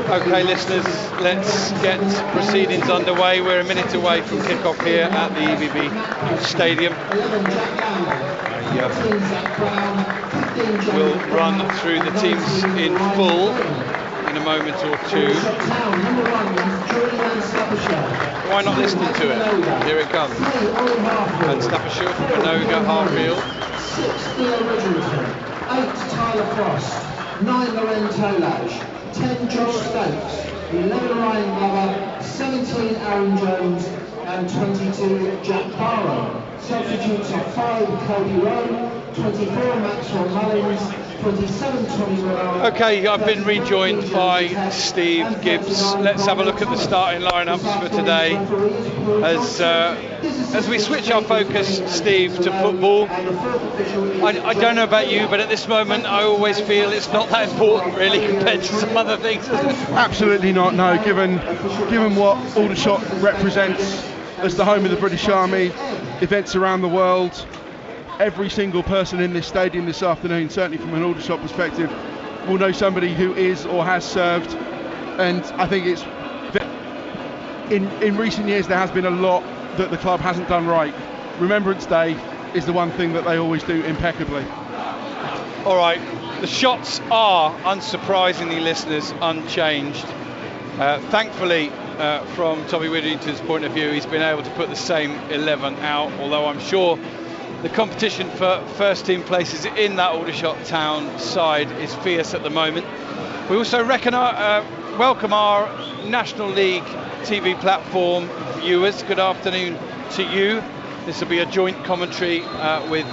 Okay, listeners, let's get proceedings underway. We're a minute away from kick-off here at the EVB Stadium. We'll run through the teams in full in a moment or two. Why not listen to it? Here it comes. And Staffordshire, Minoga, Harfield. 6 Theo Richardson, 8 Tyler Frost, 9 Loren Tolage, 10 Joel Stokes, 11 Ryan Glover, 17 Aaron Jones, and 22 Jack Barrow. Substitutes are 5 Cody Rowe, 24 Maxwell Mullins, 27 Tommy Rowe. Okay, I've been rejoined by Steve Gibbs. Let's have a look at the starting lineups for today. As we switch our focus, Steve, to football, I don't know about you, but at this moment I always feel it's not that important really compared to some other things, isn't it? Absolutely not, no, given what Aldershot represents as the home of the British Army, events around the world. Every single person in this stadium this afternoon, certainly from an Aldershot perspective, will know somebody who is or has served, and I think it's in recent years there has been a lot that the club hasn't done right. Remembrance Day is the one thing that they always do impeccably. All right, the shots are, unsurprisingly, listeners, unchanged. Thankfully, from Tommy Widdington's point of view, he's been able to put the same 11 out, although I'm sure the competition for first team places in that Aldershot Town side is fierce at the moment. We also welcome our National League TV platform viewers. Good afternoon to you. This will be a joint commentary with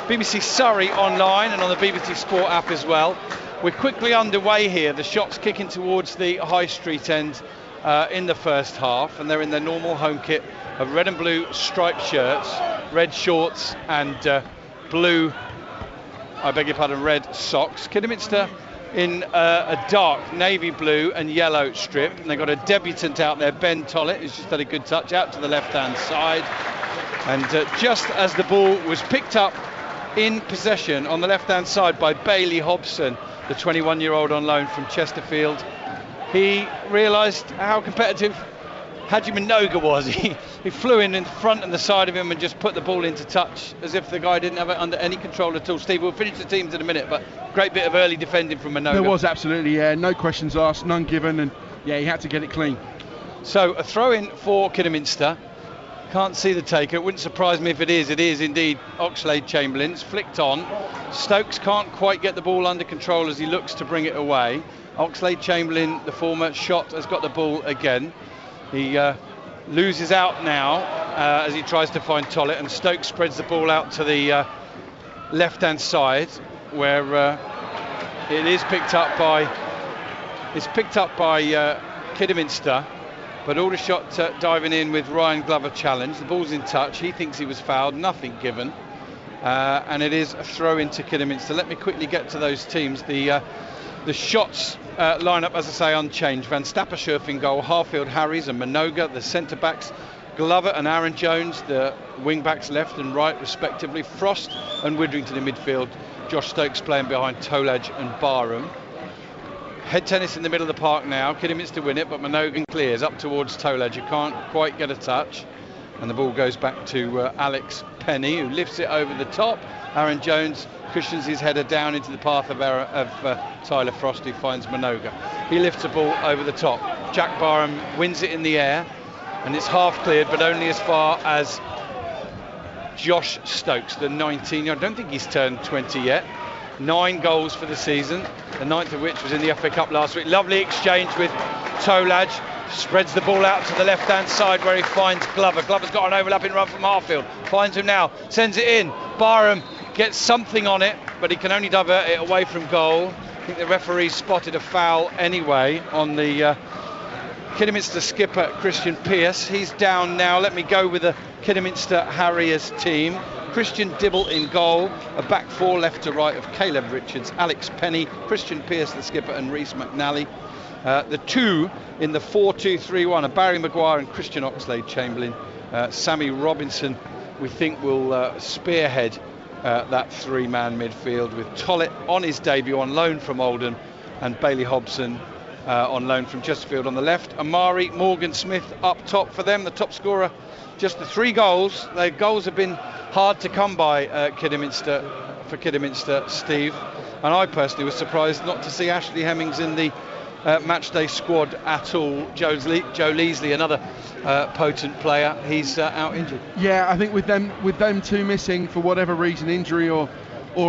BBC Surrey online and on the BBC Sport app as well. We're quickly underway here. The shots kicking towards the High Street end in the first half, and they're in their normal home kit of red and blue striped shirts, red shorts and red socks. Kidderminster in a dark navy blue and yellow strip, and they've got a debutant out there, Ben Tollett, who's just had a good touch out to the left hand side, and just as the ball was picked up in possession on the left hand side by Bailey Hobson, the 21-year-old on loan from Chesterfield, he realised how competitive Haji Minoga was. He flew in front and the side of him and just put the ball into touch as if the guy didn't have it under any control at all. Steve, we'll finish the teams in a minute, but great bit of early defending from Minoga. There was absolutely, no questions asked, none given, and he had to get it clean. So a throw in for Kidderminster. Can't see the taker. It wouldn't surprise me if it is. It is indeed Oxlade Chamberlain. It's flicked on. Stokes can't quite get the ball under control as he looks to bring it away. Oxlade Chamberlain, the former shot, has got the ball again. He loses out now as he tries to find Tollett, and Stokes spreads the ball out to the left-hand side, where it is picked up by Kidderminster, but Aldershot diving in with Ryan Glover challenge. The ball's in touch. He thinks he was fouled. Nothing given, and it is a throw into Kidderminster. Let me quickly get to those teams. The shots line up, as I say, unchanged. Van Stappershoef in goal, Harfield, Harriers and Minoga, the centre backs, Glover and Aaron Jones, the wing backs left and right respectively, Frost and Widdrington in midfield, Josh Stokes playing behind Tolage and Barham. Head tennis in the middle of the park now. Kidderminster win it, but Minogan clears up towards Tolage, who can't quite get a touch, and the ball goes back to Alex Penny, who lifts it over the top. Aaron Jones cushions his header down into the path of Tyler Frost, who finds Minoga. He lifts the ball over the top. Jack Barham wins it in the air, and it's half cleared, but only as far as Josh Stokes, the 19. I don't think he's turned 20 yet. 9 goals for the season, the 9th of which was in the FA Cup last week. Lovely exchange with Tolage. Spreads the ball out to the left-hand side where he finds Glover. Glover's got an overlapping run from Harfield. Finds him now. Sends it in. Barham gets something on it, but he can only divert it away from goal. I think the referee spotted a foul anyway on the Kidderminster skipper, Christian Pearce. He's down now. Let me go with the Kidderminster Harriers team. Christian Dibble in goal. A back four left to right of Caleb Richards, Alex Penny, Christian Pearce, the skipper, and Rhys McNally. The two in the 4-2-3-1 are Barry Maguire and Christian Oxlade Chamberlain. Sammy Robinson, we think, will spearhead that three-man midfield, with Tollett on his debut on loan from Oldham, and Bailey Hobson on loan from Chesterfield on the left. Amari Morgan Smith up top for them, the top scorer. Just the 3 goals. Their goals have been hard to come by for Kidderminster, Steve. And I personally was surprised not to see Ashley Hemmings in the matchday squad at all. Joe Leasley, another potent player, he's out injured. Yeah, I think with them two missing for whatever reason, injury or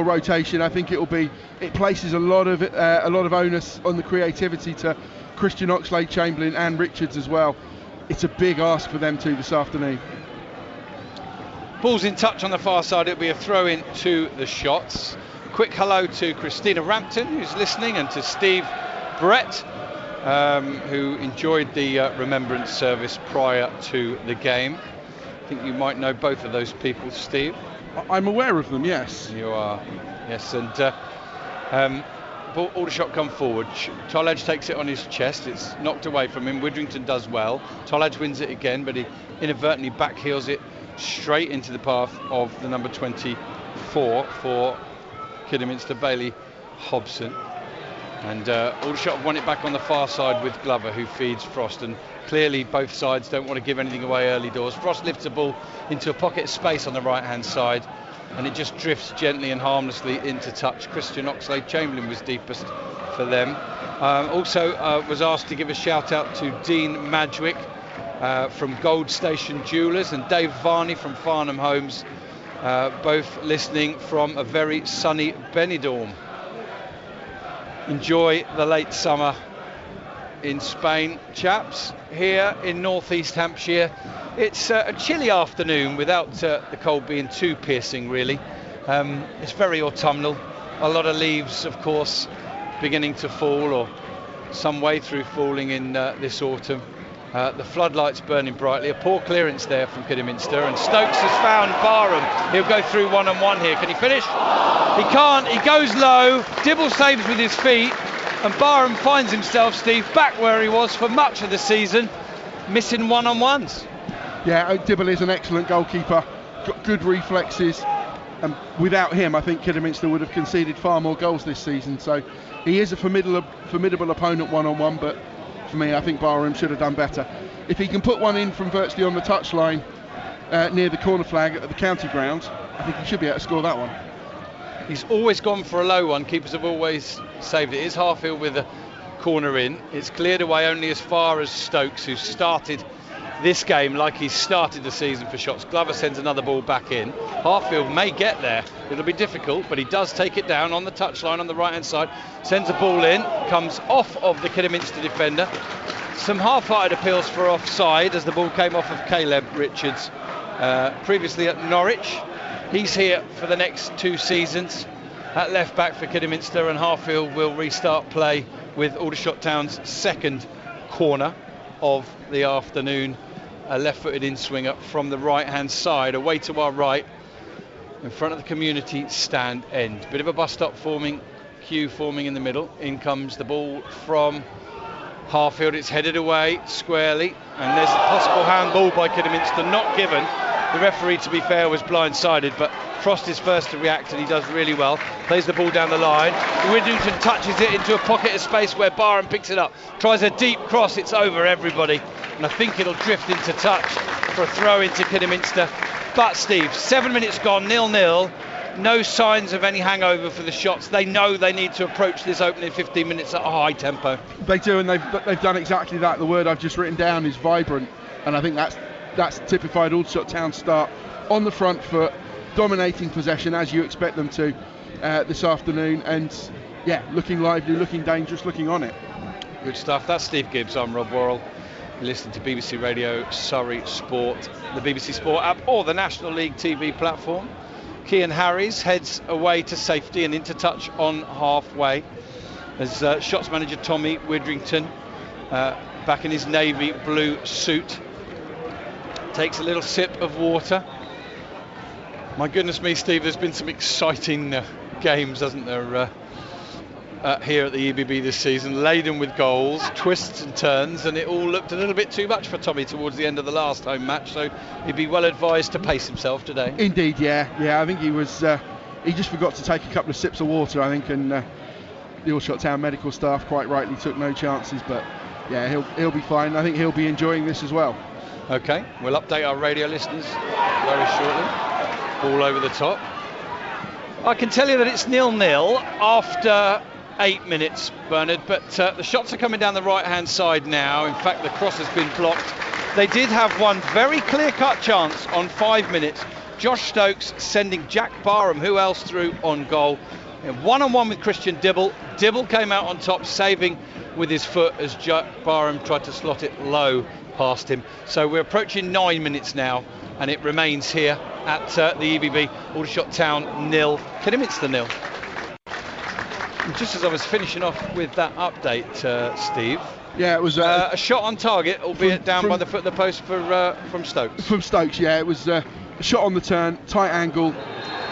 rotation, I think it places a lot of onus on the creativity to Christian Oxlade-Chamberlain and Richards as well. It's a big ask for them two this afternoon. Ball's in touch on the far side. It'll be a throw in to the Shots. Quick hello to Christina Rampton, who's listening, and to Steve Brett, who enjoyed the remembrance service prior to the game. I think you might know both of those people, Steve. I'm aware of them, yes. You are, yes. And Aldershot come forward. Tollage takes it on his chest. It's knocked away from him. Widrington does well. Tollage wins it again, but he inadvertently backheels it straight into the path of the number 24 for Kidderminster, Bailey Hobson. And Aldershot have won it back on the far side with Glover, who feeds Frost. And clearly both sides don't want to give anything away early doors. Frost lifts the ball into a pocket of space on the right-hand side, and it just drifts gently and harmlessly into touch. Christian Oxlade-Chamberlain was deepest for them. Also was asked to give a shout out to Dean Madgwick from Gold Station Jewellers and Dave Varney from Farnham Homes, both listening from a very sunny Benidorm. Enjoy the late summer in Spain, chaps. Here in northeast Hampshire, it's a chilly afternoon without the cold being too piercing, really. It's very autumnal. A lot of leaves, of course, beginning to fall, or some way through falling in this autumn. The floodlights burning brightly. A poor clearance there from Kidderminster, and Stokes has found Barham. He'll go through one-on-one here. Can he finish? He can't. He goes low. Dibble saves with his feet, and Barham finds himself, Steve, back where he was for much of the season, missing one-on-ones. Yeah, Dibble is an excellent goalkeeper. Got good reflexes, and without him, I think Kidderminster would have conceded far more goals this season. So he is a formidable opponent one-on-one, but for me, I think Barham should have done better. If he can put one in from virtually on the touchline near the corner flag at the county ground, I think he should be able to score that one. He's always gone for a low one. Keepers have always saved it. It's Harfield with a corner in. It's cleared away only as far as Stokes, who started this game like he started the season for Shots. Glover sends another ball back in. Harfield may get there. It'll be difficult, but he does take it down on the touchline on the right hand side. Sends a ball in, comes off of the Kidderminster defender. Some half-hearted appeals for offside as the ball came off of Caleb Richards, previously at Norwich. He's here for the next 2 seasons at left back for Kidderminster, and Harfield will restart play with Aldershot Town's second corner of the afternoon. A left-footed in-swinger from the right-hand side, away to our right, in front of the community stand end. Bit of a bus-stop queue forming in the middle. In comes the ball from Harfield. It's headed away squarely, and there's a possible handball by Kidderminster, not given. The referee, to be fair, was blindsided, but Frost is first to react, and he does really well. Plays the ball down the line. Widrington touches it into a pocket of space where Barham picks it up. Tries a deep cross. It's over everybody, and I think it'll drift into touch for a throw into Kidderminster. But Steve, 7 minutes gone, 0-0. No signs of any hangover for the Shots. They know they need to approach this opening 15 minutes at a high tempo. They do, and they've done exactly that. The word I've just written down is vibrant, and I think that's typified Aldershot Town's start on the front foot, dominating possession as you expect them to this afternoon, and yeah, looking lively, looking dangerous, looking on it. Good stuff. That's Steve Gibbs. I'm Rob Worrell. You listen to BBC Radio Surrey Sport, the BBC Sport app, or the National League TV platform. Kean Harriers heads away to safety and into touch on halfway as Shots manager Tommy Widrington, back in his navy blue suit, takes a little sip of water. My goodness me, Steve, there's been some exciting games, hasn't there, here at the EBB this season, laden with goals, twists and turns, and it all looked a little bit too much for Tommy towards the end of the last home match, so he'd be well advised to pace himself today. Indeed, yeah, I think he was he just forgot to take a couple of sips of water, I think, and the Aldershot Town medical staff quite rightly took no chances, but yeah, he'll be fine. I think he'll be enjoying this as well. Okay, we'll update our radio listeners very shortly. Ball over the top. I can tell you that it's 0-0 after 8 minutes, Bernard, but the shots are coming down the right-hand side now. In fact, the cross has been blocked. They did have one very clear-cut chance on 5 minutes. Josh Stokes sending Jack Barham, who else, through on goal. One-on-one with Christian Dibble. Dibble came out on top, saving with his foot as Jack Barham tried to slot it low past him. So we're approaching 9 minutes now, and it remains here at the EBB. Aldershot Town 0, Kidderminster 0. Just as I was finishing off with that update, Steve. Yeah, it was a shot on target, albeit down by the foot of the post from Stokes. From Stokes, yeah, it was a shot on the turn, tight angle.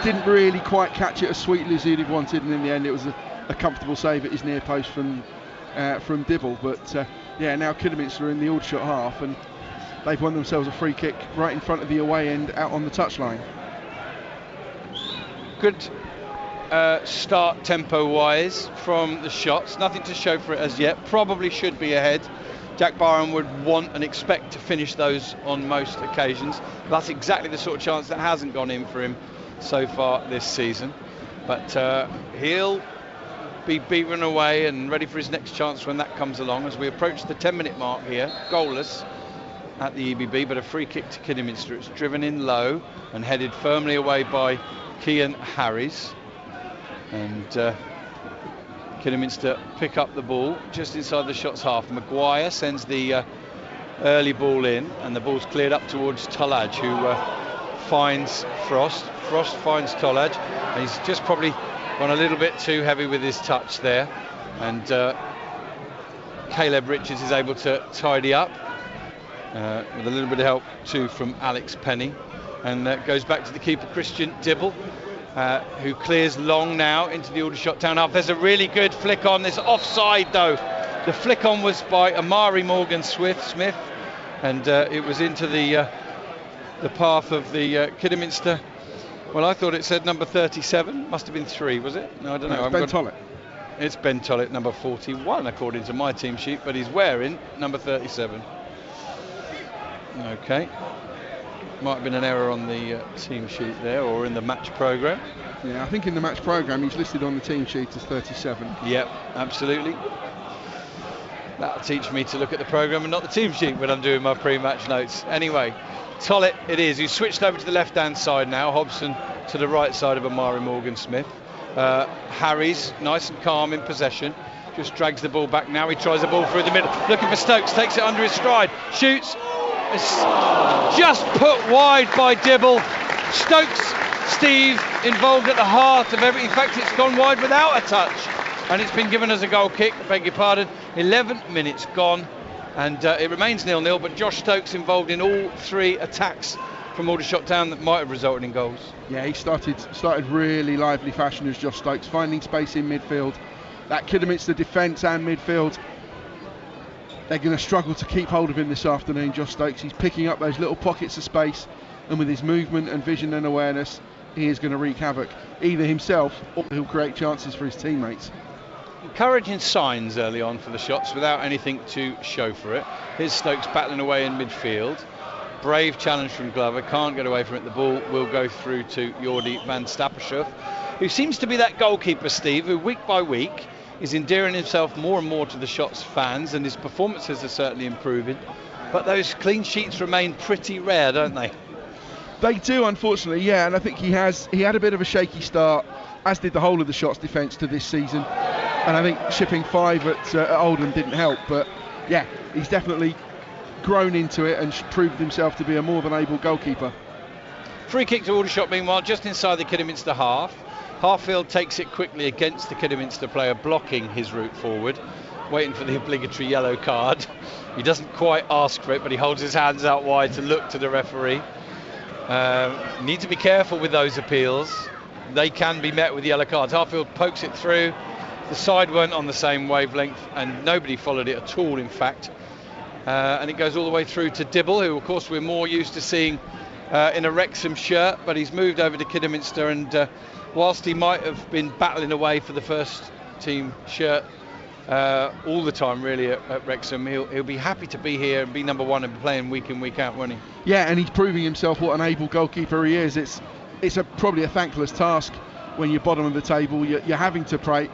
Didn't really quite catch it as sweetly as he'd have wanted, and in the end it was a comfortable save at his near post from Dibble. But yeah, now Kidderminster are in the Aldershot half, and they've won themselves a free kick right in front of the away end, out on the touchline. Good start tempo-wise from the shots. Nothing to show for it as yet. Probably should be ahead. Jack Barham would want and expect to finish those on most occasions. That's exactly the sort of chance that hasn't gone in for him so far this season. But he'll be beaten away and ready for his next chance when that comes along, as we approach the 10-minute mark here. Goalless at the EBB, but a free kick to Kidderminster. It's driven in low and headed firmly away by Cian Harriers. And Kidderminster pick up the ball just inside the Shots half. Maguire sends the early ball in, and the ball's cleared up towards Tolaj, who finds Frost. Frost finds Tolaj, and he's just probably gone a little bit too heavy with his touch there. And Caleb Richards is able to tidy up with a little bit of help too from Alex Penny, and goes back to the keeper, Christian Dibble. Who clears long now into the Aldershot Town half. There's a really good flick on. This offside though. The flick on was by Amari Morgan Smith, and it was into the path of the Kidderminster. Well, I thought it said number 37. Must have been 3, was it? No, I don't know. It's Ben Tollett. It's Ben Tollett, number 41 according to my team sheet, but he's wearing number 37. Okay. Might have been an error on the team sheet there, or in the match programme. Yeah, I think in the match programme he's listed on the team sheet as 37. Yep, absolutely. That'll teach me to look at the programme and not the team sheet when I'm doing my pre-match notes. Anyway, Tollett it is, who's switched over to the left-hand side now. Hobson to the right side of Amari Morgan Smith. Harries, nice and calm in possession. Just drags the ball back now. He tries the ball through the middle. Looking for Stokes, takes it under his stride. Shoots. It's just put wide by Dibble. Stokes, Steve, involved at the heart of everything. In fact, it's gone wide without a touch, and it's been given as a goal kick. I beg your pardon. 11 minutes gone, and it remains 0-0. But Josh Stokes involved in all 3 attacks from Aldershot Town that might have resulted in goals. Yeah, he started really lively fashion as Josh Stokes, finding space in midfield. That Kidderminster defence and midfield, they're going to struggle to keep hold of him this afternoon, Josh Stokes. He's picking up those little pockets of space, and with his movement and vision and awareness, he is going to wreak havoc, either himself or he'll create chances for his teammates. Encouraging signs early on for the Shots without anything to show for it. Here's Stokes battling away in midfield. Brave challenge from Glover, can't get away from it. The ball will go through to Jordi van Stappershoef, who seems to be that goalkeeper, Steve, who week by week is endearing himself more and more to the Shots fans, and his performances are certainly improving. But those clean sheets remain pretty rare, don't they? They do, unfortunately, yeah, and I think he had a bit of a shaky start, as did the whole of the Shots defence to this season. And I think shipping 5 at Oldham didn't help, but yeah, he's definitely grown into it and proved himself to be a more than able goalkeeper. Free kick to Aldershot meanwhile, just inside the Kidderminster half. Harfield takes it quickly against the Kidderminster player, blocking his route forward, waiting for the obligatory yellow card. He doesn't quite ask for it, but he holds his hands out wide to look to the referee. Need to be careful with those appeals. They can be met with yellow cards. Harfield pokes it through. The side weren't on the same wavelength, and nobody followed it at all, in fact. And it goes all the way through to Dibble, who, of course, we're more used to seeing in a Wrexham shirt, but he's moved over to Kidderminster, and whilst he might have been battling away for the first team shirt all the time really at Wrexham. He'll be happy to be here and be number one and playing week in, week out, won't he? Yeah, and he's proving himself what an able goalkeeper he is. It's probably a thankless task when you're bottom of the table. You're having to play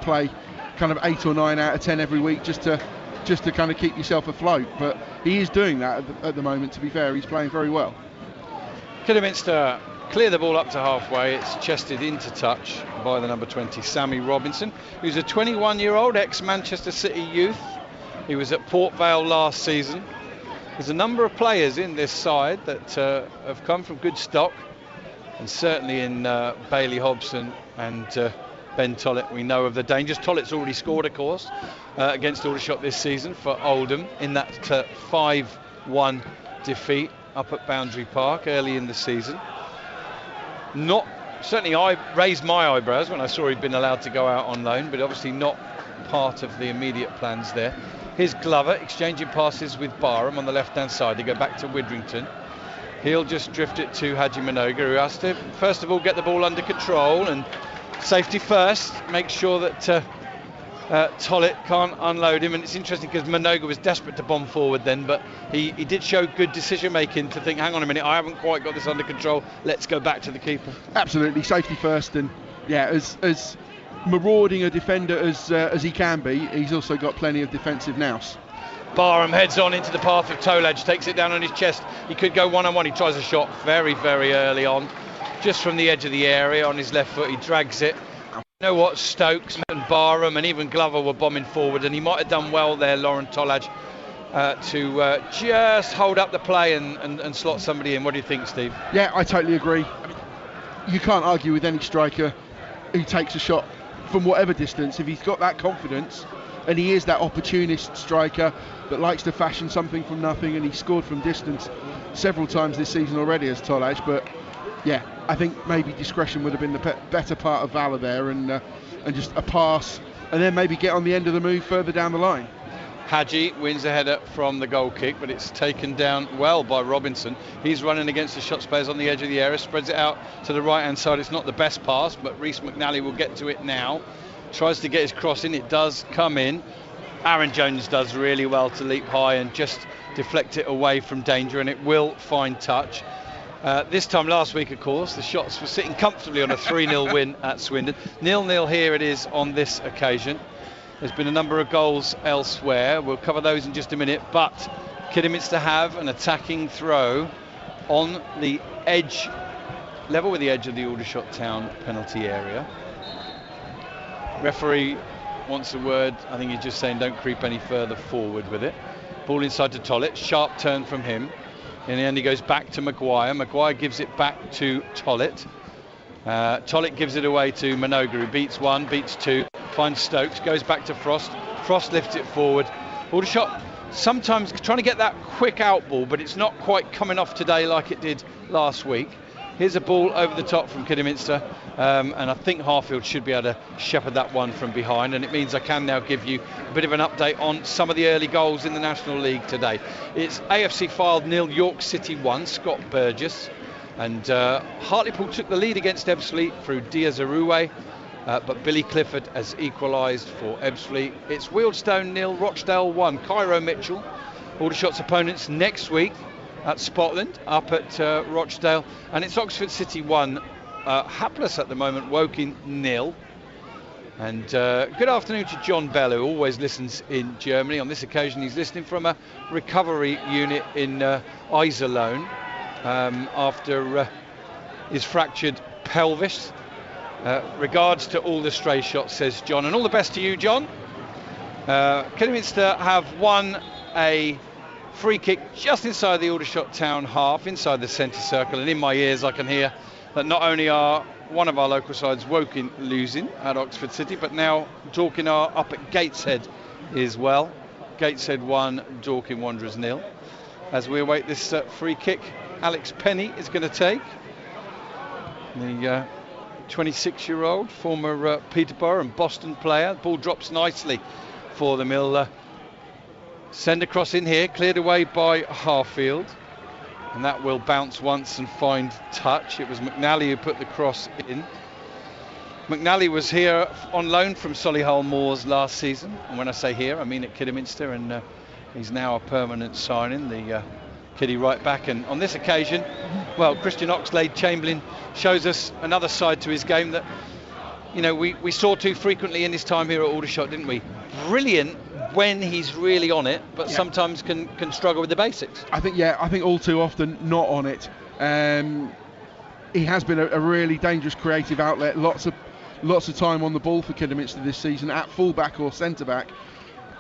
kind of 8 or 9 out of 10 every week just to kind of keep yourself afloat. But he is doing that at the moment, to be fair. He's playing very well. Kidderminster clear the ball up to halfway. It's chested into touch by the number 20, Sammy Robinson, who's a 21-year-old ex-Manchester City youth. He was at Port Vale last season. There's a number of players in this side that have come from good stock, and certainly in Bailey Hobson and Ben Tollett we know of the dangers. Tollett's already scored, of course, against Aldershot this season for Oldham in that 5-1 defeat up at Boundary Park early in the season. Certainly I raised my eyebrows when I saw he'd been allowed to go out on loan, but obviously not part of the immediate plans there. Here's Glover exchanging passes with Barham on the left-hand side. They go back to Widrington. He'll just drift it to Haji Minoga, who has to first of all get the ball under control and safety first, make sure that Tollett can't unload him. And it's interesting because Minoga was desperate to bomb forward then, but he did show good decision making to think, hang on a minute, I haven't quite got this under control, let's go back to the keeper. Absolutely, safety first, and yeah, as marauding a defender as he can be, he's also got plenty of defensive nous. Barham heads on into the path of Tolaj, takes it down on his chest. He could go one-on-one. He tries a shot very, very early on, just from the edge of the area on his left foot. He drags it. You know what? Stokes and Barham and even Glover were bombing forward, and he might have done well there, Lauren Tolaj, to just hold up the play and slot somebody in. What do you think, Steve? Yeah, I totally agree. I mean, you can't argue with any striker who takes a shot from whatever distance if he's got that confidence. And he is that opportunist striker that likes to fashion something from nothing, and he scored from distance several times this season already as Tolaj. But yeah, I think maybe discretion would have been the better part of valour there, and just a pass, and then maybe get on the end of the move further down the line. Hadji wins a header from the goal kick, but it's taken down well by Robinson. He's running against the shot players on the edge of the area, spreads it out to the right hand side. It's not the best pass, but Rhys McNally will get to it now. Tries to get his cross in, it does come in. Aaron Jones does really well to leap high and just deflect it away from danger, and it will find touch. This time last week, of course, the Shots were sitting comfortably on a 3-0 win at Swindon. 0-0 here it is on this occasion. There's been a number of goals elsewhere. We'll cover those in just a minute, but Kidderminster have an attacking throw on the edge, level with the edge of the Aldershot Town penalty area. Referee wants a word. I think he's just saying don't creep any further forward with it. Ball inside to Tollett, sharp turn from him. In the end he goes back to Maguire. Maguire gives it back to Tollett. Tollett gives it away to Minoga, who beats one, beats two, finds Stokes, goes back to Frost. Frost lifts it forward. Aldershot sometimes trying to get that quick out ball, but it's not quite coming off today like it did last week. Here's a ball over the top from Kidderminster, and I think Harfield should be able to shepherd that one from behind, and it means I can now give you a bit of an update on some of the early goals in the National League today. It's AFC Fylde 0, York City 1, Scott Burgess, and Hartlepool took the lead against Ebbsfleet through Diaz Aruwe, but Billy Clifford has equalised for Ebbsfleet. It's Wealdstone 0, Rochdale 1, Cairo Mitchell. Aldershot's opponents next week at Scotland, up at Rochdale, and it's Oxford City 1, hapless at the moment, Woking 0. And good afternoon to John Bell, who always listens in Germany. On this occasion he's listening from a recovery unit in Iserlohn after his fractured pelvis. Regards to all the stray shots, says John, and all the best to you, John. Kidderminster have won a free kick just inside the Aldershot Town half, inside the centre circle, and in my ears I can hear that not only are one of our local sides, Woking, losing at Oxford City, but now Dorking are up at Gateshead as well. Gateshead 1, Dorking Wanderers 0. As we await this free kick, Alex Penny is going to take. The 26-year-old former Peterborough and Boston player. The ball drops nicely for the Mill. Send across in here, cleared away by Harfield, and that will bounce once and find touch. It was McNally who put the cross in. McNally was here on loan from Solihull Moors last season, and when I say here, I mean at Kidderminster, and he's now a permanent signing, the kiddie right back. And on this occasion, well, Christian Oxlade-Chamberlain shows us another side to his game that, you know, we saw too frequently in his time here at Aldershot, didn't we? Brilliant when he's really on it, but sometimes can struggle with the basics. I think all too often not on it. He has been a really dangerous creative outlet. Lots of time on the ball for Kidderminster this season at full-back or centre-back.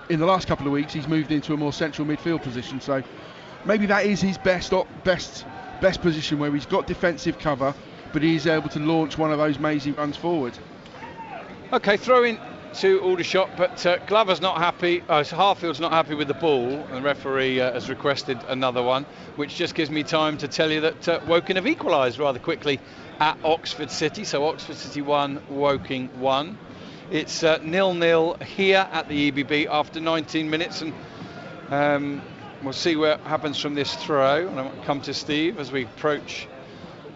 In the last couple of weeks, he's moved into a more central midfield position, so maybe that is his best position, where he's got defensive cover, but he's able to launch one of those mazy runs forward. Okay, throw in to Aldershot, but Glover's not happy, Harfield's not happy with the ball, and the referee has requested another one, which just gives me time to tell you that Woking have equalised rather quickly at Oxford City. So Oxford City 1, Woking 1. It's 0-0 here at the EBB after 19 minutes, and we'll see what happens from this throw. And I might come to Steve as we approach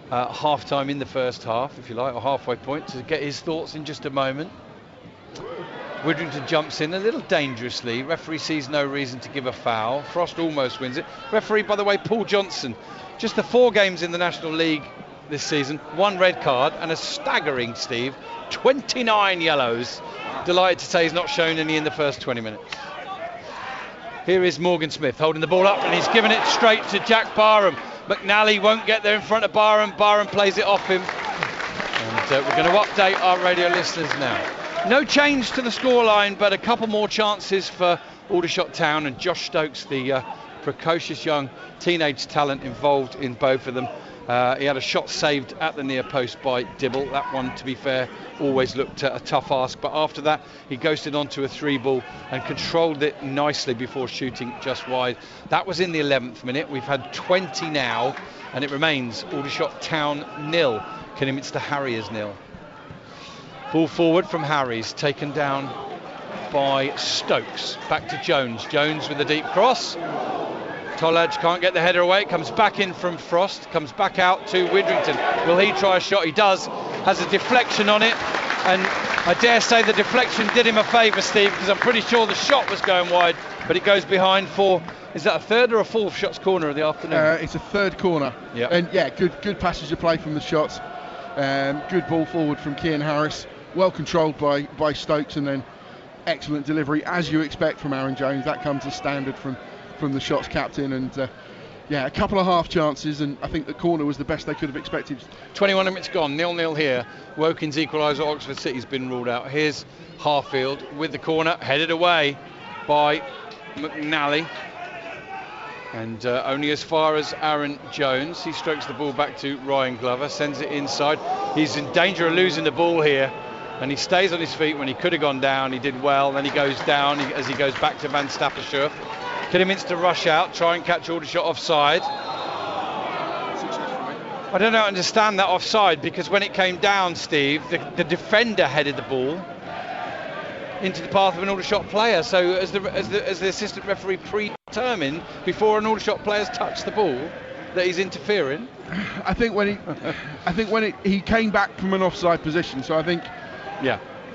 half-time in the first half, if you like, or halfway point, to get his thoughts in just a moment. Widrington jumps in a little dangerously. Referee sees no reason to give a foul. Frost almost wins it. Referee, by the way, Paul Johnson. Just the 4 games in the National League this season, 1 red card and a staggering, Steve, 29 yellows. Delighted to say he's not shown any in the first 20 minutes. Here is Morgan Smith holding the ball up, and he's given it straight to Jack Barham. McNally won't get there in front of Barham. Barham plays it off him. And we're going to update our radio listeners now. No change to the scoreline, but a couple more chances for Aldershot Town, and Josh Stokes, the precocious young teenage talent involved in both of them. He had a shot saved at the near post by Dibble. That one, to be fair, always looked a tough ask, but after that he ghosted onto a 3-ball and controlled it nicely before shooting just wide. That was in the 11th minute. We've had 20 now, and it remains Aldershot Town 0, Kidderminster Harriers 0. Ball forward from Harries, taken down by Stokes. Back to Jones. Jones with a deep cross. Tolaj can't get the header away. It comes back in from Frost. Comes back out to Widrington. Will he try a shot? He does. Has a deflection on it. And I dare say the deflection did him a favour, Steve, because I'm pretty sure the shot was going wide. But it goes behind for... Is that a third or a fourth shots corner of the afternoon? It's a third corner. Yep. And yeah, good passage of play from the shots. Good ball forward from Cian Harris. Well controlled by Stokes, and then excellent delivery, as you expect from Aaron Jones. That comes as standard from the shots captain. And a couple of half chances, and I think the corner was the best they could have expected. 21 minutes gone, 0-0 here. Wokin's equaliser, Oxford City's been ruled out. Here's Harfield with the corner, headed away by McNally. And only as far as Aaron Jones. He strokes the ball back to Ryan Glover, sends it inside. He's in danger of losing the ball here, and he stays on his feet when he could have gone down. He did well, then he goes down as he goes back to Van Stappershoef. Kidderminster rush out, try and catch Aldershot offside. I don't understand that offside, because when it came down, Steve, the defender headed the ball into the path of an Aldershot player. So as the assistant referee predetermined before an Aldershot player's touched the ball that he's interfering. I think when he came back from an offside position, so I think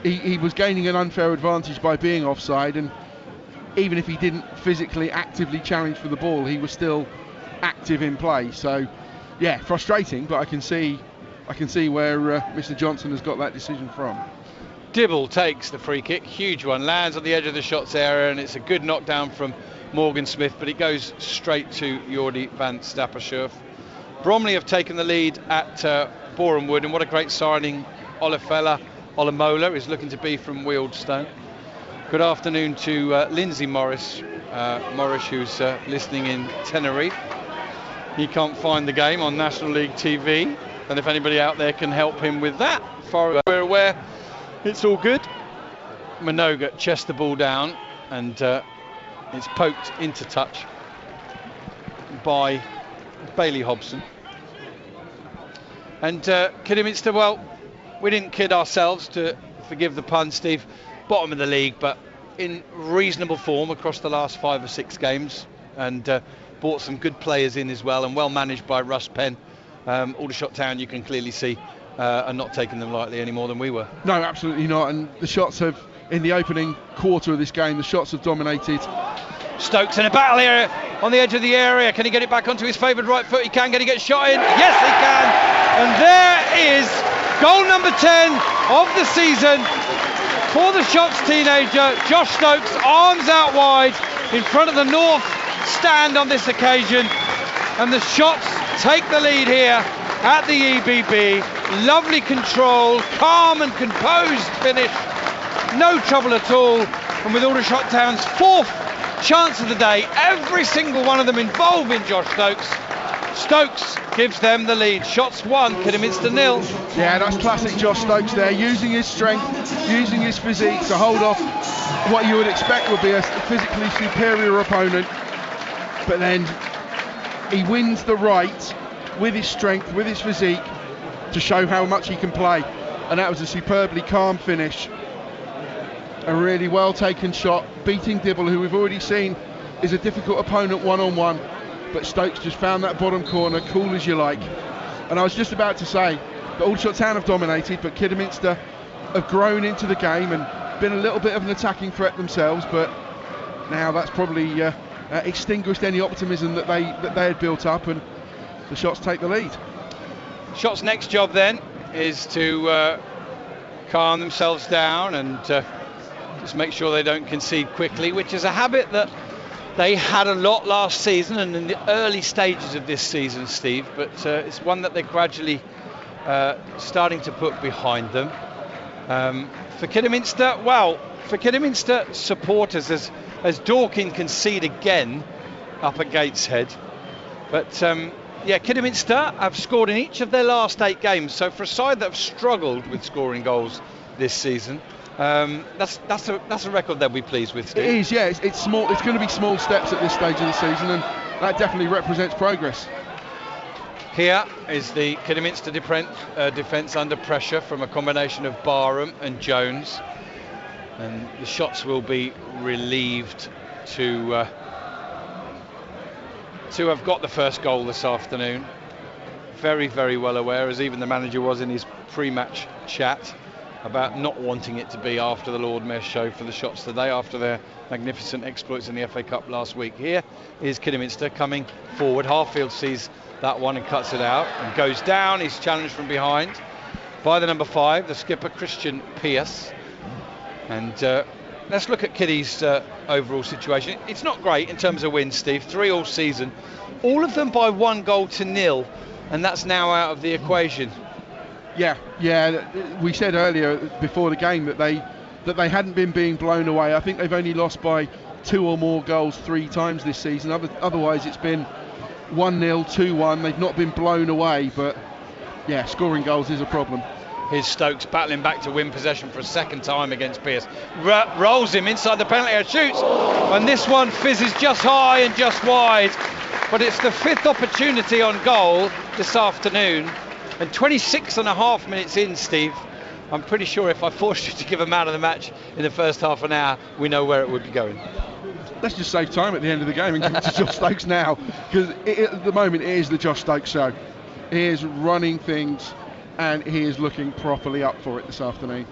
he was gaining an unfair advantage by being offside, and even if he didn't physically actively challenge for the ball, he was still active in play. So yeah, frustrating, but I can see where Mr. Johnson has got that decision from. Dibble takes the free kick, huge one, lands on the edge of the shots area, and it's a good knockdown from Morgan Smith, but it goes straight to Jordi Van Stappershoef. Bromley have taken the lead at Boreham Wood, and what a great signing Olafella Olamola is looking to be from Wealdstone. Good afternoon to Lindsay Morris, who's listening in Tenerife. He can't find the game on National League TV, and if anybody out there can help him with that, far as we're aware, it's all good. Minoga chests the ball down, and it's poked into touch by Bailey Hobson. And Kidderminster, well, we didn't kid ourselves, to forgive the pun, Steve. Bottom of the league, but in reasonable form across the last 5 or 6 games, and brought some good players in as well, and well managed by Russ Penn. Aldershot Town, you can clearly see, and not taking them lightly any more than we were. No, absolutely not. And the shots have, in the opening quarter of this game, the shots have dominated. Stokes in a battle here on the edge of the area. Can he get it back onto his favoured right foot? He can. Can he get shot in? Yes, he can. And there is goal number 10 of the season for the Shots teenager, Josh Stokes, arms out wide in front of the North stand on this occasion. And the Shots take the lead here at the EBB. Lovely control, calm and composed finish. No trouble at all. And with Aldershot Town's 4th chance of the day, every single one of them involving Josh Stokes. Stokes gives them the lead. Shots 1, Kidderminster 0. Yeah, that's classic Josh Stokes there, using his strength, using his physique to hold off what you would expect would be a physically superior opponent. But then he wins the right with his strength, with his physique, to show how much he can play. And that was a superbly calm finish. A really well taken shot, beating Dibble, who we've already seen is a difficult opponent one-on-one, but Stokes just found that bottom corner, cool as you like. And I was just about to say that Aldershot Town have dominated, but Kidderminster have grown into the game and been a little bit of an attacking threat themselves, but now that's probably extinguished any optimism that they had built up, and the Shots take the lead. Shots' next job then is to calm themselves down and just make sure they don't concede quickly, which is a habit that they had a lot last season and in the early stages of this season, Steve, but it's one that they're gradually starting to put behind them. For Kidderminster, well, for Kidderminster supporters, as Dorking concede again up at Gateshead, but yeah, Kidderminster have scored in each of their last 8 games, so for a side that have struggled with scoring goals this season, that's a record they'll be pleased with, Steve. It is, yeah. It's small. It's going to be small steps at this stage of the season, and that definitely represents progress. Here is the Kidderminster defence under pressure from a combination of Barham and Jones, and the Shots will be relieved to have got the first goal this afternoon. Very, very well aware, as even the manager was in his pre-match chat, about not wanting it to be after the Lord Mayor's show for the Shots today, after their magnificent exploits in the FA Cup last week. Here is Kidderminster coming forward. Harfield sees that one and cuts it out and goes down. He's challenged from behind by the number 5, the skipper Christian Pearce. And let's look at Kiddy's overall situation. It's not great in terms of wins, Steve. 3 all season, all of them by 1-0, and that's now out of the equation. Yeah, we said earlier before the game that they hadn't been being blown away. I think they've only lost by 2 or more goals 3 times this season. Otherwise it's been 1-0, 2-1. They've not been blown away, but yeah, scoring goals is a problem. Here's Stokes battling back to win possession for a second time against Pearce. Rolls him inside the penalty area, shoots, and this one fizzes just high and just wide. But it's the 5th opportunity on goal this afternoon. And 26.5 minutes in, Steve, I'm pretty sure if I forced you to give a man of the match in the first half an hour, we know where it would be going. Let's just save time at the end of the game and give it to Josh Stokes now, because at the moment it is the Josh Stokes show. He is running things and he is looking properly up for it this afternoon.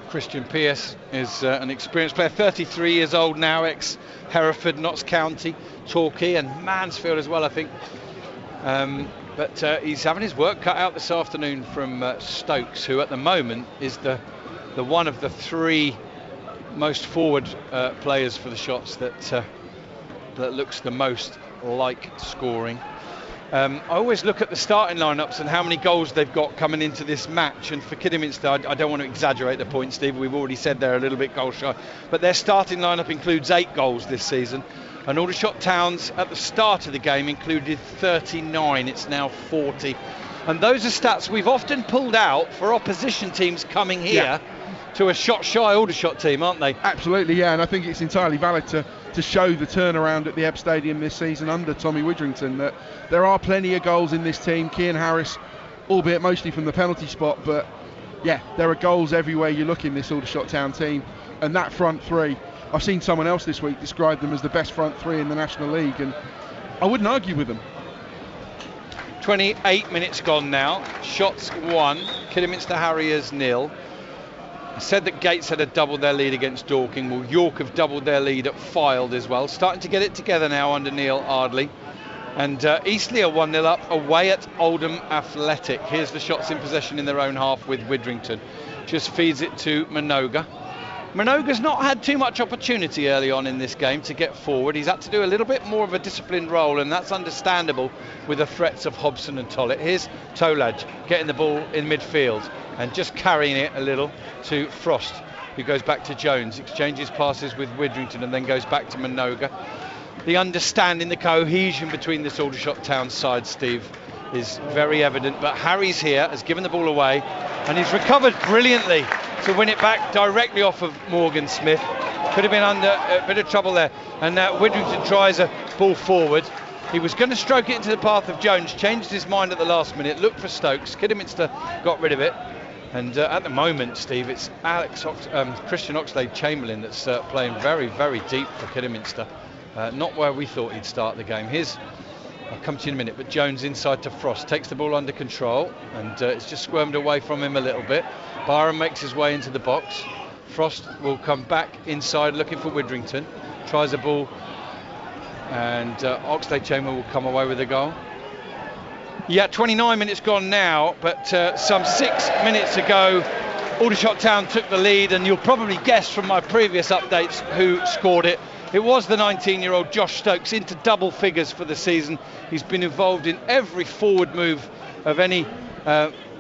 Christian Pearce is an experienced player, 33 years old now, ex-Hereford, Notts County, Torquay and Mansfield as well, I think. But he's having his work cut out this afternoon from Stokes, who at the moment is the one of the 3 most forward players for the Shots that looks the most like scoring. I always look at the starting lineups and how many goals they've got coming into this match, and for Kidderminster, I don't want to exaggerate the point, Steve, we've already said they're a little bit goal shy, but their starting lineup includes 8 goals this season. And Aldershot Town's at the start of the game included 39, it's now 40. And those are stats we've often pulled out for opposition teams coming here to a shot-shy Aldershot team, aren't they? Absolutely, yeah, and I think it's entirely valid to show the turnaround at the Ebb Stadium this season under Tommy Widrington, that there are plenty of goals in this team. Cian Harris, albeit mostly from the penalty spot, but yeah, there are goals everywhere you look in this Aldershot Town team. And that front 3, I've seen someone else this week describe them as the best front 3 in the National League, and I wouldn't argue with them. 28 minutes gone now. Shots 1, Kidderminster Harriers 0. I said that Gateshead had doubled their lead against Dorking. Well, York have doubled their lead at Fylde as well. Starting to get it together now under Neil Ardley. And Eastleigh are 1-0 up away at Oldham Athletic. Here's the shots in possession in their own half with Widrington. Just feeds it to Minoga. Minoga's not had too much opportunity early on in this game to get forward. He's had to do a little bit more of a disciplined role, and that's understandable with the threats of Hobson and Tollett. Here's Tolaj getting the ball in midfield and just carrying it a little to Frost, who goes back to Jones, exchanges passes with Widrington and then goes back to Minoga. The understanding, the cohesion between this Aldershot Town side, Steve, is very evident, but Harry's here, has given the ball away, and he's recovered brilliantly to win it back directly off of Morgan Smith. Could have been under a bit of trouble there, and now Widrington tries a ball forward. He was going to stroke it into the path of Jones, changed his mind at the last minute, looked for Stokes. Kidderminster got rid of it, and at the moment, Steve, it's Christian Oxlade-Chamberlain that's playing very, very deep for Kidderminster. Not where we thought he'd start the game. I'll come to you in a minute, but Jones inside to Frost, takes the ball under control, and it's just squirmed away from him a little bit. Byron makes his way into the box. Frost will come back inside looking for Widrington, tries a ball, and Oxlade-Chamberlain will come away with a goal. Yeah, 29 minutes gone now, but some 6 minutes ago Aldershot Town took the lead, and you'll probably guess from my previous updates who scored it. It was the 19-year-old Josh Stokes, into double figures for the season. He's been involved in every forward move of any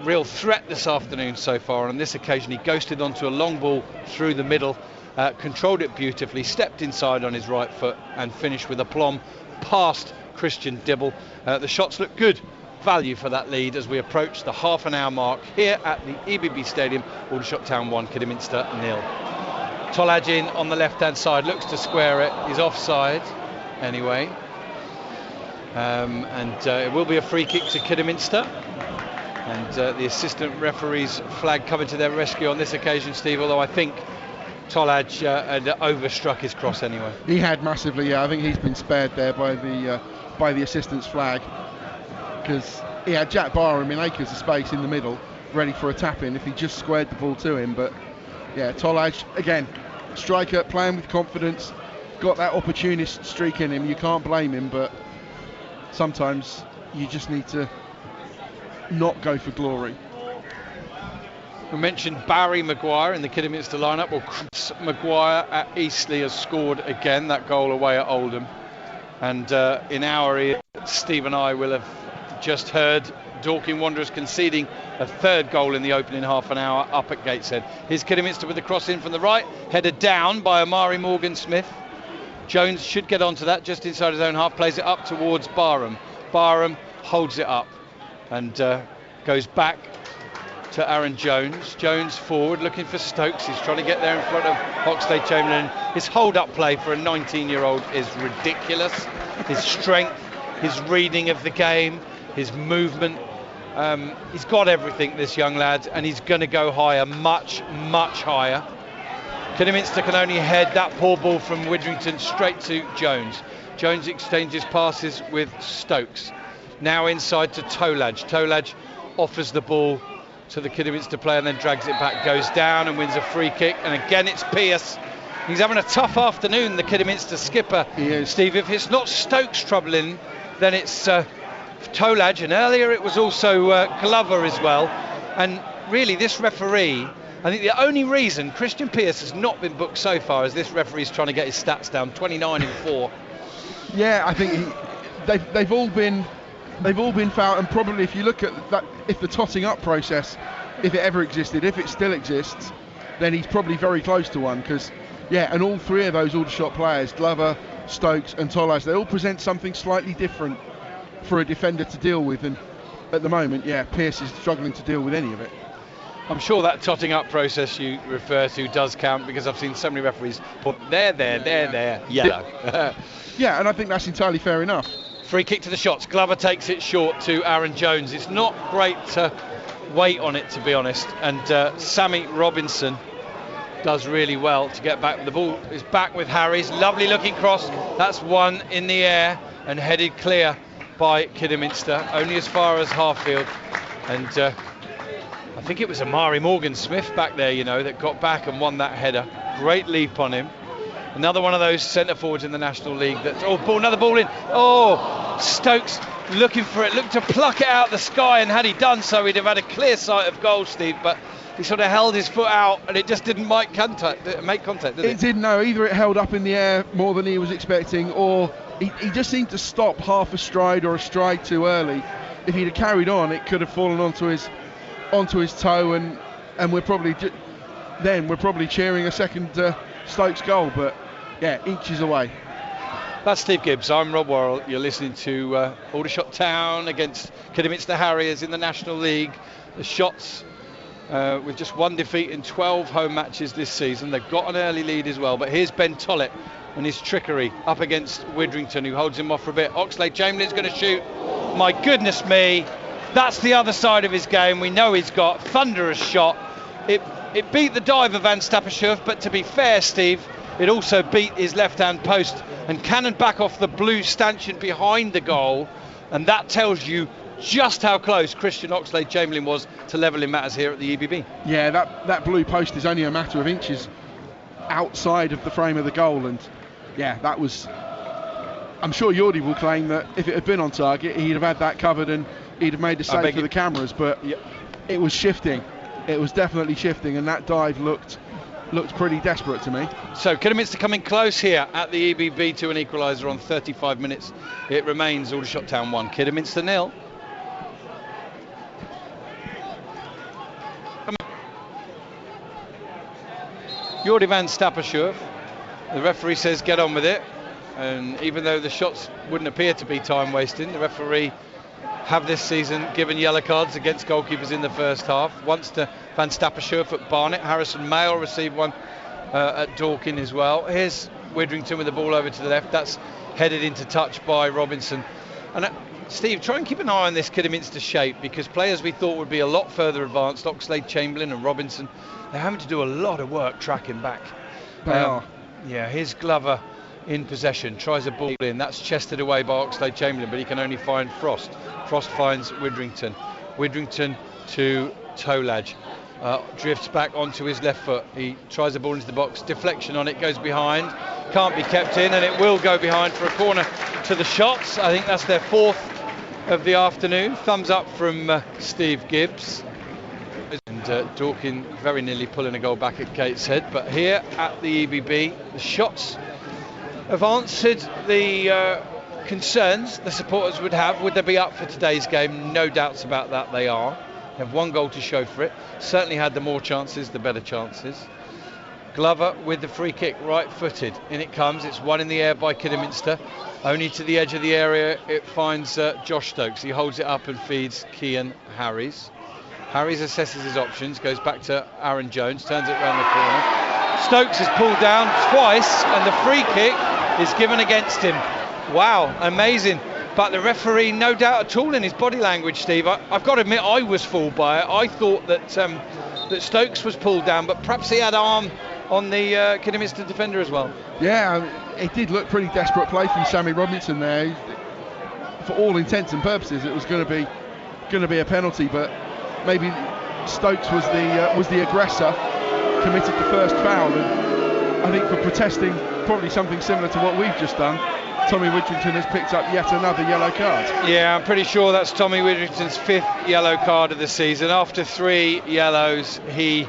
real threat this afternoon so far. On this occasion, he ghosted onto a long ball through the middle, controlled it beautifully, stepped inside on his right foot and finished with aplomb past Christian Dibble. The shots look good value for that lead as we approach the half-an-hour mark here at the EBB Stadium. Aldershot Town 1, Kidderminster 0. Tolaj in on the left-hand side, looks to square it. He's offside anyway. And it will be a free kick to Kidderminster. And the assistant referee's flag coming to their rescue on this occasion, Steve, although I think Tolaj had overstruck his cross anyway. He had massively, yeah. I think he's been spared there by the assistant's flag, because he had Jack Barham in acres of space in the middle, ready for a tap-in if he just squared the ball to him. But yeah, Tolaj, again, striker, playing with confidence, got that opportunist streak in him. You can't blame him, but sometimes you just need to not go for glory. We mentioned Barry Maguire in the Kidderminster lineup. Well, Chris Maguire at Eastleigh has scored again, that goal away at Oldham. And in our ear, Steve and I will have just heard Dorking Wanderers conceding a third goal in the opening half an hour up at Gateshead. Here's Kidderminster with the cross in from the right, headed down by Amari Morgan-Smith. Jones should get onto that just inside his own half, plays it up towards Barham. Barham holds it up and goes back to Aaron Jones. Jones forward looking for Stokes. He's trying to get there in front of Oxlade-Chamberlain. His hold-up play for a 19-year-old is ridiculous. His strength, his reading of the game, his movement. He's got everything, this young lad, and he's going to go higher, much, much higher. Kidderminster can only head that poor ball from Widrington straight to Jones. Jones exchanges passes with Stokes. Now inside to Tolaj. Tolaj offers the ball to the Kidderminster player and then drags it back, goes down and wins a free kick. And again it's Pearce. He's having a tough afternoon, the Kidderminster skipper. He is. Steve, if it's not Stokes troubling, then it's Tolaj, and earlier it was also Glover as well. And really this referee, I think the only reason Christian Pearce has not been booked so far is this referee's trying to get his stats down, 29 in 4. Yeah, I think they've all been fouled, and probably if you look at that, if the totting up process, if it ever existed, if it still exists, then he's probably very close to one, because yeah, and all three of those Aldershot players, Glover, Stokes and Tolaj, they all present something slightly different for a defender to deal with, and at the moment, yeah, Pearce is struggling to deal with any of it. I'm sure that totting up process you refer to does count, because I've seen so many referees put there, yellow. Yeah, and I think that's entirely fair enough. Free kick to the shots. Glover takes it short to Aaron Jones. It's not great weight on it, to be honest, and Sammy Robinson does really well to get back. The ball is back with Harriers. Lovely looking cross. That's one in the air and headed clear by Kidderminster, only as far as half field, and I think it was Amari Morgan-Smith back there, you know, that got back and won that header. Great leap on him. Another one of those centre forwards in the National League that, another ball in. Oh, Stokes looking for it, looked to pluck it out the sky, and had he done so, he'd have had a clear sight of goal, Steve, but he sort of held his foot out and it just didn't make contact, did it? It didn't, no. Either it held up in the air more than he was expecting, or he just seemed to stop half a stride or a stride too early. If he'd have carried on, it could have fallen onto his toe, and we're probably cheering a second Stokes goal, but yeah, inches away. That's Steve Gibbs. I'm Rob Worrell. You're listening to Aldershot Town against Kidderminster Harriers in the National League. The Shots with just one defeat in 12 home matches this season. They've got an early lead as well, but here's Ben Tollett and his trickery up against Widrington, who holds him off for a bit. Oxlade-Chamberlain's going to shoot. My goodness me, that's the other side of his game. We know he's got thunderous shot. It beat the dive of Van Stappershoef, but to be fair, Steve, it also beat his left-hand post and cannoned back off the blue stanchion behind the goal, and that tells you just how close Christian Oxlade-Chamberlain was to levelling matters here at the EBB. Yeah, that blue post is only a matter of inches outside of the frame of the goal, and yeah, that was... I'm sure Yordi will claim that if it had been on target, he'd have had that covered and he'd have made a save for the cameras, but it was shifting. It was definitely shifting, and that dive looked pretty desperate to me. So Kidderminster coming close here at the EBB to an equaliser on 35 minutes. It remains Aldershot Town 1, Kidderminster 0. Jordi Van Stappershoef, the referee says get on with it, and even though the shots wouldn't appear to be time wasting, the referee have this season given yellow cards against goalkeepers in the first half. Once to Van Stappershoef at Barnet. Harrison Mayle received one at Dorking as well. Here's Widrington with the ball over to the left. That's headed into touch by Robinson. And Steve, try and keep an eye on this Kidderminster shape, because players we thought would be a lot further advanced, Oxlade-Chamberlain and Robinson, they're having to do a lot of work tracking back. They are. Yeah, here's Glover in possession, tries a ball in, that's chested away by Oxlade-Chamberlain, but he can only find Frost. Frost finds Widrington. Widrington to Tolaj. Drifts back onto his left foot. He tries the ball into the box, deflection on it, goes behind, can't be kept in, and it will go behind for a corner to the Shots. I think that's their fourth of the afternoon. Thumbs up from Steve Gibbs. And Dorking very nearly pulling a goal back at Gateshead, but here at the EBB, the Shots have answered the concerns the supporters would have. Would they be up for today's game? No doubts about that, they are. They have one goal to show for it. Certainly had the more chances, the better chances. Glover with the free kick, right-footed. In it comes, it's one in the air by Kidderminster. Only to the edge of the area, it finds Josh Stokes. He holds it up and feeds Cian Harries. Harries assesses his options, goes back to Aaron Jones, turns it round the corner. Stokes is pulled down twice, and the free kick is given against him. Wow, amazing. But the referee, no doubt at all in his body language, Steve. I've got to admit, I was fooled by it. I thought that that Stokes was pulled down, but perhaps he had arm on the Kidderminster defender as well. Yeah, it did look pretty desperate play from Sammy Robinson there. For all intents and purposes, it was going to be a penalty, but maybe Stokes was the aggressor, committed the first foul, and I think for protesting probably something similar to what we've just done, Tommy Widrington has picked up yet another yellow card. Yeah, I'm pretty sure that's Tommy Widrington's 5th yellow card of the season. After 3 yellows, he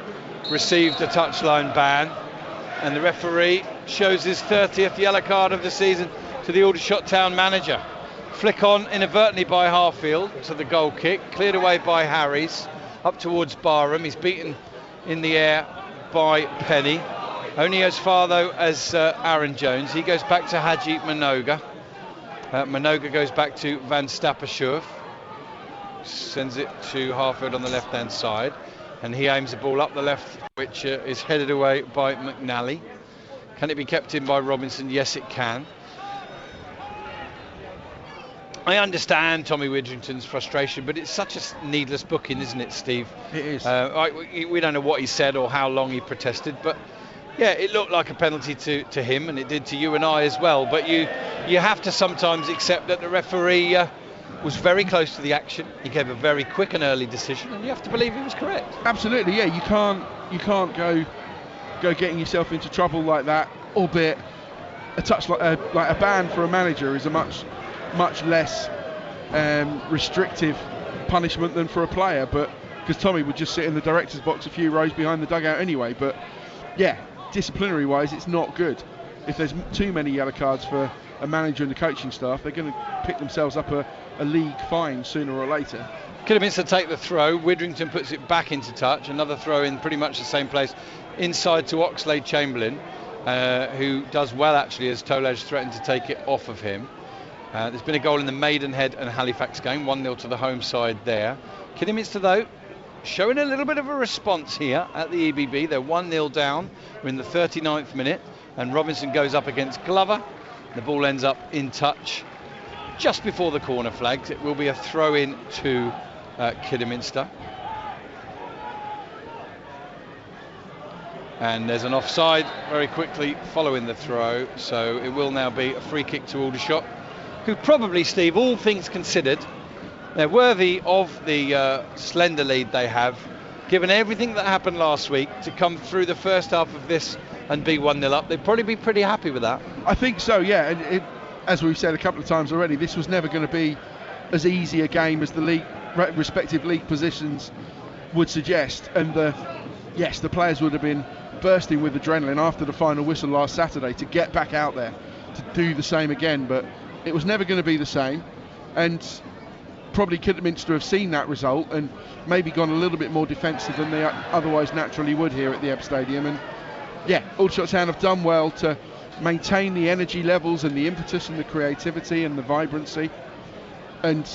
received a touchline ban, and the referee shows his 30th yellow card of the season to the Aldershot Town manager. Flick on inadvertently by Harfield to the goal kick, cleared away by Harries, up towards Barham. He's beaten in the air by Penny. Only as far though as Aaron Jones. He goes back to Haji Minoga. Minoga goes back to Van Stappershoef. Sends it to Harfield on the left hand side, and he aims the ball up the left, which is headed away by McNally. Can it be kept in by Robinson? Yes, it can. I understand Tommy Widrington's frustration, but it's such a needless booking, isn't it, Steve? It is. We don't know what he said or how long he protested, but yeah, it looked like a penalty to him, and it did to you and I as well. But you have to sometimes accept that the referee was very close to the action. He gave a very quick and early decision, and you have to believe he was correct. Absolutely, yeah. You can't go getting yourself into trouble like that. Albeit a touch like a ban for a manager is a much less restrictive punishment than for a player. But because Tommy would just sit in the director's box a few rows behind the dugout anyway. But yeah, disciplinary wise, it's not good. If there's too many yellow cards for a manager and the coaching staff, they're going to pick themselves up a league fine sooner or later. Kidderminster take the throw. Widrington puts it back into touch. Another throw in pretty much the same place, inside to Oxlade-Chamberlain, who does well actually as Tolaj threatened to take it off of him. There's been a goal in the Maidenhead and Halifax game, 1-0 to the home side there. Kidderminster though showing a little bit of a response here at the EBB. They're 1-0 down. We're in the 39th minute, and Robinson goes up against Glover. The ball ends up in touch just before the corner flags. It will be a throw in to Kidderminster. And there's an offside very quickly following the throw, so it will now be a free kick to Aldershot, who probably, Steve, all things considered, they're worthy of the slender lead they have, given everything that happened last week, to come through the first half of this and be 1-0 up. They'd probably be pretty happy with that. I think so, yeah. And as we've said a couple of times already, this was never going to be as easy a game as the league, respective league positions would suggest. And the players would have been bursting with adrenaline after the final whistle last Saturday to get back out there to do the same again. But it was never going to be the same. And probably Kidderminster have seen that result and maybe gone a little bit more defensive than they otherwise naturally would here at the Ebb Stadium. And yeah, Aldershot Town have done well to maintain the energy levels and the impetus and the creativity and the vibrancy. And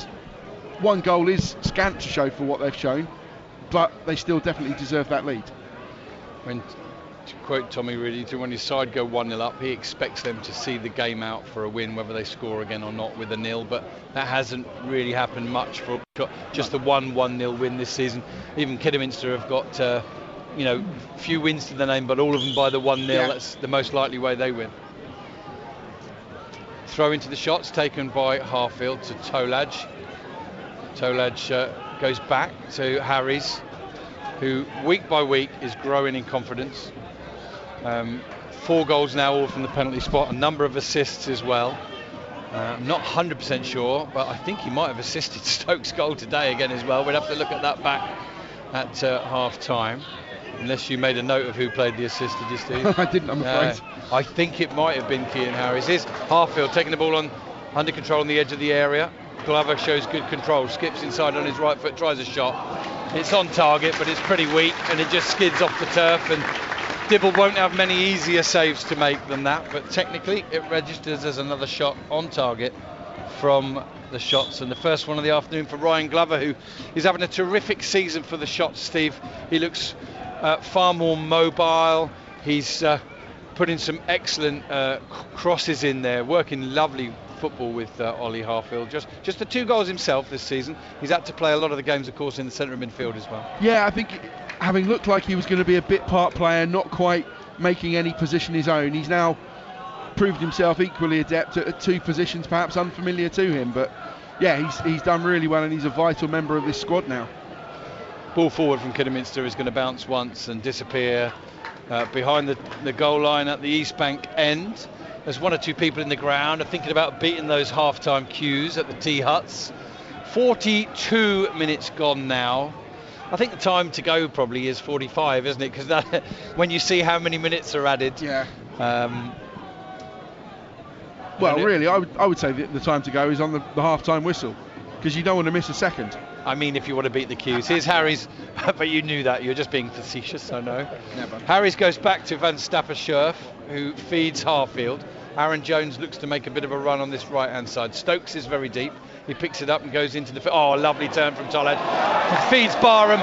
one goal is scant to show for what they've shown, but they still definitely deserve that lead. When, to quote Tommy really, when his side go 1-0 up, he expects them to see the game out for a win, whether they score again or not with a nil. But that hasn't really happened much for just the 1-0 win this season. Even Kidderminster have got few wins to the name, but all of them by the 1-0. Yeah. That's the most likely way they win. Throw into the shots taken by Harfield to Tolaj. Tolaj goes back to Harriers, who week by week is growing in confidence. 4 goals now, all from the penalty spot, a number of assists as well. I'm not 100% sure, but I think he might have assisted Stokes' goal today again as well. We'd have to look at that back at half time. Unless you made a note of who played the assist, did you, Steve? I didn't, I'm afraid. I think it might have been Kean Harris. Here's Harfield taking the ball under control on the edge of the area. Glover shows good control, skips inside on his right foot, tries a shot. It's on target, but it's pretty weak, and it just skids off the turf. And Dibble won't have many easier saves to make than that, but technically it registers as another shot on target from the shots, and the first one of the afternoon for Ryan Glover, who is having a terrific season for the shots, Steve. He looks far more mobile. He's putting some excellent crosses in there, working lovely football with Ollie Harfield. Just the 2 goals himself this season. He's had to play a lot of the games, of course, in the centre of midfield as well. Yeah, I think having looked like he was going to be a bit part player, not quite making any position his own, he's now proved himself equally adept at 2 positions perhaps unfamiliar to him. But yeah, he's done really well, and he's a vital member of this squad now. Ball forward from Kidderminster is going to bounce once and disappear behind the goal line at the East Bank end. There's 1 or 2 people in the ground are thinking about beating those half-time queues at the tea huts. 42 minutes gone now. I think the time to go probably is 45, isn't it? Because when you see how many minutes are added. Yeah. Well, really, I would say the time to go is on the half-time whistle, because you don't want to miss a second. I mean, if you want to beat the queues. Here's Harry's, but you knew that. You're just being facetious, so no. Never. Harry's goes back to Van Stapper-Schurf, who feeds Harfield. Aaron Jones looks to make a bit of a run on this right-hand side. Stokes is very deep. He picks it up and goes into the... Oh, a lovely turn from Tolaj. Feeds Barham.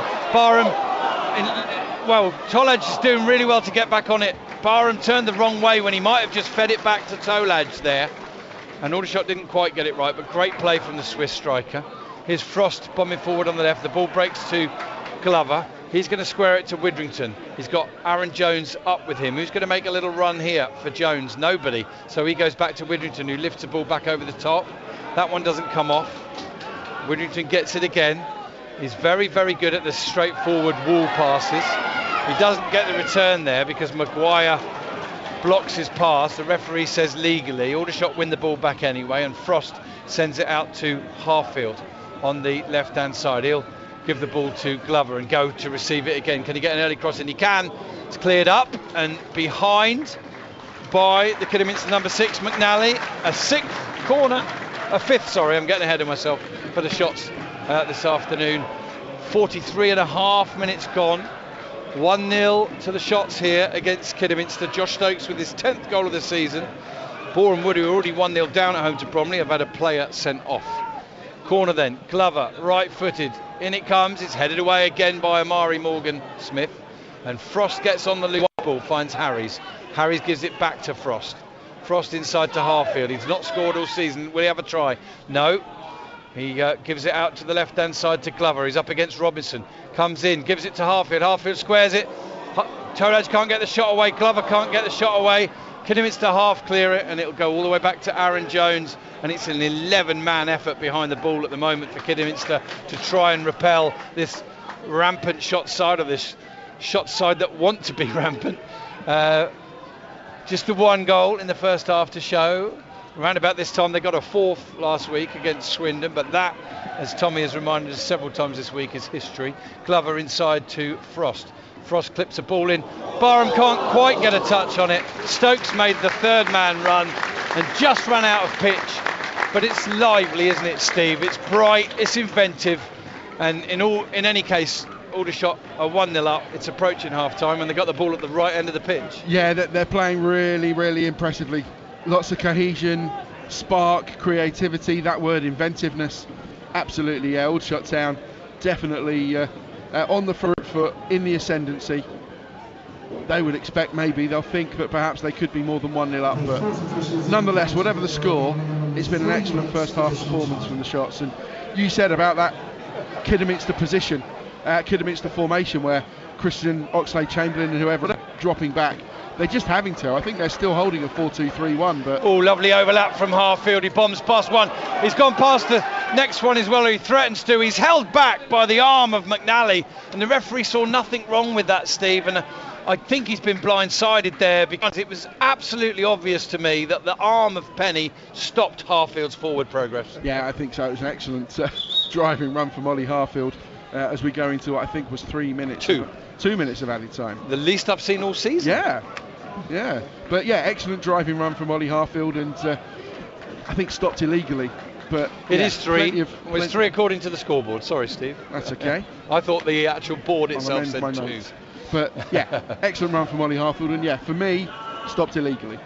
Tolaj is doing really well to get back on it. Barham turned the wrong way when he might have just fed it back to Tolaj there. And Aldershot didn't quite get it right, but great play from the Swiss striker. Here's Frost bombing forward on the left. The ball breaks to Glover. He's going to square it to Widrington. He's got Aaron Jones up with him. Who's going to make a little run here for Jones? Nobody. So he goes back to Widrington, who lifts the ball back over the top. That one doesn't come off. Widrington gets it again. He's very, very good at the straightforward wall passes. He doesn't get the return there because Maguire blocks his pass. The referee says legally. Aldershot win the ball back anyway, and Frost sends it out to Harfield on the left-hand side. He'll give the ball to Glover and go to receive it again. Can he get an early cross in? He can. It's cleared up and behind by the Kidderminster number 6, McNally. A fifth, sorry, I'm getting ahead of myself for the shots this afternoon. 43.5 minutes gone. 1-0 to the shots here against Kidderminster. Josh Stokes with his 10th goal of the season. Boreham Wood, who are already 1-0 down at home to Bromley, have had a player sent off. Corner then, Glover, right-footed. In it comes, it's headed away again by Amari Morgan-Smith. And Frost gets on the loose ball, finds Harriers. Harriers gives it back to Frost. Frost inside to Harfield. He's not scored all season. Will he have a try? No. He gives it out to the left-hand side to Glover. He's up against Robinson. Comes in, gives it to Harfield. Harfield squares it. Tolage can't get the shot away. Glover can't get the shot away. Kidderminster half clear it, and it'll go all the way back to Aaron Jones. And it's an 11-man effort behind the ball at the moment for Kidderminster to try and repel this rampant shot side of this shot side that want to be rampant. Just the one goal in the first half to show. Around about this time they got a fourth last week against Swindon, but that, as Tommy has reminded us several times this week, is history. Glover inside to Frost. Frost clips a ball in. Barham can't quite get a touch on it. Stokes made the third man run and just ran out of pitch. But it's lively, isn't it, Steve? It's bright, it's inventive, and in any case, Aldershot are 1-0 up. It's approaching half-time, and they got the ball at the right end of the pitch. Yeah, they're playing really, really impressively. Lots of cohesion, spark, creativity. That word, inventiveness, absolutely. Yeah, Aldershot Town definitely on the front foot, in the ascendancy. They would expect, maybe they'll think that perhaps they could be more than 1-0 up, but nonetheless, whatever the score, it's been an excellent first half performance from the Shots. And you said about that Kidderminster position, Kidderminster formation, where Christian, Oxlade-Chamberlain and whoever are dropping back. They're just having to. I think they're still holding a 4-2-3-1. But lovely overlap from Harfield. He bombs past one. He's gone past the next one as well. He threatens to. He's held back by the arm of McNally, and the referee saw nothing wrong with that, Steve. And I think he's been blindsided there, because it was absolutely obvious to me that the arm of Penny stopped Harfield's forward progress. Yeah, I think so. It was an excellent driving run from Ollie Harfield as we go into what I think was 3 minutes. 2 minutes of added time. The least I've seen all season. Yeah. But yeah, excellent driving run from Ollie Harfield, and I think stopped illegally. But it is 3. It's 3 according to the scoreboard. Sorry, Steve. That's okay. I thought the actual board itself said 2. Notes. But yeah, excellent run from Ollie Harfield, and yeah, for me, stopped illegally.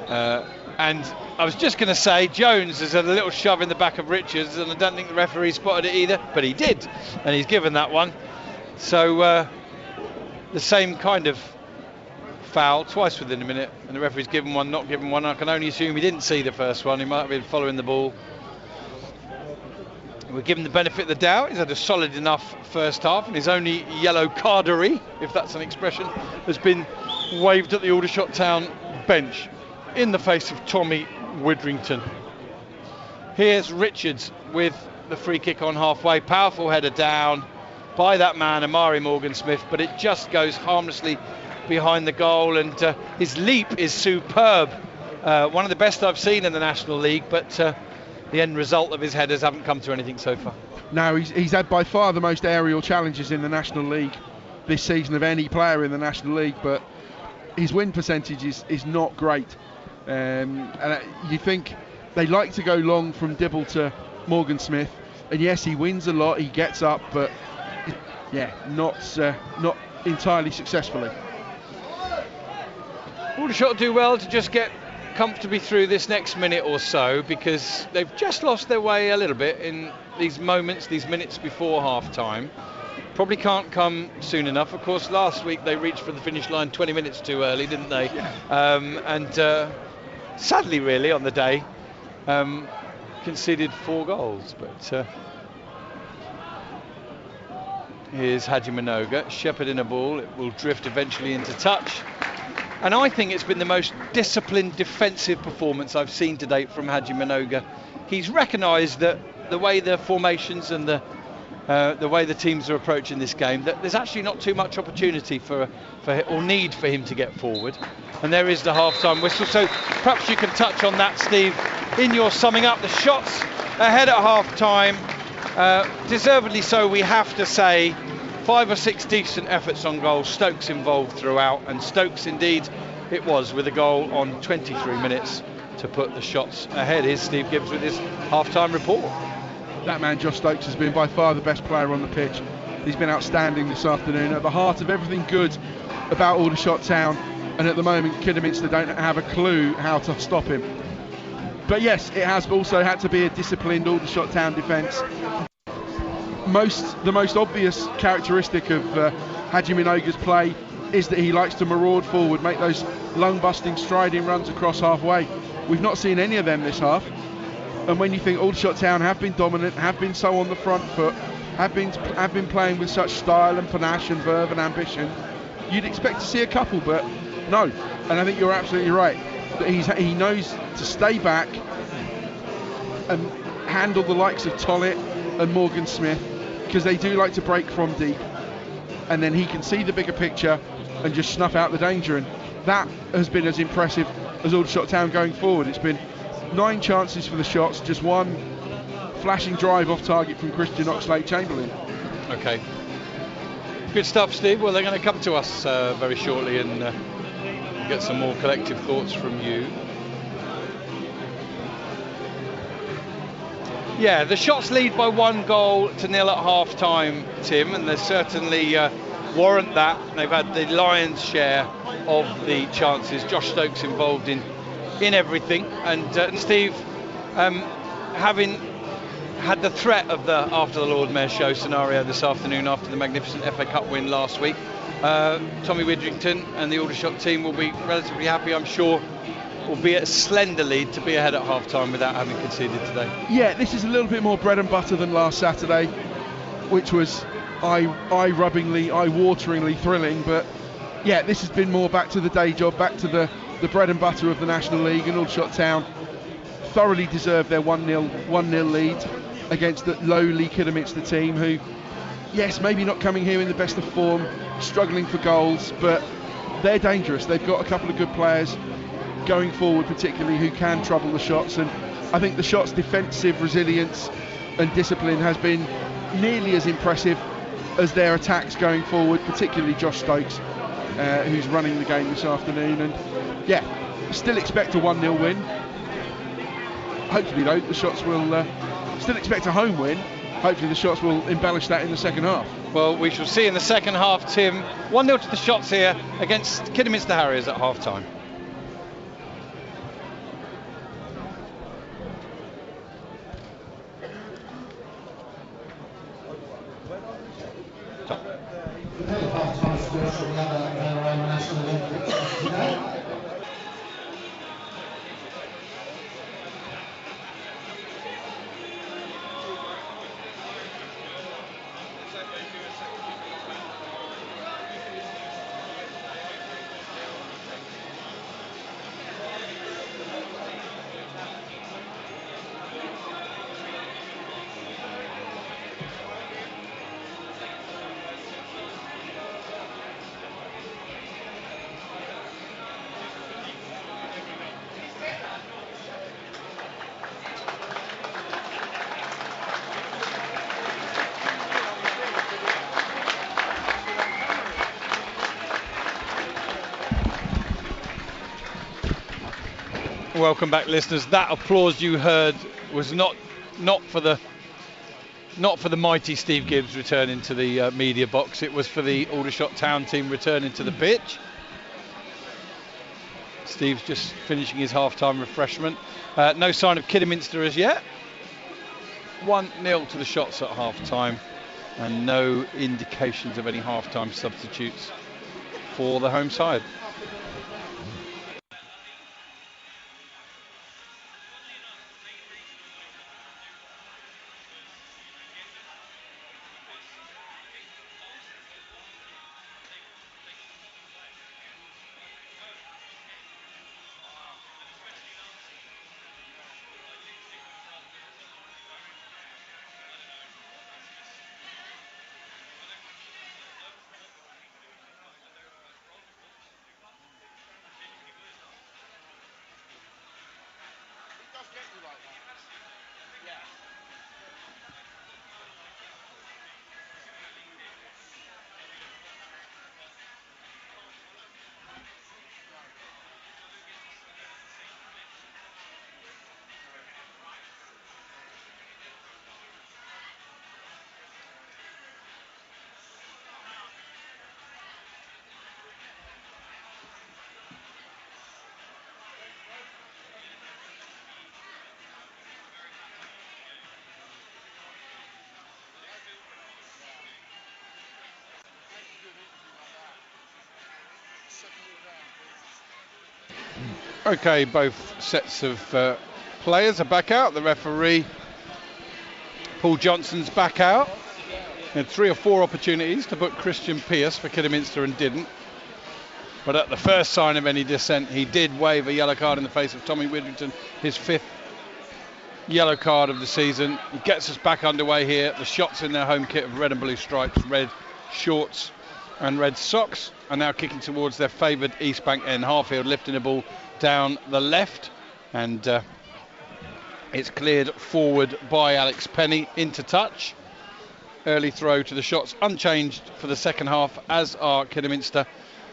And I was just going to say, Jones has had a little shove in the back of Richards, and I don't think the referee spotted it either, but he did, and he's given that one. So the same kind of foul twice within a minute, and the referee's given one, not given one. I can only assume he didn't see the first one. He might have been following the ball. We're given the benefit of the doubt. He's had a solid enough first half, and his only yellow cardery, if that's an expression, has been waved at the Aldershot Town bench in the face of Tommy Widrington. Here's Richards with the free kick on halfway. Powerful header down by that man, Amari Morgan-Smith, but it just goes harmlessly behind the goal, and his leap is superb. One of the best I've seen in the National League, but the end result of his headers haven't come to anything so far. No, he's had by far the most aerial challenges in the National League this season of any player in the National League, but his win percentage is not great. And you think they like to go long from Dibble to Morgan-Smith, and yes, he wins a lot, he gets up, but yeah, not entirely successfully. Aldershot do well to just get comfortably through this next minute or so, because they've just lost their way a little bit in these moments, these minutes before half time. Probably can't come soon enough. Of course, last week they reached for the finish line 20 minutes too early, didn't they? Yeah. Sadly, really, on the day, conceded 4 goals. But here's Haji Minoga shepherding a ball. It will drift eventually into touch. And I think it's been the most disciplined defensive performance I've seen to date from Haji Minoga. He's recognised that the way the formations and the way the teams are approaching this game, that there's actually not too much opportunity for or need for him to get forward. And there is the half-time whistle. So perhaps you can touch on that, Steve, in your summing up. The shots ahead at half-time, deservedly so, we have to say. 5 or 6 decent efforts on goal. Stokes involved throughout, and Stokes indeed it was, with a goal on 23 minutes to put the shots ahead. Here's Steve Gibbs with his half-time report. That man Josh Stokes has been by far the best player on the pitch. He's been outstanding this afternoon, at the heart of everything good about Aldershot Town, and at the moment Kidderminster don't have a clue how to stop him. But yes, it has also had to be a disciplined Aldershot Town defence. The most obvious characteristic of Haji Minogue's play is that he likes to maraud forward, make those lung-busting, striding runs across halfway. We've not seen any of them this half. And when you think Aldershot Town have been dominant, have been so on the front foot, have been playing with such style and panache and verve and ambition, you'd expect to see a couple, but no. And I think you're absolutely right. That he knows to stay back and handle the likes of Tollett and Morgan Smith, because they do like to break from deep, and then he can see the bigger picture and just snuff out the danger. And that has been as impressive as Aldershot Town going forward. It's been 9 chances for the shots, just 1 flashing drive off target from Christian Oxlade-Chamberlain. Okay, good stuff, Steve. Well, they're going to come to us very shortly and get some more collective thoughts from you. Yeah, the shots lead by 1 goal to 0 at half-time, Tim, and they certainly warrant that. They've had the lion's share of the chances. Josh Stokes involved in everything, and Steve, having had the threat of the after the Lord Mayor show scenario this afternoon after the magnificent FA Cup win last week, Tommy Widrington and the Aldershot team will be relatively happy, I'm sure, albeit a slender lead, to be ahead at half-time without having conceded today. Yeah, this is a little bit more bread and butter than last Saturday, which was eye-rubbingly, eye-wateringly thrilling, but yeah, this has been more back to the day job, back to the bread and butter of the National League, and Aldershot Town thoroughly deserved their 1-0 lead against the lowly Kidderminster team, who, yes, maybe not coming here in the best of form, struggling for goals, but they're dangerous. They've got a couple of good players going forward, particularly, who can trouble the shots, and I think the shots' defensive resilience and discipline has been nearly as impressive as their attacks going forward, particularly Josh Stokes, who's running the game this afternoon. And yeah, still expect a 1-0 win. Hopefully though, the shots will still expect a home win. Hopefully the shots will embellish that in the second half. Well, we shall see in the second half, Tim. 1-0 to the shots here against Kidderminster Harriers at half-time. Half-time scores from the other National League fixtures today. Welcome back, listeners. That applause you heard was not for the mighty Steve Gibbs returning to the media box. It was for the Aldershot Town team returning to the pitch. Steve's just finishing his half-time refreshment. No sign of Kidderminster as yet. 1-0 to the shots at half-time, and no indications of any half-time substitutes for the home side. Okay, both sets of players are back out. The referee, Paul Johnson's back out. He had 3 or 4 opportunities to book Christian Pearce for Kidderminster and didn't. But at the first sign of any dissent, he did wave a yellow card in the face of Tommy Widrington, his 5th yellow card of the season. He gets us back underway here. The Shots in their home kit of red and blue stripes, red shorts and red socks, are now kicking towards their favoured East Bank end. Harfield lifting the ball down the left, and it's cleared forward by Alex Penny into touch. Early throw to the Shots, unchanged for the second half, as are Kidderminster.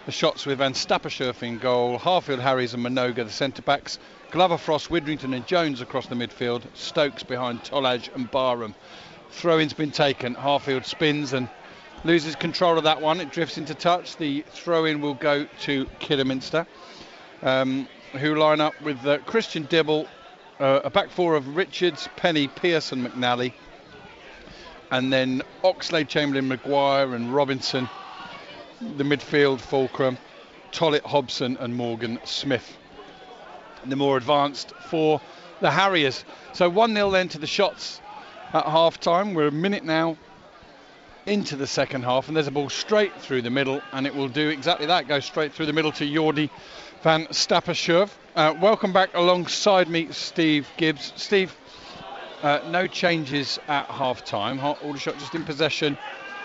The Shots with Van Stappershoef in goal, Harfield, Harriers and Minoga the centre-backs, Glover, Frost, Widrington and Jones across the midfield, Stokes behind Tollage and Barham. Throw-in's been taken, Harfield spins and loses control of that one, it drifts into touch. The throw-in will go to Kidderminster, who line up with Christian Dibble, a back 4 of Richards, Penny, Pearce and McNally, and then Oxlade, Chamberlain, Maguire and Robinson. The midfield fulcrum, Tollett, Hobson and Morgan Smith. The more advanced for the Harriers. So 1-0 then to the Shots at half time. We're a minute now into the second half, and there's a ball straight through the middle, and it will do exactly that, go straight through the middle to Jordi Van Stappershoef. Welcome back alongside me, Steve Gibbs. Steve, no changes at half time. Aldershot just in possession,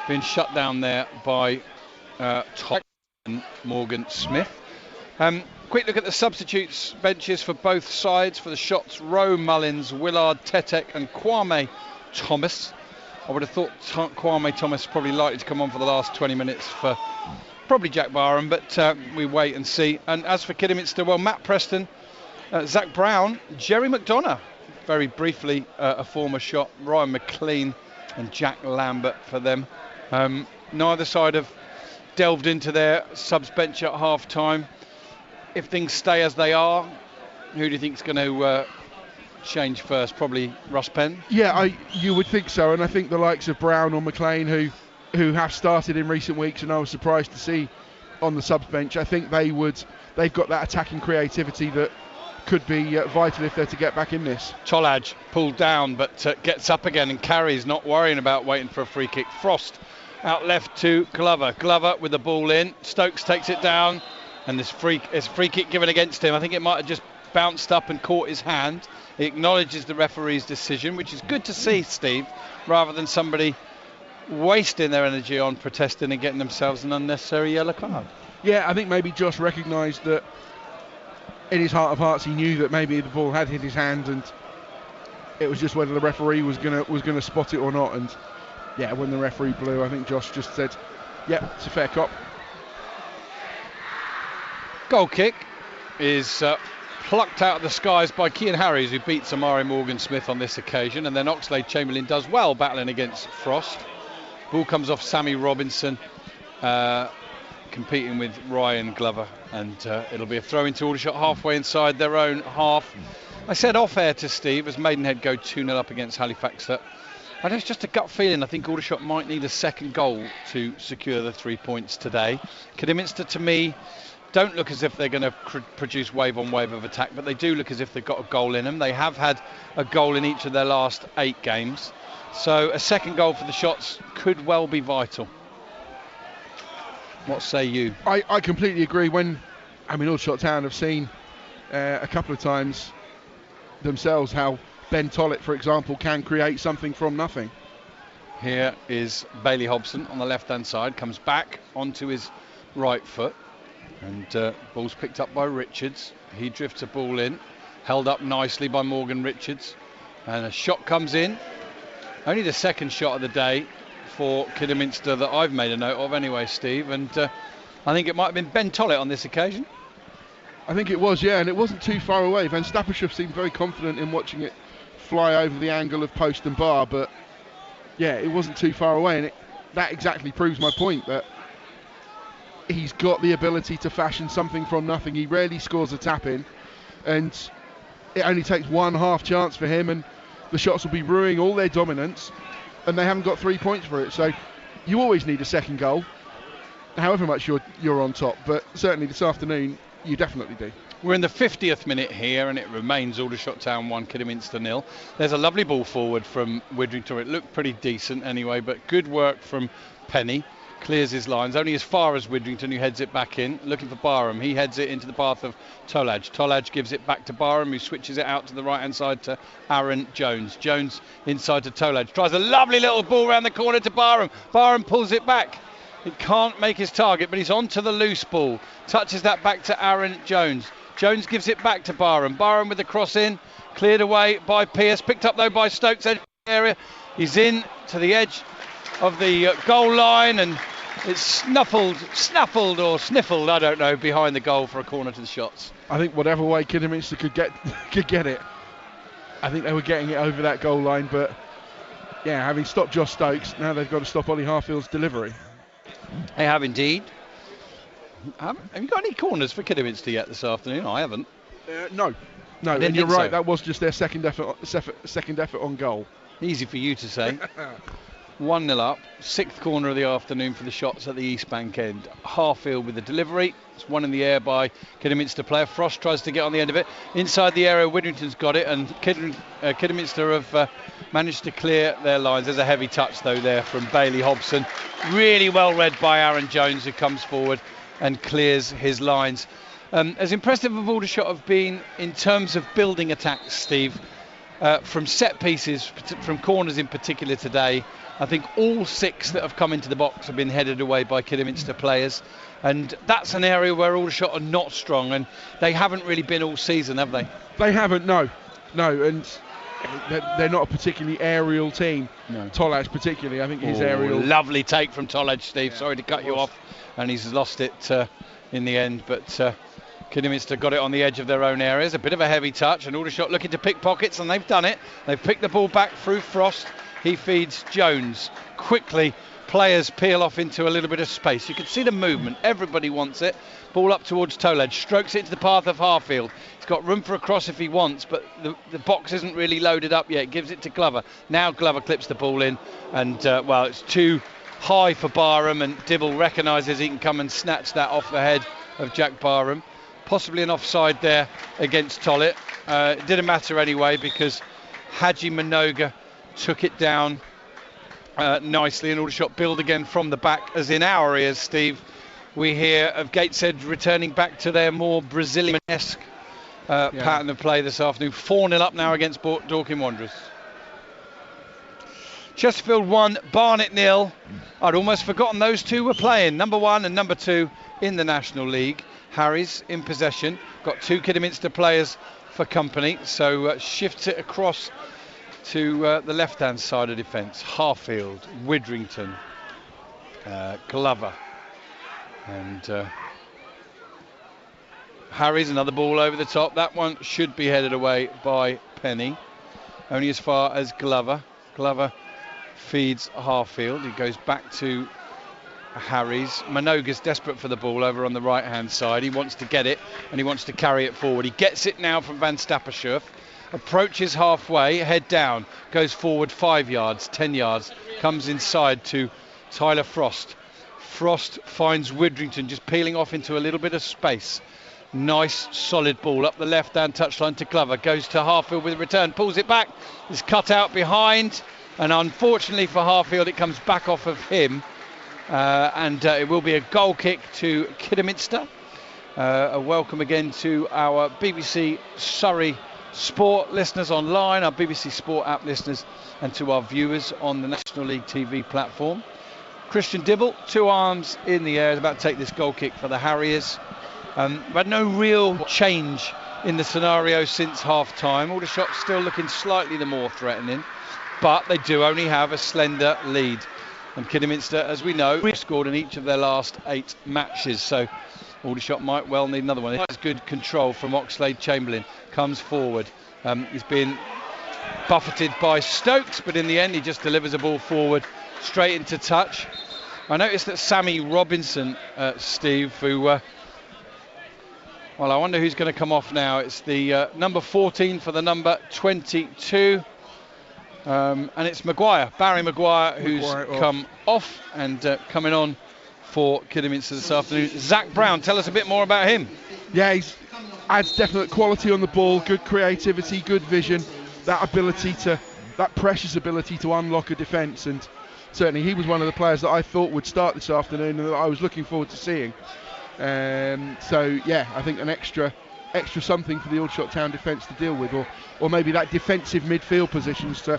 being shut down there by Todd and Morgan Smith. Quick look at the substitutes benches for both sides. For the Shots, Rowe, Mullins, Willard, Tetek and Kwame Thomas. I would have thought Kwame Thomas probably likely to come on for the last 20 minutes for probably Jack Barham, but we wait and see. And as for Kidderminster, well, Matt Preston, Zach Brown, Jerry McDonough, very briefly a former Shot, Ryan McLean and Jack Lambert for them. Neither side have delved into their subs bench at half time. If things stay as they are, who do you think is going to change first? Probably Russ Penn? Yeah, you would think so, and I think the likes of Brown or McLean, who have started in recent weeks and I was surprised to see on the subs bench, I think they've got that attacking creativity that could be vital if they're to get back in this. Tollage pulled down but gets up again and carries, not worrying about waiting for a free kick. Frost out left to Glover. Glover with the ball in. Stokes takes it down, and there's a free kick given against him. I think it might have just bounced up and caught his hand. He acknowledges the referee's decision, which is good to see, Steve, rather than somebody wasting their energy on protesting and getting themselves an unnecessary yellow card. Yeah, I think maybe Josh recognised that in his heart of hearts he knew that maybe the ball had hit his hand, and it was just whether the referee was gonna spot it or not. And yeah, when the referee blew, I think Josh just said, "Yep, it's a fair cop." Goal kick is plucked out of the skies by Cian Harries, who beats Amari Morgan Smith on this occasion, and then Oxlade Chamberlain does well battling against Frost. Ball comes off Sammy Robinson, competing with Ryan Glover, and it'll be a throw into Aldershot halfway inside their own half. I said off air to Steve as Maidenhead go 2-0 up against Halifax that it's just a gut feeling. I think Aldershot might need a second goal to secure the 3 points today. Kidderminster, to me, don't look as if they're going to produce wave on wave of attack, but they do look as if they've got a goal in them. They have had a goal in each of their last 8 games. So a second goal for the Shots could well be vital. What say you? I completely agree. Aldershot Town have seen a couple of times themselves how Ben Tollett, for example, can create something from nothing. Here is Bailey Hobson on the left-hand side, comes back onto his right foot, and ball's picked up by Richards. He drifts a ball in, held up nicely by Morgan Richards, and a shot comes in. Only the second shot of the day for Kidderminster that I've made a note of anyway, Steve, and I think it might have been Ben Tollett on this occasion. I think it was, yeah, and it wasn't too far away. Van Stappershoef seemed very confident in watching it fly over the angle of post and bar, but yeah, it wasn't too far away, and that exactly proves my point, that he's got the ability to fashion something from nothing. He rarely scores a tap in, and it only takes one half chance for him, and the Shots will be ruining all their dominance, and they haven't got 3 points for it. So you always need a second goal, however much you're on top, but certainly this afternoon you definitely do. We're in the 50th minute here, and it remains Aldershot Town 1, Kidderminster 0. There's a lovely ball forward from Widrington. It looked pretty decent anyway, but good work from Penny. Clears his lines, only as far as Widrington, who heads it back in, looking for Barham. He heads it into the path of Tolaj. Tolaj gives it back to Barham, who switches it out to the right-hand side to Aaron Jones. Jones inside to Tolaj. Tries a lovely little ball round the corner to Barham. Barham pulls it back. It can't make his target, but he's onto the loose ball. Touches that back to Aaron Jones. Jones gives it back to Barham. Barham with the cross in. Cleared away by Pearce. Picked up, though, by Stokes' edge area. He's in to the edge of the goal line, and it's snaffled or sniffled, I don't know, behind the goal for a corner to the shots. I think whatever way Kidderminster could get it, I think they were getting it over that goal line, but yeah, having stopped Josh Stokes, now they've got to stop Ollie Harfield's delivery. They have indeed. Have you got any corners for Kidderminster yet this afternoon? I haven't. No, and you're right, that was just their second effort on goal. Easy for you to say. 1-0 up, 6th corner of the afternoon for the shots at the East Bank end. Harfield with the delivery. It's one in the air by Kidderminster player. Frost tries to get on the end of it. Inside the area, Widrington's got it, and Kidderminster have managed to clear their lines. There's a heavy touch, though, there from Bailey Hobson. Really well read by Aaron Jones, who comes forward and clears his lines. As impressive as Aldershot have been in terms of building attacks, Steve, from set pieces, from corners in particular today, I think all 6 that have come into the box have been headed away by Kidderminster players, and that's an area where Aldershot are not strong, and they haven't really been all season, have they? They haven't, no, and they're not a particularly aerial team. No. Tolaj particularly, I think his aerial... Lovely take from Tolaj, Steve. Yeah, sorry to cut you off, and he's lost it in the end, but Kidderminster got it on the edge of their own areas. A bit of a heavy touch, and Aldershot looking to pick pockets, and they've done it. They've picked the ball back through Frost. He feeds Jones. Quickly, players peel off into a little bit of space. You can see the movement. Everybody wants it. Ball up towards Tolaj. Strokes it into the path of Harfield. He's got room for a cross if he wants, but the box isn't really loaded up yet. Gives it to Glover. Now Glover clips the ball in, and, it's too high for Barham, and Dibble recognises he can come and snatch that off the head of Jack Barham. Possibly an offside there against Tollett. It didn't matter anyway, because Haji Minoga took it down nicely, and Aldershot build again from the back. As in our ears, Steve, we hear of Gateshead returning back to their more Brazilian-esque pattern of play this afternoon. 4-0 up now against Dorking Wanderers. Chesterfield 1, Barnet 0. I'd almost forgotten those two were playing, number 1 and number 2 in the National League. Harriers in possession, got 2 Kidderminster players for company, so shifts it across to the left-hand side of defence. Harfield, Widrington, Glover, and Harriers, another ball over the top. That one should be headed away by Penny, only as far as Glover. Glover feeds Harfield. He goes back to Harries. Minoga's desperate for the ball over on the right-hand side. He wants to get it, and he wants to carry it forward. He gets it now from Van Stappershoef. Approaches halfway, head down, goes forward 5 yards, 10 yards, comes inside to Tyler Frost. Frost finds Widrington just peeling off into a little bit of space. Nice solid ball up the left-hand touchline to Glover, goes to Harfield with a return, pulls it back, is cut out behind, and unfortunately for Harfield it comes back off of him, and it will be a goal kick to Kidderminster. A welcome again to our BBC Surrey Sport listeners online, our BBC Sport app listeners, and to our viewers on the National League TV platform. Christian Dibble, 2 arms in the air, is about to take this goal kick for the Harriers. But no real change in the scenario since half-time. Aldershot still looking slightly the more threatening, but they do only have a slender lead. And Kidderminster, as we know, scored in each of their last 8 matches, so Aldershot might well need another one. It has good control from Oxlade Chamberlain. Comes forward. He's been buffeted by Stokes, but in the end he just delivers a ball forward straight into touch. I noticed that Sammy Robinson, Steve, who well, I wonder who's going to come off now. It's the number 14 for the number 22, and it's Barry Maguire, who's come off, and coming on for Kidderminster this afternoon. Zach Brown, tell us a bit more about him. Yeah, he's adds definite quality on the ball, good creativity, good vision, that precious ability to unlock a defence, and certainly he was one of the players that I thought would start this afternoon and that I was looking forward to seeing. So yeah, I think an extra something for the Aldershot Town defence to deal with, or maybe that defensive midfield positions to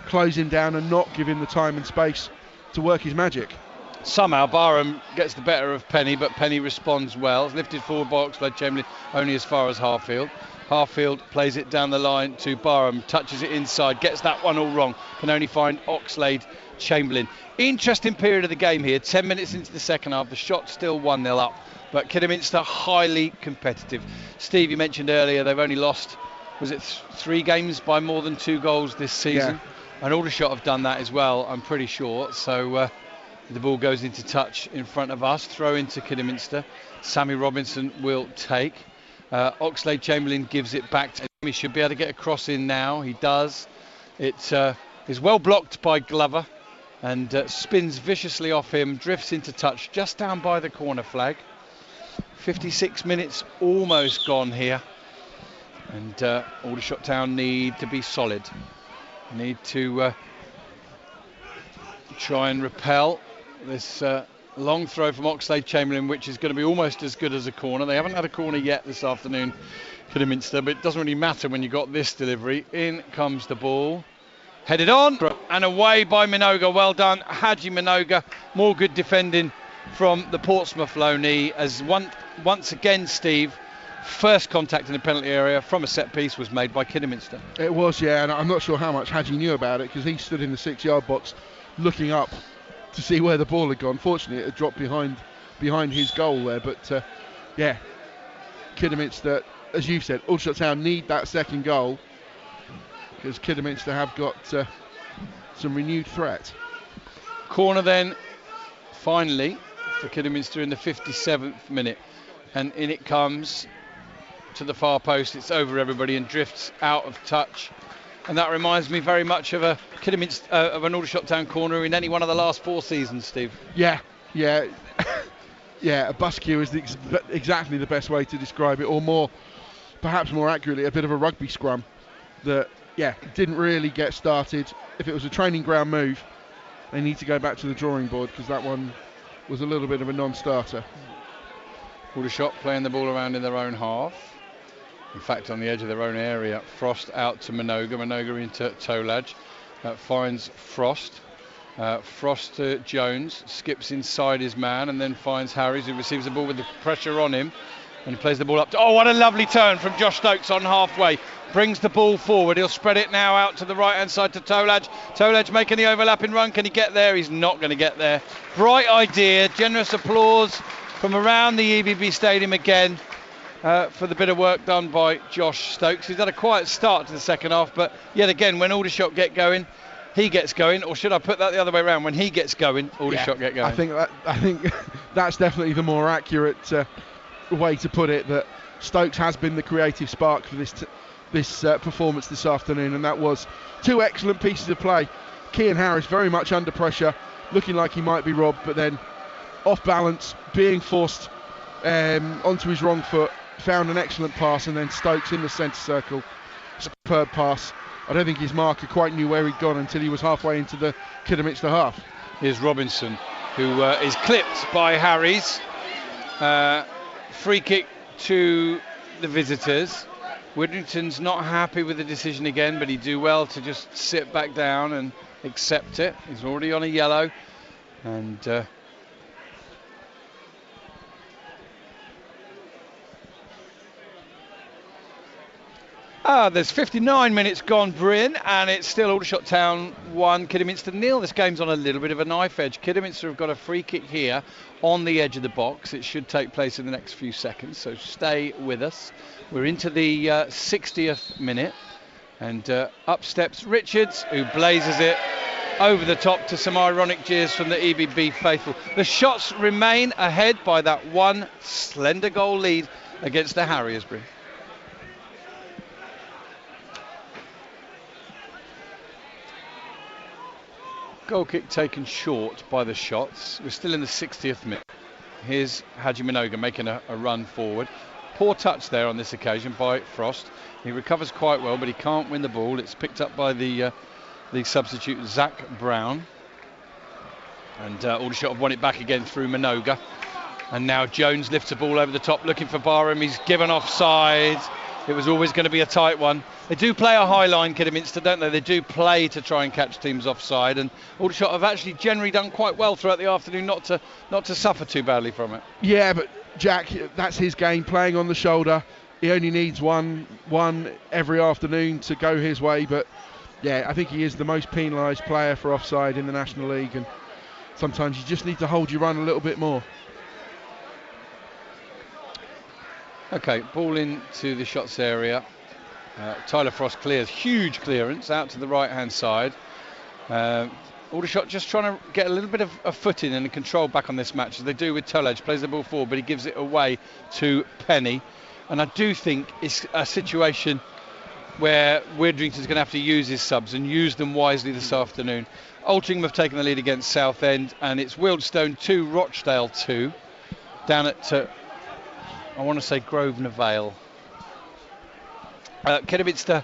close him down and not give him the time and space to work his magic. Somehow Barham gets the better of Penny, but Penny responds well. It's lifted forward by Oxlade Chamberlain only as far as Harfield. Harfield plays it down the line to Barham, touches it inside, gets that one all wrong, can only find Oxlade Chamberlain. Interesting period of the game here, 10 minutes into the second half, the shot's still 1-0 up, but Kidderminster highly competitive. Steve, you mentioned earlier they've only lost, was it 3 games by more than 2 goals this season? Yeah. And Aldershot have done that as well, I'm pretty sure. So the ball goes into touch in front of us, throw into Kidderminster. Sammy Robinson will take. Oxlade Chamberlain gives it back to him. He should be able to get a cross in now. He does. It is well blocked by Glover and spins viciously off him, drifts into touch just down by the corner flag. 56 minutes almost gone here, and Aldershot Town need to be solid. Need to try and repel this long throw from Oxlade Chamberlain, which is going to be almost as good as a corner. They haven't had a corner yet this afternoon, Kidderminster, but it doesn't really matter when you got this delivery. In comes the ball, headed on and away by Minoga. Well done, Haji Minoga. More good defending from the Portsmouth loanee, as once again, Steve, first contact in the penalty area from a set piece was made by Kidderminster. It was, yeah, and I'm not sure how much Haji knew about it, because he stood in the 6-yard box looking up to see where the ball had gone. Fortunately, it had dropped behind his goal there, but yeah, Kidderminster, as you said, Aldershot Town need that second goal, because Kidderminster have got some renewed threat. Corner then, finally, for Kidderminster in the 57th minute, and in it comes to the far post. It's over everybody and drifts out of touch. And that reminds me very much of a Kidderminster, of an Aldershot Town corner in any one of the last 4 seasons, Steve. Yeah. Yeah, a buscue is exactly the best way to describe it, or perhaps more accurately, a bit of a rugby scrum that, didn't really get started. If it was a training ground move, they need to go back to the drawing board, because that one was a little bit of a non-starter. Aldershot playing the ball around in their own half. In fact, on the edge of their own area. Frost out to Minoga. Minoga into Tolaj. Finds Frost. Frost to Jones. Skips inside his man and then finds Harriers, who receives the ball with the pressure on him. And he plays the ball up to... Oh, what a lovely turn from Josh Stokes on halfway. Brings the ball forward. He'll spread it now out to the right-hand side to Tolaj. Tolaj making the overlapping run. Can he get there? He's not going to get there. Bright idea. Generous applause from around the EBB Stadium again. For the bit of work done by Josh Stokes. He's had a quiet start to the second half, but yet again, when Aldershot get going, he gets going. Or should I put that the other way around? When he gets going, Aldershot get going. I think that's definitely the more accurate way to put it. That Stokes has been the creative spark for this performance this afternoon, and that was 2 excellent pieces of play. Kean Harris very much under pressure, looking like he might be robbed, but then off balance, being forced onto his wrong foot. Found an excellent pass, and then Stokes in the centre circle. Superb pass. I don't think his marker quite knew where he'd gone until he was halfway into the Kidderminster half. Here's Robinson, who is clipped by Harries. Free kick to the visitors. Widdrington's not happy with the decision again, but he'd do well to just sit back down and accept it. He's already on a yellow, and there's 59 minutes gone, Bryn, and it's still Aldershot Town 1, Kidderminster 0. This game's on a little bit of a knife edge. Kidderminster have got a free kick here on the edge of the box. It should take place in the next few seconds, so stay with us. We're into the 60th minute, and up steps Richards, who blazes it over the top to some ironic jeers from the EBB faithful. The shots remain ahead by that one slender goal lead against the Harriers, Bryn. Goal kick taken short by the shots. We're still in the 60th minute. Here's Haji Minoga making a run forward. Poor touch there on this occasion by Frost. He recovers quite well, but he can't win the ball. It's picked up by the substitute Zach Brown. And Aldershot have won it back again through Minoga. And now Jones lifts the ball over the top, looking for Barham. He's given offside. It was always going to be a tight one. They do play a high line, Kidderminster, don't they? They do play to try and catch teams offside. And Aldershot have actually generally done quite well throughout the afternoon not to suffer too badly from it. Yeah, but Jack, that's his game, playing on the shoulder. He only needs one every afternoon to go his way. But yeah, I think he is the most penalised player for offside in the National League. And sometimes you just need to hold your run a little bit more. Okay, ball into the shots area. Tyler Frost clears, huge clearance out to the right hand side. Aldershot just trying to get a little bit of a footing and control back on this match, as they do with Tolaj. Plays the ball forward, but he gives it away to Penny. And I do think it's a situation where Widdrington's going to have to use his subs and use them wisely this afternoon. Altrincham have taken the lead against Southend, and it's Wealdstone 2, Rochdale 2, down at I want to say Grosvenor Vale. Kidderminster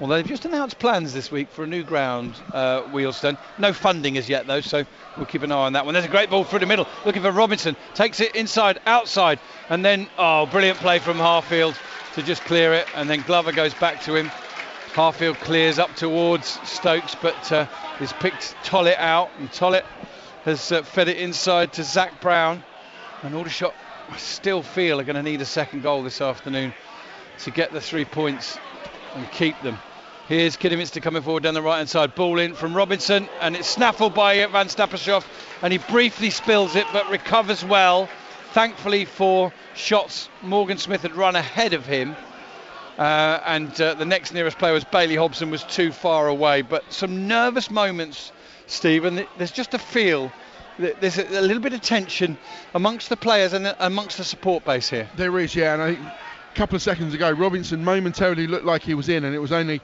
they've just announced plans this week for a new ground, Wealdstone. No funding as yet though, so we'll keep an eye on that one. There's a great ball through the middle, looking for Robinson, takes it inside, outside, and then, brilliant play from Harfield to just clear it, and then Glover goes back to him. Harfield clears up towards Stokes, but he's picked Tollett out, and Tollett has fed it inside to Zach Brown, and Aldershot I still feel are going to need a second goal this afternoon to get the 3 points and keep them. Here's Kidderminster coming forward down the right hand side, ball in from Robinson, and it's snaffled by Van Stappershoff, and he briefly spills it but recovers well. Thankfully for shots, Morgan Smith had run ahead of him, and the next nearest player was Bailey Hobson, was too far away. But some nervous moments, Stephen. There's just a feel there's a little bit of tension amongst the players and amongst the support base here. There is, yeah, and I think a couple of seconds ago Robinson momentarily looked like he was in, and it was only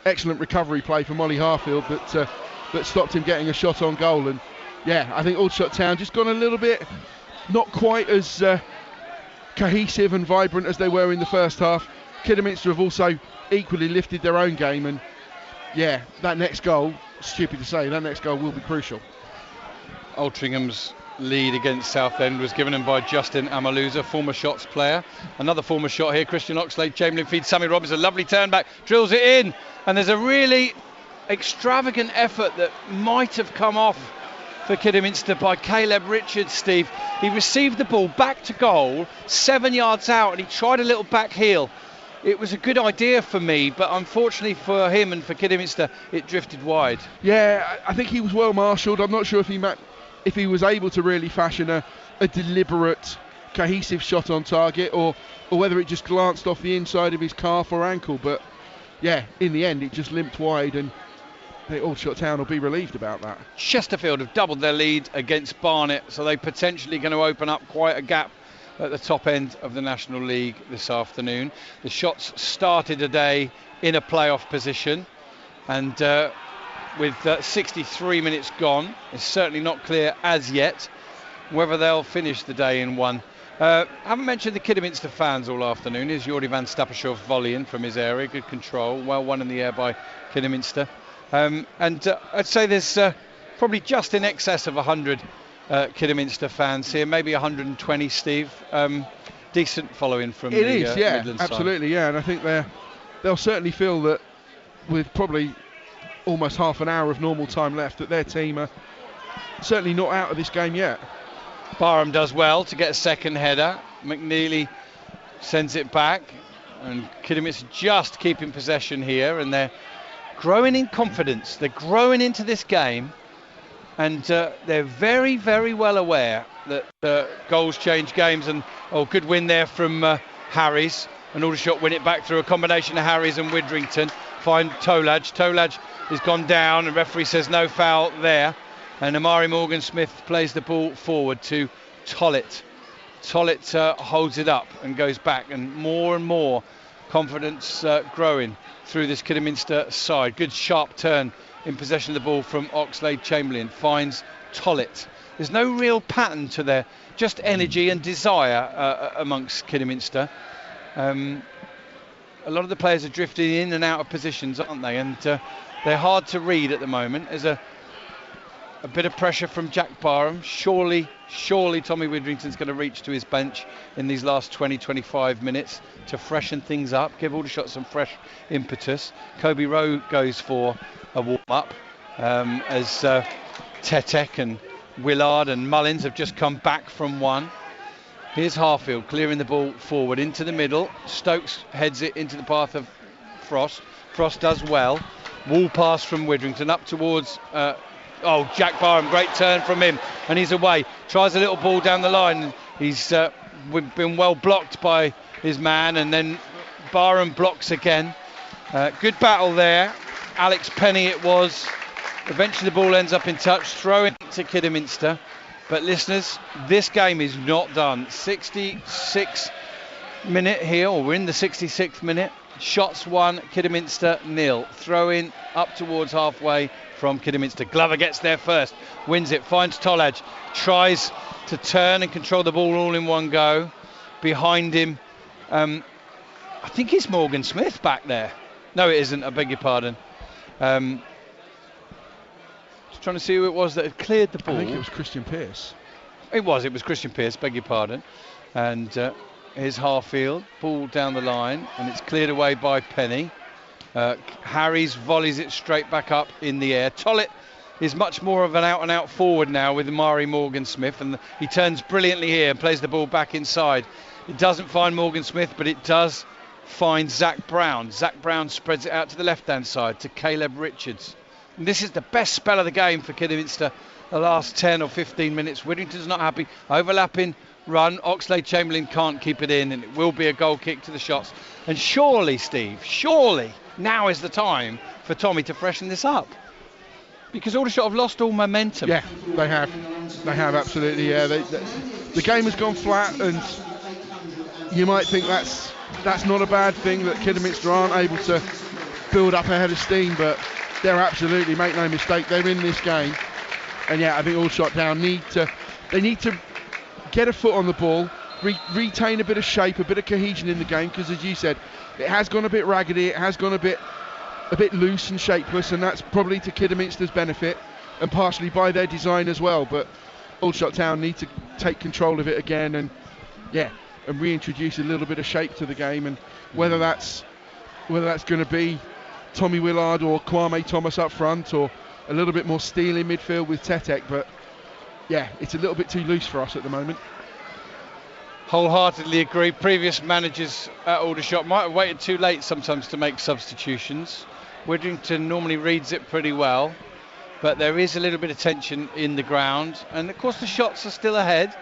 excellent recovery play from Ollie Harfield that stopped him getting a shot on goal. And yeah, I think Aldershot Town just gone a little bit not quite as cohesive and vibrant as they were in the first half. Kidderminster have also equally lifted their own game, and yeah, that next goal, stupid to say, that next goal will be crucial. Altringham's lead against Southend was given them by Justin Amaluza, former Shots player. Another former Shot here, Christian Oxlade-Chamberlain feeds Sammy Robinson, lovely turn back, drills it in, and there's a really extravagant effort that might have come off for Kidderminster by Caleb Richards, Steve. He received the ball back to goal, 7 yards out, and he tried a little back heel. It was a good idea for me, but unfortunately for him and for Kidderminster, it drifted wide. Yeah, I think he was well marshalled. I'm not sure if he was able to really fashion a deliberate, cohesive shot on target, or whether it just glanced off the inside of his calf or ankle. But yeah, in the end, it just limped wide, and Aldershot Town will be relieved about that. Chesterfield have doubled their lead against Barnet, so they're potentially going to open up quite a gap at the top end of the National League this afternoon. The Shots started today in a playoff position, and with 63 minutes gone, it's certainly not clear as yet whether they'll finish the day in one. Haven't mentioned the Kidderminster fans all afternoon. Here's Jordi Van Stappershoff volleying from his area, good control, well won in the air by Kidderminster. And I'd say there's probably just in excess of 100 Kidderminster fans here, maybe 120, Steve. Decent following from it the is, yeah, Midland absolutely, side. yeah, and I think they'll certainly feel that with probably almost half an hour of normal time left, that their team are certainly not out of this game yet. Barham does well to get a second header. McNeely sends it back, and Kidderminster just keeping possession here, and they're growing in confidence. They're growing into this game, and they're very, very well aware that goals change games. And good win there from Harriers, and Aldershot win it back through a combination of Harriers and Widdrington. Find Tolaj. Tolaj has gone down, and referee says no foul there. And Amari Morgan-Smith plays the ball forward to Tollett. Tollett holds it up and goes back, and more confidence growing through this Kidderminster side. Good sharp turn in possession of the ball from Oxlade-Chamberlain. Finds Tollett. There's no real pattern to there, just energy and desire amongst Kidderminster. A lot of the players are drifting in and out of positions, aren't they? And they're hard to read at the moment. There's a bit of pressure from Jack Barham. Surely Tommy Widdrington's going to reach to his bench in these last 20-25 minutes to freshen things up, give Aldershot some fresh impetus. Kobe Rowe goes for a warm-up as Tetek and Willard and Mullins have just come back from one. Here's Harfield clearing the ball forward into the middle. Stokes heads it into the path of Frost. Frost does well. Wall pass from Widdrington up towards Jack Barham. Great turn from him, and he's away. Tries a little ball down the line. He's been well blocked by his man, and then Barham blocks again. Good battle there. Alex Penny it was. Eventually the ball ends up in touch. Throw it to Kidderminster. But listeners, this game is not done. 66th minute here, or we're in the 66th minute. Shots 1, Kidderminster 0. Throw in up towards halfway from Kidderminster. Glover gets there first, wins it, finds Tolaj, tries to turn and control the ball all in one go. Behind him, I think it's Morgan Smith back there. No, it isn't, I beg your pardon. Just trying to see who it was that had cleared the ball. I think it was Christian Pearce. It was Christian Pearce, beg your pardon. And here's Harfield, ball down the line, and it's cleared away by Penny. Harriers volleys it straight back up in the air. Tollett is much more of an out-and-out forward now with Amari Morgan-Smith, and he turns brilliantly here and plays the ball back inside. It doesn't find Morgan-Smith, but it does find Zach Brown. Zach Brown spreads it out to the left-hand side to Caleb Richards. And this is the best spell of the game for Kidderminster the last 10 or 15 minutes. Widdrington's not happy. Overlapping run. Oxlade-Chamberlain can't keep it in, and it will be a goal kick to the shots. And surely, Steve, now is the time for Tommy to freshen this up. Because Aldershot have lost all momentum. Yeah, they have. They have, absolutely, yeah. The game has gone flat, and you might think that's not a bad thing, that Kidderminster aren't able to build up a head of steam, but they're absolutely, make no mistake, they're in this game. And yeah, I think Aldershot Town need to get a foot on the ball, retain a bit of shape, a bit of cohesion in the game, because as you said, it has gone a bit raggedy, it has gone a bit loose and shapeless, and that's probably to Kidderminster's benefit and partially by their design as well. But Aldershot Town need to take control of it again and reintroduce a little bit of shape to the game, and whether that's going to be Tommy Willard or Kwame Thomas up front, or a little bit more steel in midfield with Tetek, but yeah, it's a little bit too loose for us at the moment. Wholeheartedly agree. Previous managers at Aldershot might have waited too late sometimes to make substitutions. Widdrington normally reads it pretty well, but there is a little bit of tension in the ground, and of course the shots are still ahead.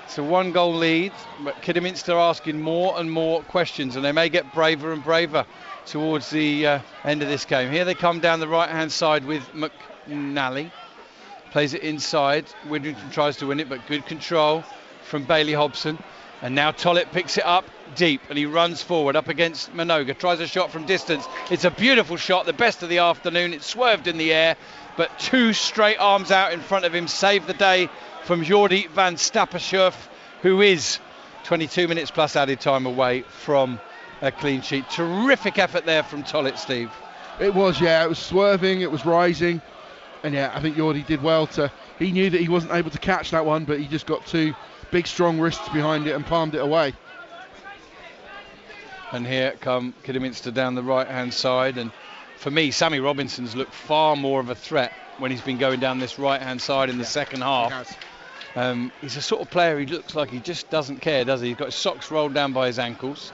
It's a 1-goal lead, but Kidderminster asking more and more questions, and they may get braver and braver towards the end of this game. Here they come down the right-hand side with McNally. Plays it inside. Widdrington tries to win it, but good control from Bailey Hobson. And now Tollett picks it up deep, and he runs forward up against Minoga. Tries a shot from distance. It's a beautiful shot, the best of the afternoon. It swerved in the air, but 2 straight arms out in front of him saved the day from Jordi van Stappershoef, who is 22 minutes plus added time away from a clean sheet. Terrific effort there from Tollett, Steve. It was, yeah. It was swerving, it was rising, and yeah, I think Jordi did well he knew that he wasn't able to catch that one, but he just got 2 big strong wrists behind it and palmed it away. And here come Kidderminster down the right hand side, and for me Sammy Robinson's looked far more of a threat when he's been going down this right hand side in the second half. He's a sort of player, he looks like he just doesn't care, does he? He's got his socks rolled down by his ankles,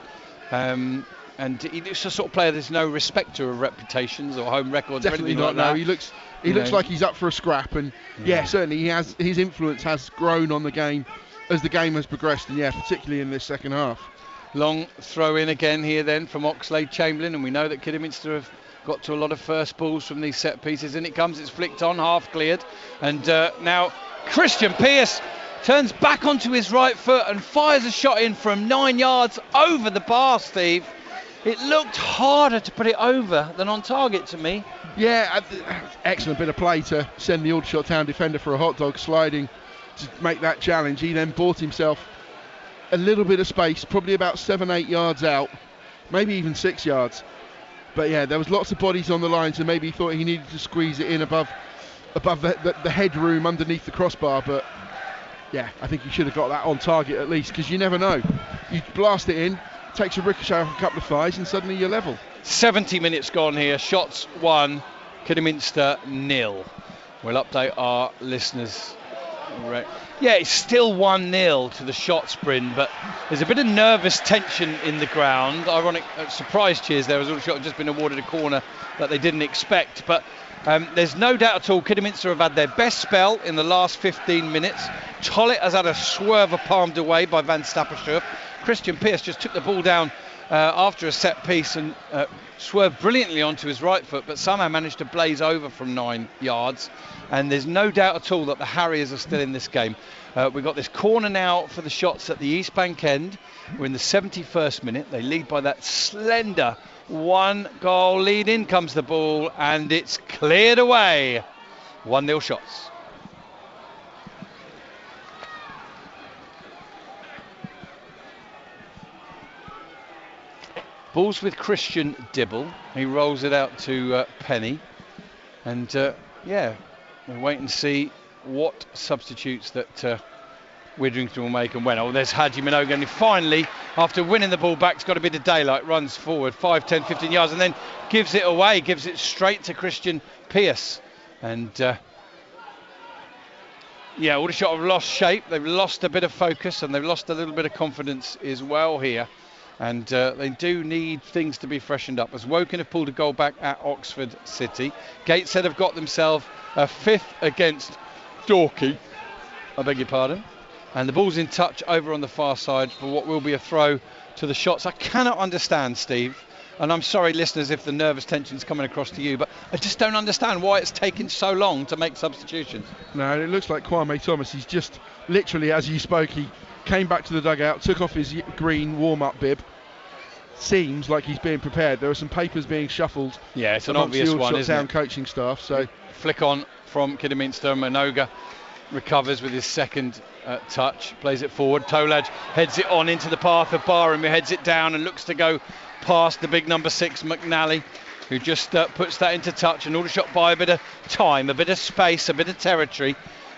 and he's the sort of player that's no respecter of reputations or home records. Definitely not, no. He looks like he's up for a scrap, and yeah, certainly his influence has grown on the game as the game has progressed, and yeah, particularly in this second half. Long throw in again here then from Oxlade-Chamberlain, and we know that Kidderminster have got to a lot of first balls from these set pieces. In it comes, it's flicked on, half cleared, and now Christian Pearce turns back onto his right foot and fires a shot in from 9 yards over the bar, Steve. it looked harder to put it over than on target to me. Yeah, excellent bit of play to send the Aldershot Town defender for a hot dog sliding to make that challenge. He then bought himself a little bit of space, probably about 7-8 yards out, maybe even 6 yards. But yeah, there was lots of bodies on the line, so maybe he thought he needed to squeeze it in above the headroom underneath the crossbar. But yeah, I think he should have got that on target at least, because you never know. You blast it in, takes a ricochet off a couple of thighs, and suddenly you're level. 70 minutes gone here. Shots 1, Kidderminster 0. We'll update our listeners. Yeah, it's still 1-0 to the shot sprint, but there's a bit of nervous tension in the ground. Ironic surprise cheers there, as Aldershot have just been awarded a corner that they didn't expect. But there's no doubt at all Kidderminster have had their best spell in the last 15 minutes. Tollett has had a swerve palmed away by Van Stappershoef. Christian Pearce just took the ball down after a set piece and swerved brilliantly onto his right foot, but somehow managed to blaze over from 9 yards. And there's no doubt at all that the Harriers are still in this game. We've got this corner now for the Shots at the East Bank end. We're in the 71st minute. They lead by that slender 1-goal lead. In comes the ball and it's cleared away. 1-0 Shots. Ball's with Christian Dibble. He rolls it out to Penny. And yeah, we'll wait and see what substitutes that Widdrington will make and when. Oh, there's Haji Minogue, and finally, after winning the ball back, it's got a bit of daylight, runs forward 5, 10, 15 yards and then gives it away, gives it straight to Christian Pearce. And yeah, Aldershot have lost shape, they've lost a bit of focus and they've lost a little bit of confidence as well here. And they do need things to be freshened up, as Woking have pulled a goal back at Oxford City. Gateshead have got themselves a 5th against Dorky. I beg your pardon. And the ball's in touch over on the far side for what will be a throw to the Shots. I cannot understand, Steve, and I'm sorry, listeners, if the nervous tension's coming across to you, but I just don't understand why it's taken so long to make substitutions. No, it looks like Kwame Thomas, he's just literally, as you spoke, he came back to the dugout, took off his green warm-up bib. Seems like he's being prepared. There are some papers being shuffled. Yeah, it's an obvious one, isn't Town it? Coaching staff. So flick on from Kidderminster. Minogue recovers with his second touch, plays it forward. Tolaj heads it on into the path of Barham, who heads it down and looks to go past the big number 6 McNally, who just puts that into touch. And Aldershot buy a bit of time, a bit of space, a bit of territory,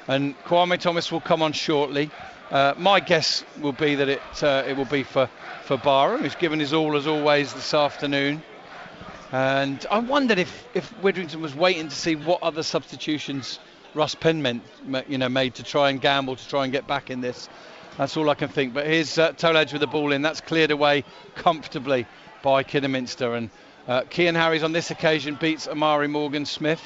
and Kwame Thomas will come on shortly. My guess will be that it will be for Barham, who's given his all as always this afternoon. And I wondered if Widdrington was waiting to see what other substitutions Russ Penn made to try and gamble, to try and get back in this. That's all I can think. But here's Tolaj with the ball in. That's cleared away comfortably by Kidderminster. And Cian Harries on this occasion beats Amari Morgan-Smith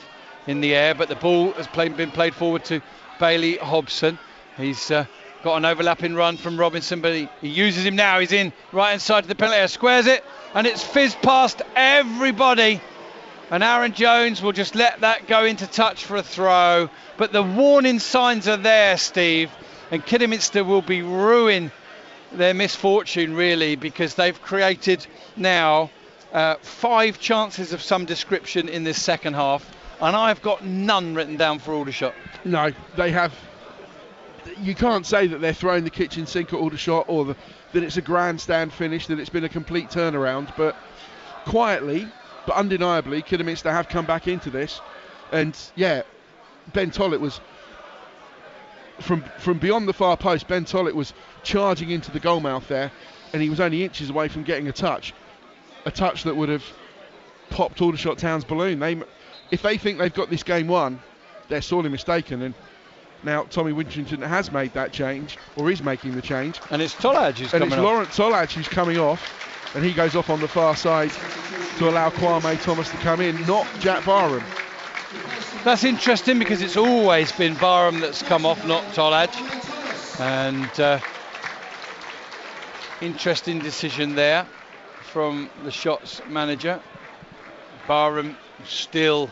in the air, but the ball has been played forward to Bailey Hobson. He's got an overlapping run from Robinson, but he uses him now. He's in right hand side of the penalty area, squares it, and it's fizzed past everybody. And Aaron Jones will just let that go into touch for a throw. But the warning signs are there, Steve, and Kidderminster will be ruining their misfortune, really, because they've created now 5 chances of some description in this second half, and I've got none written down for Aldershot. No, they have. You can't say that they're throwing the kitchen sink at Aldershot, or that it's a grandstand finish, that it's been a complete turnaround. But quietly, but undeniably, Kidderminster have come back into this. And yeah, Ben Tollett was from beyond the far post. Ben Tollett was charging into the goalmouth there, and he was only inches away from getting a touch that would have popped Aldershot Town's balloon. If they think they've got this game won, they're sorely mistaken. And now Tommy Widdrington has made that change, or is making the change. And it's Tolaj who's coming off. And it's Lawrence Tolaj who's coming off, and he goes off on the far side to allow Kwame Thomas to come in, not Jack Barham. That's interesting, because it's always been Barham that's come off, not Tolaj. And interesting decision there from the Shots manager. Barham still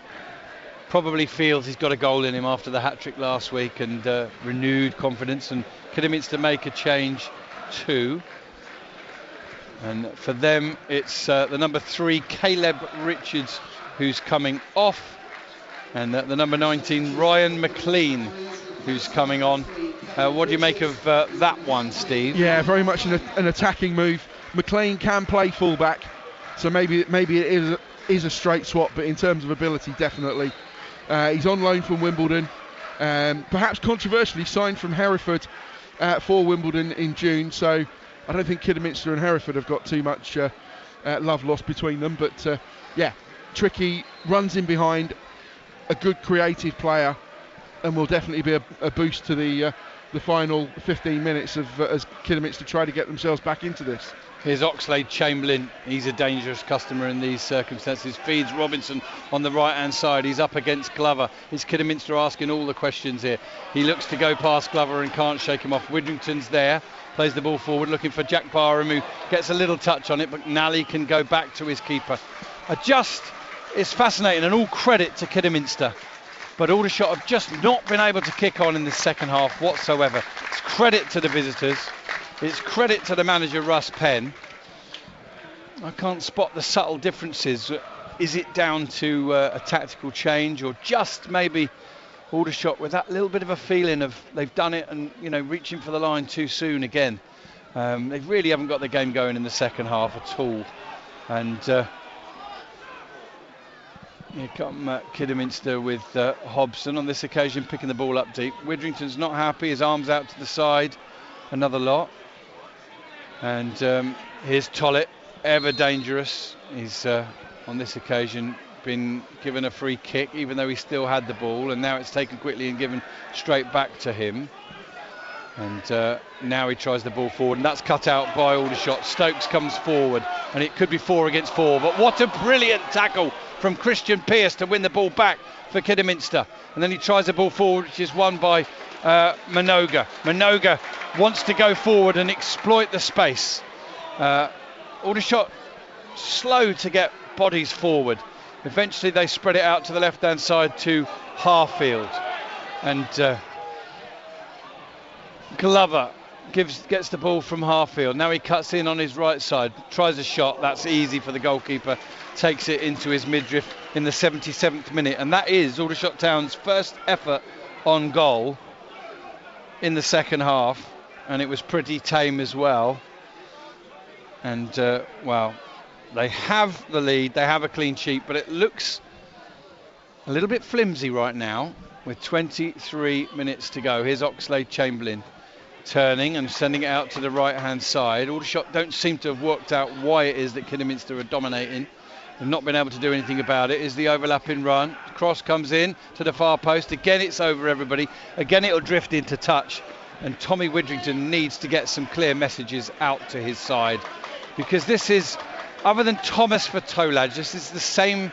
probably feels he's got a goal in him after the hat-trick last week, and renewed confidence, and Kidderminster make a change too. And for them, it's the number 3, Caleb Richards, who's coming off. And the number 19, Ryan McLean, who's coming on. What do you make of that one, Steve? Yeah, very much an attacking move. McLean can play fullback, so maybe it is a straight swap, but in terms of ability, definitely. He's on loan from Wimbledon. Perhaps controversially signed from Hereford for Wimbledon in June, so I don't think Kidderminster and Hereford have got too much love lost between them, but yeah, tricky, runs in behind, a good creative player, and will definitely be a boost to the final 15 minutes of as Kidderminster try to get themselves back into this. Here's Oxlade-Chamberlain. He's a dangerous customer in these circumstances. Feeds Robinson on the right-hand side. He's up against Glover. It's Kidderminster asking all the questions here. He looks to go past Glover and can't shake him off. Widrington's there. Plays the ball forward, looking for Jack Barham, who gets a little touch on it, but Nally can go back to his keeper. It's fascinating, and all credit to Kidderminster. But Aldershot have just not been able to kick on in the second half whatsoever. It's credit to the visitors. It's credit to the manager, Russ Penn. I can't spot the subtle differences. Is it down to a tactical change, or just maybe Aldershot with that little bit of a feeling of they've done it and, you know, reaching for the line too soon again? They really haven't got the game going in the second half at all. And here come Kidderminster with Hobson on this occasion picking the ball up deep. Widrington's not happy, his arms out to the side, another lot. And here's Tollett, ever dangerous. He's on this occasion been given a free kick, even though he still had the ball, and now it's taken quickly and given straight back to him. And now he tries the ball forward, and that's cut out by Aldershot. Stokes comes forward, and it could be 4 against 4, but what a brilliant tackle from Christian Pearce to win the ball back for Kidderminster. And then he tries the ball forward, which is won by Minoga. Minoga wants to go forward and exploit the space. Aldershot slow to get bodies forward. Eventually they spread it out to the left-hand side to Harfield. And Glover gets the ball from Harfield. Now he cuts in on his right side, tries a shot. That's easy for the goalkeeper. Takes it into his midriff in the 77th minute. And that is Aldershot Town's first effort on goal in the second half. And it was pretty tame as well. And, well, they have the lead. They have a clean sheet. But it looks a little bit flimsy right now with 23 minutes to go. Here's Oxlade-Chamberlain turning and sending it out to the right-hand side. Aldershot don't seem to have worked out why it is that Kidderminster are dominating. They've not been able to do anything about it. Is the overlapping run. Cross comes in to the far post. Again, it's over everybody. Again, it'll drift into touch. And Tommy Widrington needs to get some clear messages out to his side. Because this is, other than Thomas for Tolaj, this is the same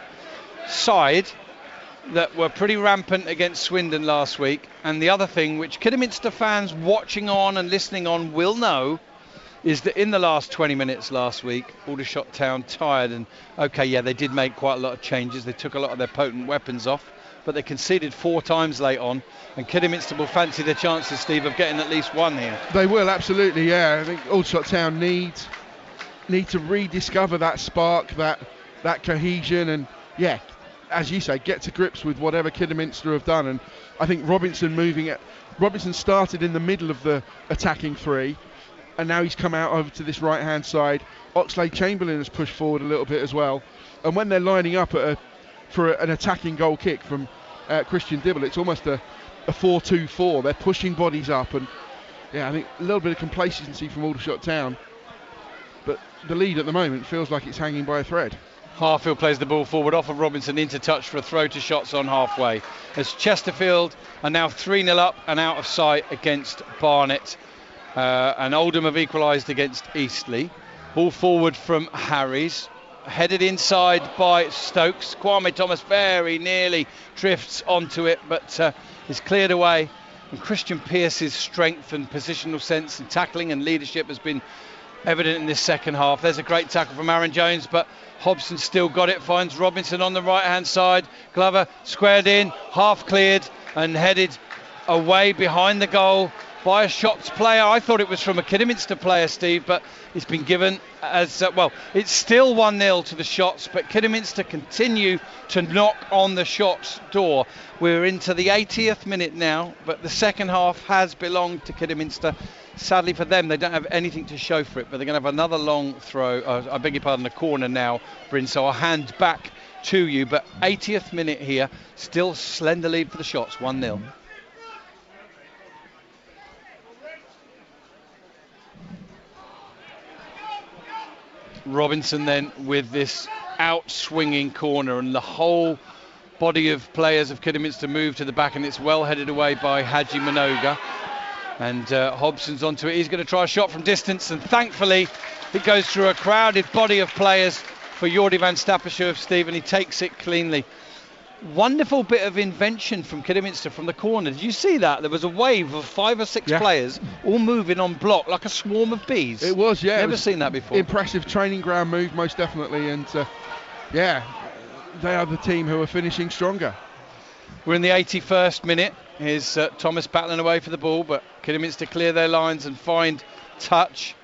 side that were pretty rampant against Swindon last week. And the other thing, which Kidderminster fans watching on and listening on will know, is that in the last 20 minutes last week, Aldershot Town tired, and okay, yeah, they did make quite a lot of changes. They took a lot of their potent weapons off, but they conceded 4 times late on, and Kidderminster will fancy their chances, Steve, of getting at least one here. They will, absolutely, yeah. I think Aldershot Town need to rediscover that spark, that cohesion, and yeah, as you say, get to grips with whatever Kidderminster have done. And I think Robinson started in the middle of the attacking three, and now he's come out over to this right-hand side. Oxlade-Chamberlain has pushed forward a little bit as well. And when they're lining up for an attacking goal kick from Christian Dibble, it's almost a 4-2-4. They're pushing bodies up, and yeah, I think a little bit of complacency from Aldershot Town. But the lead at the moment feels like it's hanging by a thread. Harfield plays the ball forward off of Robinson into touch for a throw to shots on halfway. As Chesterfield are now 3-0 up and out of sight against Barnet. And Oldham have equalised against Eastleigh. Ball forward from Harriers. Headed inside by Stokes. Kwame Thomas very nearly drifts onto it, but is cleared away. And Christian Pearce's strength and positional sense and tackling and leadership has been evident in this second half. There's a great tackle from Aaron Jones, but Hobson still got it. Finds Robinson on the right hand side. Glover squared in, half cleared and headed away behind the goal by a Shots player. I thought it was from a Kidderminster player, Steve, but it's been given as well. It's still 1-0 to the Shots, but Kidderminster continue to knock on the Shots door. We're into the 80th minute now, but the second half has belonged to Kidderminster. Sadly for them, they don't have anything to show for it, but they're going to have another long throw. I beg your pardon, a corner now, Bryn. So I'll hand back to you. But 80th minute here, still slender lead for the Shots, 1-0. Robinson then with this out-swinging corner, and the whole body of players of Kidderminster move to the back, and it's well headed away by Haji Minoga. And Hobson's onto it. He's going to try a shot from distance, and thankfully it goes through a crowded body of players for Jordi van Stappershoef, Steve, and he takes it cleanly. Wonderful bit of invention from Kidderminster from the corner. Did you see that? There was a wave of 5 or 6 players all moving on block like a swarm of bees. It was, yeah. Never seen that before. Impressive training ground move, most definitely. And they are the team who are finishing stronger. We're in the 81st minute. Here's Thomas battling away for the ball, but Kidderminster clear their lines and find touch.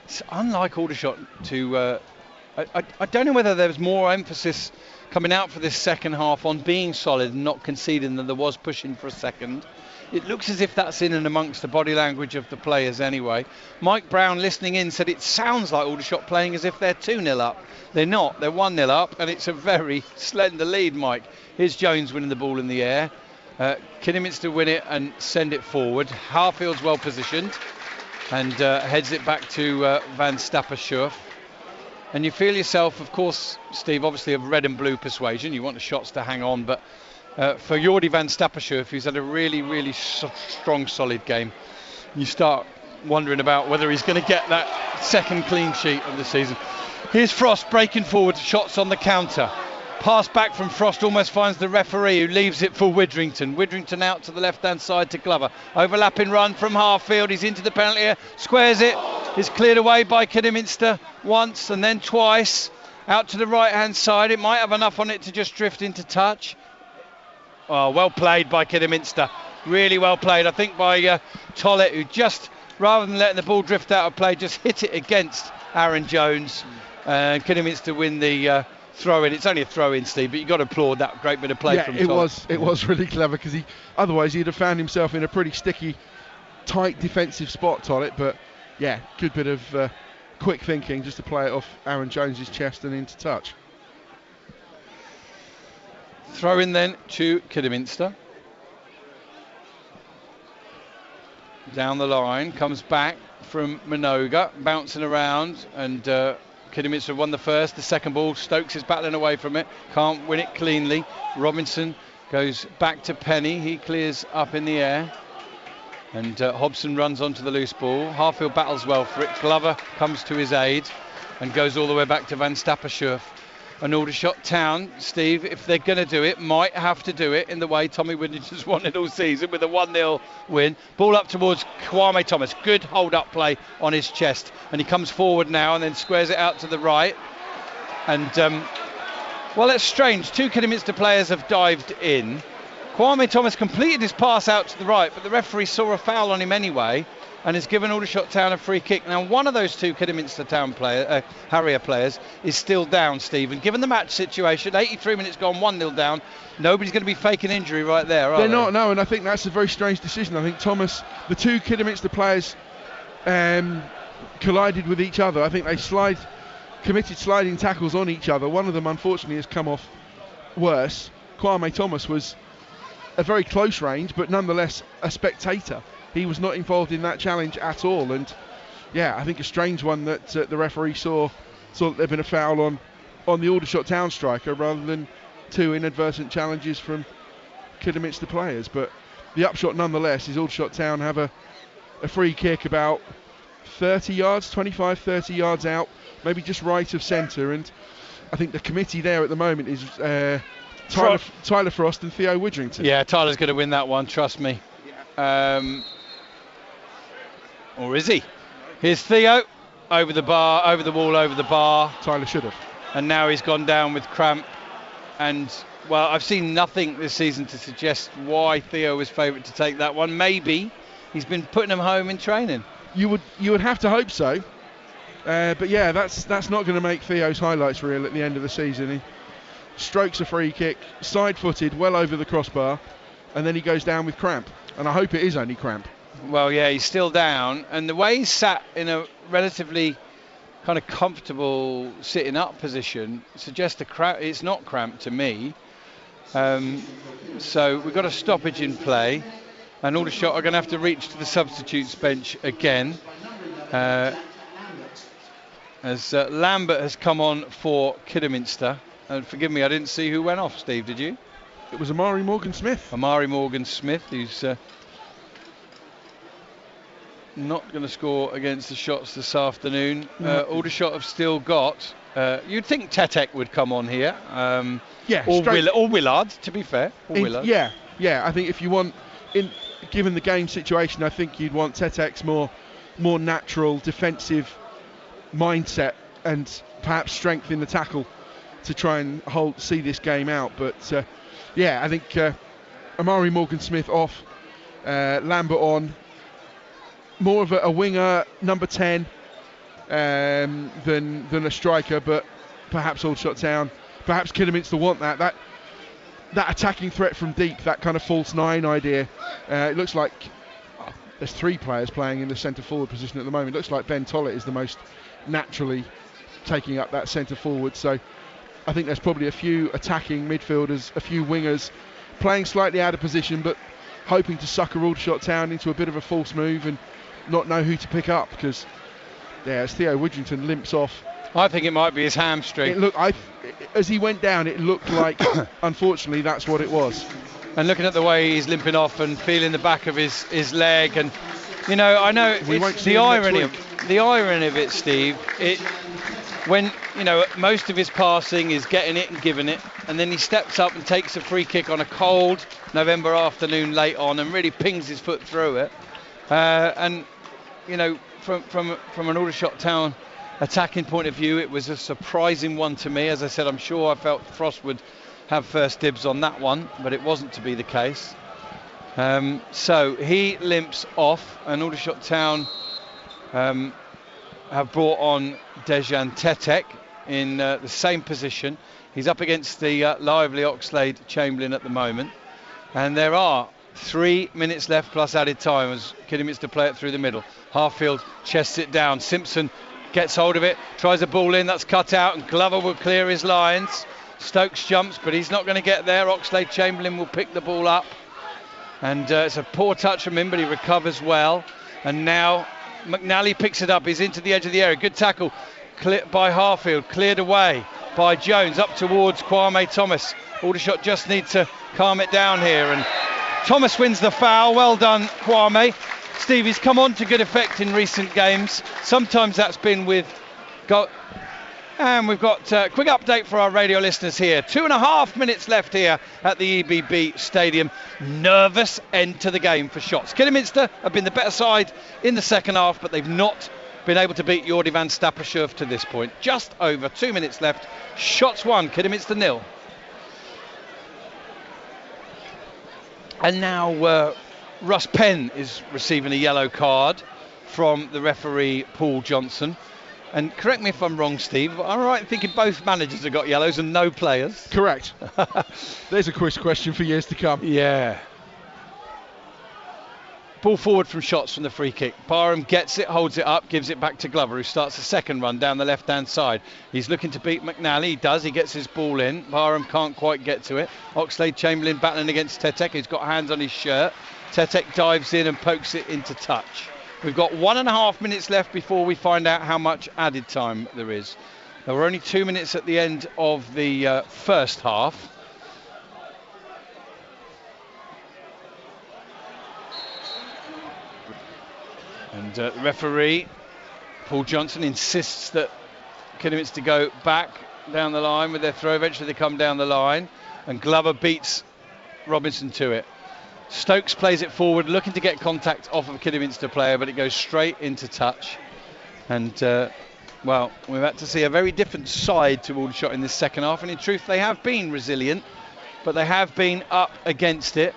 It's unlike Aldershot to... I don't know whether there was more emphasis coming out for this second half on being solid and not conceding than there was pushing for a second. It looks as if that's in and amongst the body language of the players anyway. Mike Brown, listening in, said it sounds like Aldershot playing as if they're 2-0 up. They're not. They're 1-0 up, and it's a very slender lead, Mike. Here's Jones winning the ball in the air. Kidderminster win it and send it forward. Harfield's well positioned and heads it back to Van Stappershoef. And you feel yourself, of course, Steve, obviously of red and blue persuasion. You want the Shots to hang on, but for Jordi van Stappershoef, who's had a really, really strong, solid game, you start wondering about whether he's going to get that second clean sheet of the season. Here's Frost breaking forward, Shots on the counter. Pass back from Frost almost finds the referee, who leaves it for Widrington. Widrington out to the left-hand side to Glover. Overlapping run from Harfield. He's into the penalty area, squares it. It's cleared away by Kidderminster once and then twice. Out to the right-hand side. It might have enough on it to just drift into touch. Oh, well played by Kidderminster. Really well played, I think, by Tollett, who just, rather than letting the ball drift out of play, just hit it against Aaron Jones. Kidderminster win the throw-in. It's only a throw-in, Steve, but you've got to applaud that great bit of play from Tollett. It was really clever, because otherwise he'd have found himself in a pretty sticky, tight defensive spot, Tollett. But yeah, good bit of quick thinking just to play it off Aaron Jones's chest and into touch. Throw in then to Kidderminster. Down the line, comes back from Minoga, bouncing around, and Kidderminster won the first. The second ball, Stokes is battling away from it, can't win it cleanly. Robinson goes back to Penny, he clears up in the air. And Hobson runs onto the loose ball. Harfield battles well for it. Glover comes to his aid and goes all the way back to Van Stappershoef. An Aldershot Town, Steve, if they're going to do it, might have to do it in the way Tommy Whittington's won it all season with a 1-0 win. Ball up towards Kwame Thomas. Good hold-up play on his chest. And he comes forward now and then squares it out to the right. And, well, it's strange. 2 Kidderminster players have dived in. Kwame Thomas completed his pass out to the right, but the referee saw a foul on him anyway and has given Aldershot Town a free kick. Now, one of those 2 Kidderminster Town Harrier players is still down, Steve. And given the match situation, 83 minutes gone, 1-0 down, nobody's going to be faking injury right there, are they? They're not, no, and I think that's a very strange decision. I think Thomas, the 2 Kidderminster players collided with each other. I think they committed sliding tackles on each other. One of them, unfortunately, has come off worse. Kwame Thomas was a very close range, but nonetheless a spectator. He was not involved in that challenge at all, and yeah, I think a strange one that the referee saw that there'd been a foul on the Aldershot Town striker rather than 2 inadvertent challenges from Kidderminster players. But the upshot nonetheless is Aldershot Town have a free kick about 30 yards, 25-30 yards out, maybe just right of centre, and I think the committee there at the moment is Tyler Frost and Theo Widrington. Yeah, Tyler's going to win that one, trust me. Or is he? Here's Theo, over the bar, over the wall, over the bar. Tyler should have. And now he's gone down with cramp. And, well, I've seen nothing this season to suggest why Theo was favourite to take that one. Maybe he's been putting them home in training. You would have to hope so. But yeah, that's not going to make Theo's highlights reel at the end of the season. He strokes a free kick, side-footed, well over the crossbar, and then he goes down with cramp. And I hope it is only cramp. Well, yeah, he's still down, and the way he's sat in a relatively kind of comfortable sitting up position suggests it's not cramp to me. So we've got a stoppage in play, and Aldershot are going to have to reach to the substitutes bench again. As Lambert has come on for Kidderminster. And forgive me, I didn't see who went off, Steve, did you? It was Amari Morgan-Smith. Amari Morgan-Smith, who's not going to score against the Shots this afternoon. Aldershot have still got... you'd think Tetek would come on here. Or Willard, to be fair. Willard. Yeah, I think if you want... given the game situation, I think you'd want Tetek's more natural defensive mindset and perhaps strength in the tackle to try and see this game out. But I think Amari Morgan-Smith off, Lambert on, more of a winger, number 10 than a striker, but perhaps Aldershot Town, perhaps Kidderminster want that attacking threat from deep, that kind of false 9 idea. It looks like there's 3 players playing in the centre forward position at the moment. It looks like Ben Tollett is the most naturally taking up that centre forward, so I think there's probably a few attacking midfielders, a few wingers playing slightly out of position, but hoping to sucker Aldershot Town into a bit of a false move and not know who to pick up, because as Theo Widrington limps off, I think it might be his hamstring. As he went down, it looked like unfortunately that's what it was. And looking at the way he's limping off and feeling the back of his leg, and I know it's the irony of it, Steve. When most of his passing is getting it and giving it, and then he steps up and takes a free kick on a cold November afternoon late on and really pings his foot through it. And from an Aldershot Town attacking point of view, it was a surprising one to me. As I said, I'm sure I felt Frost would have first dibs on that one, but it wasn't to be the case. So he limps off, and Aldershot Town have brought on Dejan Tetek in the same position. He's up against the lively Oxlade Chamberlain at the moment, and there are 3 minutes left plus added time as Kidderminster play it through the middle. Harfield chests it down. Simpson gets hold of it, tries a ball in, that's cut out, and Glover will clear his lines. Stokes jumps, but he's not going to get there. Oxlade Chamberlain will pick the ball up, and it's a poor touch from him, but he recovers well. And now McNally picks it up. He's into the edge of the area. Good tackle by Harfield, cleared away by Jones up towards Kwame Thomas. Aldershot just need to calm it down here, and Thomas wins the foul. Well done, Kwame. Stevie's come on to good effect in recent games. Sometimes that's been with and we've got a quick update for our radio listeners here. 2.5 minutes left here at the EBB Stadium. Nervous end to the game for Shots. Kidderminster have been the better side in the second half, but they've not been able to beat Jordi van Stappershoef to this point. Just over 2 minutes left. Shots 1, Kidderminster 0. And now Russ Penn is receiving a yellow card from the referee Paul Johnson. And correct me if I'm wrong, Steve, but I'm right in thinking both managers have got yellows and no players. Correct. There's a quiz question for years to come. Yeah. Ball forward from Shots from the free kick. Barham gets it, holds it up, gives it back to Glover, who starts the second run down the left-hand side. He's looking to beat McNally. He does. He gets his ball in. Barham can't quite get to it. Oxlade Chamberlain battling against Tetek, who's got hands on his shirt. Tetek dives in and pokes it into touch. We've got 1.5 minutes left before we find out how much added time there is. There were only 2 minutes at the end of the first half. And the referee, Paul Johnson, insists that Kidderminster go back down the line with their throw. Eventually they come down the line, and Glover beats Robinson to it. Stokes plays it forward, looking to get contact off of a Kidderminster player, but it goes straight into touch. And, well, we've had to see a very different side to Aldershot in this second half. And in truth, they have been resilient, but they have been up against it.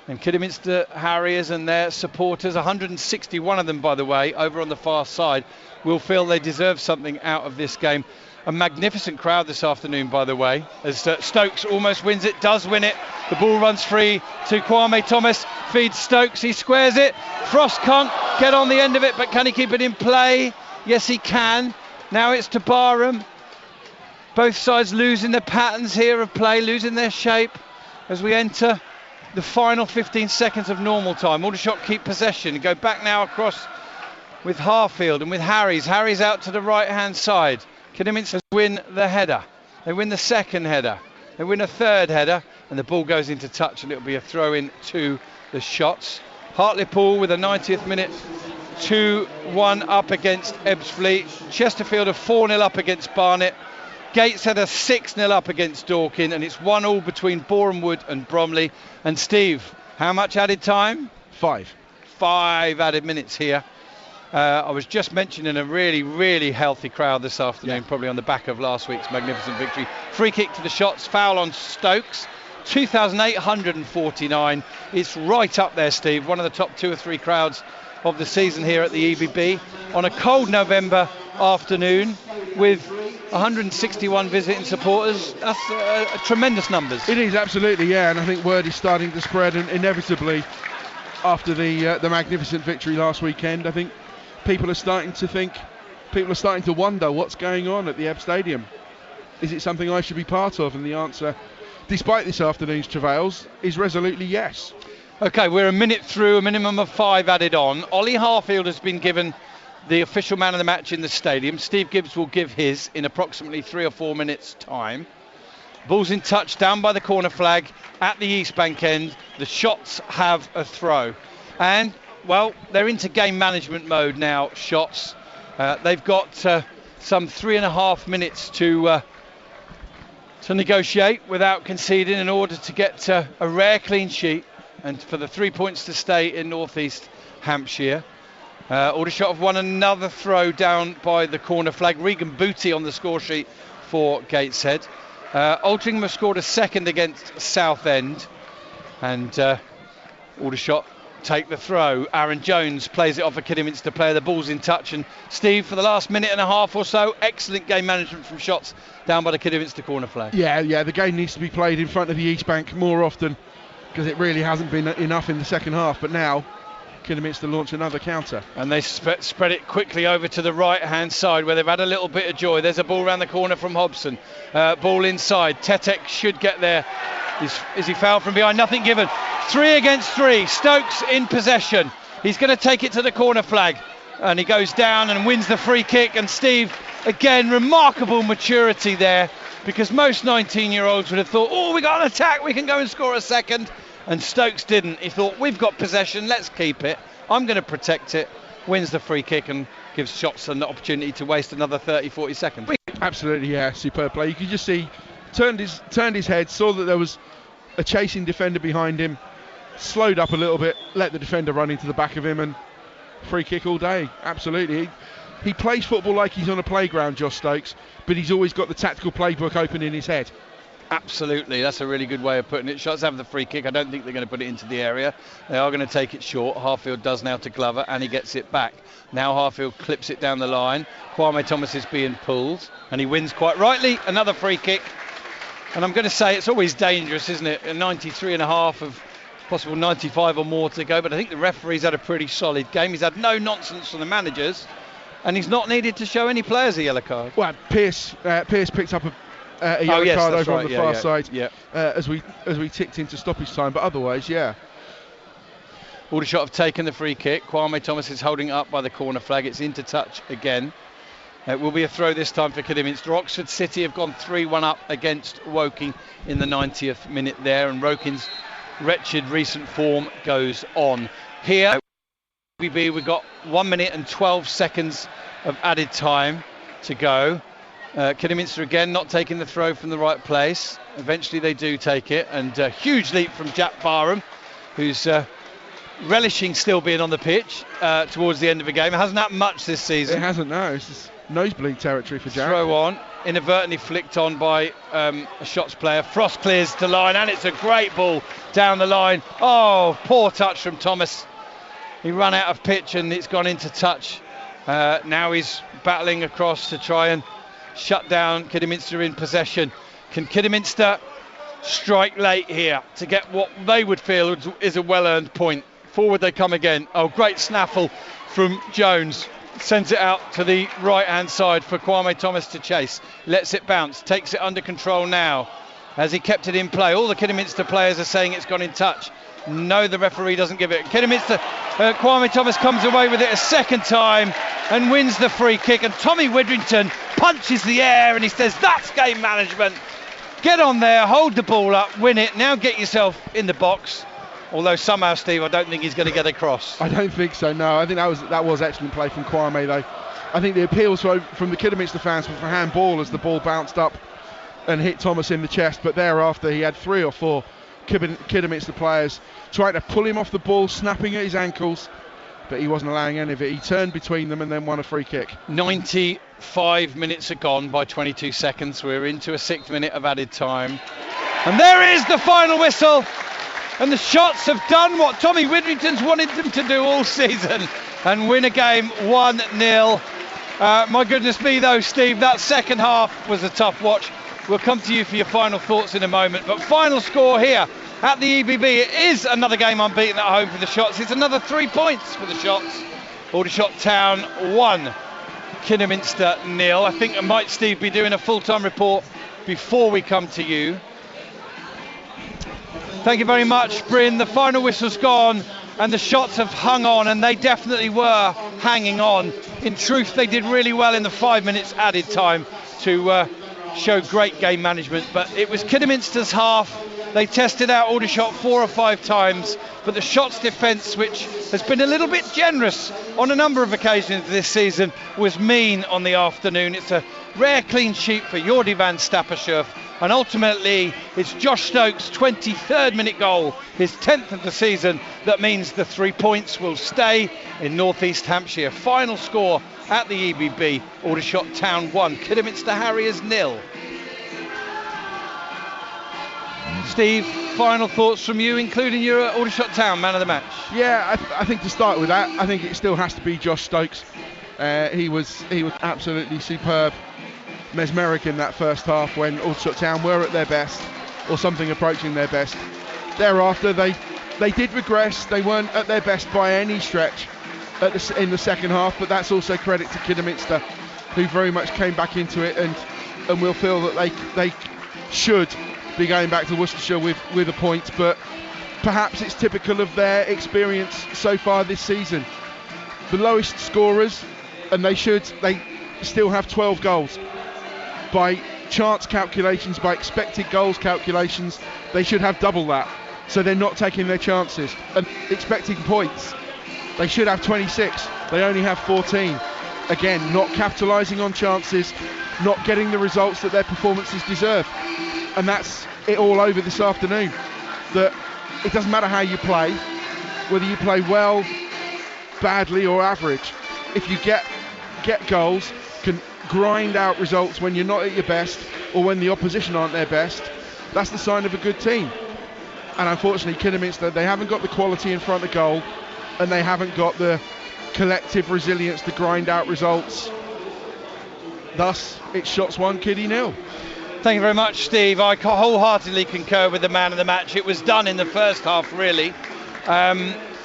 And Kidderminster Harriers and their supporters, 161 of them by the way, over on the far side, will feel they deserve something out of this game. A magnificent crowd this afternoon, by the way, as Stokes almost wins it, does win it. The ball runs free to Kwame Thomas, feeds Stokes, he squares it. Frost can't get on the end of it, but can he keep it in play? Yes, he can. Now it's to Barham. Both sides losing their patterns here of play, losing their shape as we enter the final 15 seconds of normal time. Aldershot keep possession, go back now across with Harfield and with Harriers. Harriers out to the right-hand side. Kidderminster win the header. They win the second header. They win a third header, and the ball goes into touch, and it'll be a throw-in to the Shots. Hartlepool with a 90th minute 2-1 up against Ebbsfleet. Chesterfield a 4-0 up against Barnet. Gateshead a 6-0 up against Dorking, and it's 1-1 between Boreham Wood and Bromley. And Steve, how much added time? 5 added minutes here. I was just mentioning a really healthy crowd this afternoon, probably on the back of last week's magnificent victory. Free kick to the Shots, foul on Stokes. 2,849. It's right up there, Steve. One of the top 2 or 3 crowds of the season here at the EBB on a cold November afternoon with 161 visiting supporters. That's tremendous numbers. It is, absolutely, yeah, and I think word is starting to spread, and inevitably after the magnificent victory last weekend, I think people are starting to wonder what's going on at the Ebb Stadium. Is it something I should be part of? And the answer, despite this afternoon's travails, is resolutely yes. Okay, we're a minute through, a minimum of 5 added on. Ollie Harfield has been given the official man of the match in the stadium. Steve Gibbs will give his in approximately 3 or 4 minutes' time. Ball's in touch down by the corner flag at the East Bank end. The Shots have a throw. And, well, they're into game management mode now, Shots. They've got some 3.5 minutes to negotiate without conceding in order to get a rare clean sheet and for the 3 points to stay in North East Hampshire. Aldershot have won another throw down by the corner flag. Regan Booty on the score sheet for Gateshead. Altrincham have scored a second against Southend, and Aldershot take the throw. Aaron Jones plays it off a Kidderminster player. The ball's in touch, and Steve, for the last minute and a half or so, excellent game management from Shots down by the Kidderminster corner flag. Yeah, the game needs to be played in front of the East Bank more often, because it really hasn't been enough in the second half. But now Kidderminster launch another counter, and they spread it quickly over to the right hand side where they've had a little bit of joy. There's a ball round the corner from Hobson, ball inside. Tetek should get there. Is he fouled from behind? Nothing given. 3 against 3. Stokes in possession. He's going to take it to the corner flag, and he goes down and wins the free kick. And Steve, again, remarkable maturity there, because most 19-year-olds would have thought, oh, we got an attack, we can go and score a second. And Stokes didn't. He thought, we've got possession, let's keep it. I'm going to protect it. Wins the free kick and gives Shots an opportunity to waste another 30-40 seconds. Absolutely, yeah, superb play. You could just see, turned his head, saw that there was a chasing defender behind him, slowed up a little bit, let the defender run into the back of him, and free kick all day. Absolutely. He plays football like he's on a playground, Josh Stokes, but he's always got the tactical playbook open in his head. Absolutely, that's a really good way of putting it. Shots have the free kick. I don't think they're going to put it into the area. They are going to take it short. Harfield does now to Glover, and he gets it back. Now Harfield clips it down the line. Kwame Thomas is being pulled, and he wins quite rightly. Another free kick. And I'm going to say it's always dangerous, isn't it? A 93.5 of possible 95 or more to go. But I think the referee's had a pretty solid game. He's had no nonsense from the managers, and he's not needed to show any players a yellow card. Well, Pearce picked up a yellow card over on the far side as we ticked into stoppage time, but otherwise, yeah. Aldershot have taken the free kick. Kwame Thomas is holding up by the corner flag. It's into touch again. It will be a throw this time for Kidderminster. Oxford City have gone 3-1 up against Woking in the 90th minute there, and Wokin's wretched recent form goes on. Here, we've got 1 minute and 12 seconds of added time to go. Kidderminster again not taking the throw from the right place. Eventually they do take it, and a huge leap from Jack Barham, who's relishing still being on the pitch towards the end of the game. It hasn't happened much this season. It hasn't, no. It's just nosebleed territory for Jack. Throw on. inadvertently flicked on by a Shots player. Frost clears to line, and it's a great ball down the line. Oh, poor touch from Thomas. He ran out of pitch and it's gone into touch. Now he's battling across to try and shut down Kidderminster in possession. Can Kidderminster strike late here to get what they would feel is a well-earned point? Forward they come again. Oh, great snaffle from Jones. Sends it out to the right-hand side for Kwame Thomas to chase. Lets it bounce. Takes it under control now as he kept it in play. All the Kidderminster players are saying it's gone in touch. No, the referee doesn't give it. Kidderminster, Kwame Thomas comes away with it a second time and wins the free kick. And Tommy Widrington punches the air and he says, that's game management. Get on there, hold the ball up, win it. Now get yourself in the box. Although somehow, Steve, I don't think he's going to get across. I don't think so, no. I think that was excellent play from Kwame, though. I think the appeals from the Kidderminster fans were for handball as the ball bounced up and hit Thomas in the chest. But thereafter, he had 3 or 4 Kidderminster players trying to pull him off the ball, snapping at his ankles, but he wasn't allowing any of it. He turned between them and then won a free kick. 95 minutes are gone by 22 seconds. We're into a 6th minute of added time. And there is the final whistle. And the Shots have done what Tommy Widrington's wanted them to do all season and win a game 1-0. My goodness me though, Steve, that second half was a tough watch. We'll come to you for your final thoughts in a moment. But final score here at the EBB. It is another game unbeaten at home for the Shots. It's another 3 points for the Shots. Aldershot Town 1, Kidderminster 0. I think I might, Steve, be doing a full-time report before we come to you. Thank you very much, Bryn. The final whistle's gone and the Shots have hung on, and they definitely were hanging on. In truth, they did really well in the 5 minutes added time to show great game management, but it was Kidderminster's half. They tested out Aldershot 4 or 5 times, but the Shots defence, which has been a little bit generous on a number of occasions this season, was mean on the afternoon. It's a rare clean sheet for Jordi van Stappershoef, and ultimately it's Josh Stokes' 23rd minute goal, his 10th of the season, that means the 3 points will stay in North East Hampshire. Final score at the EBB, Aldershot Town 1, Kidderminster Harriers 0. Steve, final thoughts from you, including your Aldershot Town man of the match? Yeah, I think to start with that, I think it still has to be Josh Stokes. He was absolutely superb, mesmeric in that first half when Aldershot Town were at their best, or something approaching their best. Thereafter, they did regress. They weren't at their best by any stretch in the second half, but that's also credit to Kidderminster, who very much came back into it and will feel that they should be going back to Worcestershire with a point, but perhaps it's typical of their experience so far this season. The lowest scorers, and they still have 12 goals. By chance calculations, by expected goals calculations, they should have double that. So they're not taking their chances. And expecting points, they should have 26. They only have 14. Again, not capitalising on chances, not getting the results that their performances deserve. And that's it all over this afternoon. That it doesn't matter how you play, whether you play well, badly or average. If you get goals, can grind out results when you're not at your best or when the opposition aren't their best, that's the sign of a good team. And unfortunately Kidderminster, they haven't got the quality in front of goal, and they haven't got the collective resilience to grind out results. Thus it's Shots 1, Kiddy 0. Thank you very much, Steve. I wholeheartedly concur with the man of the match. It was done in the first half, really,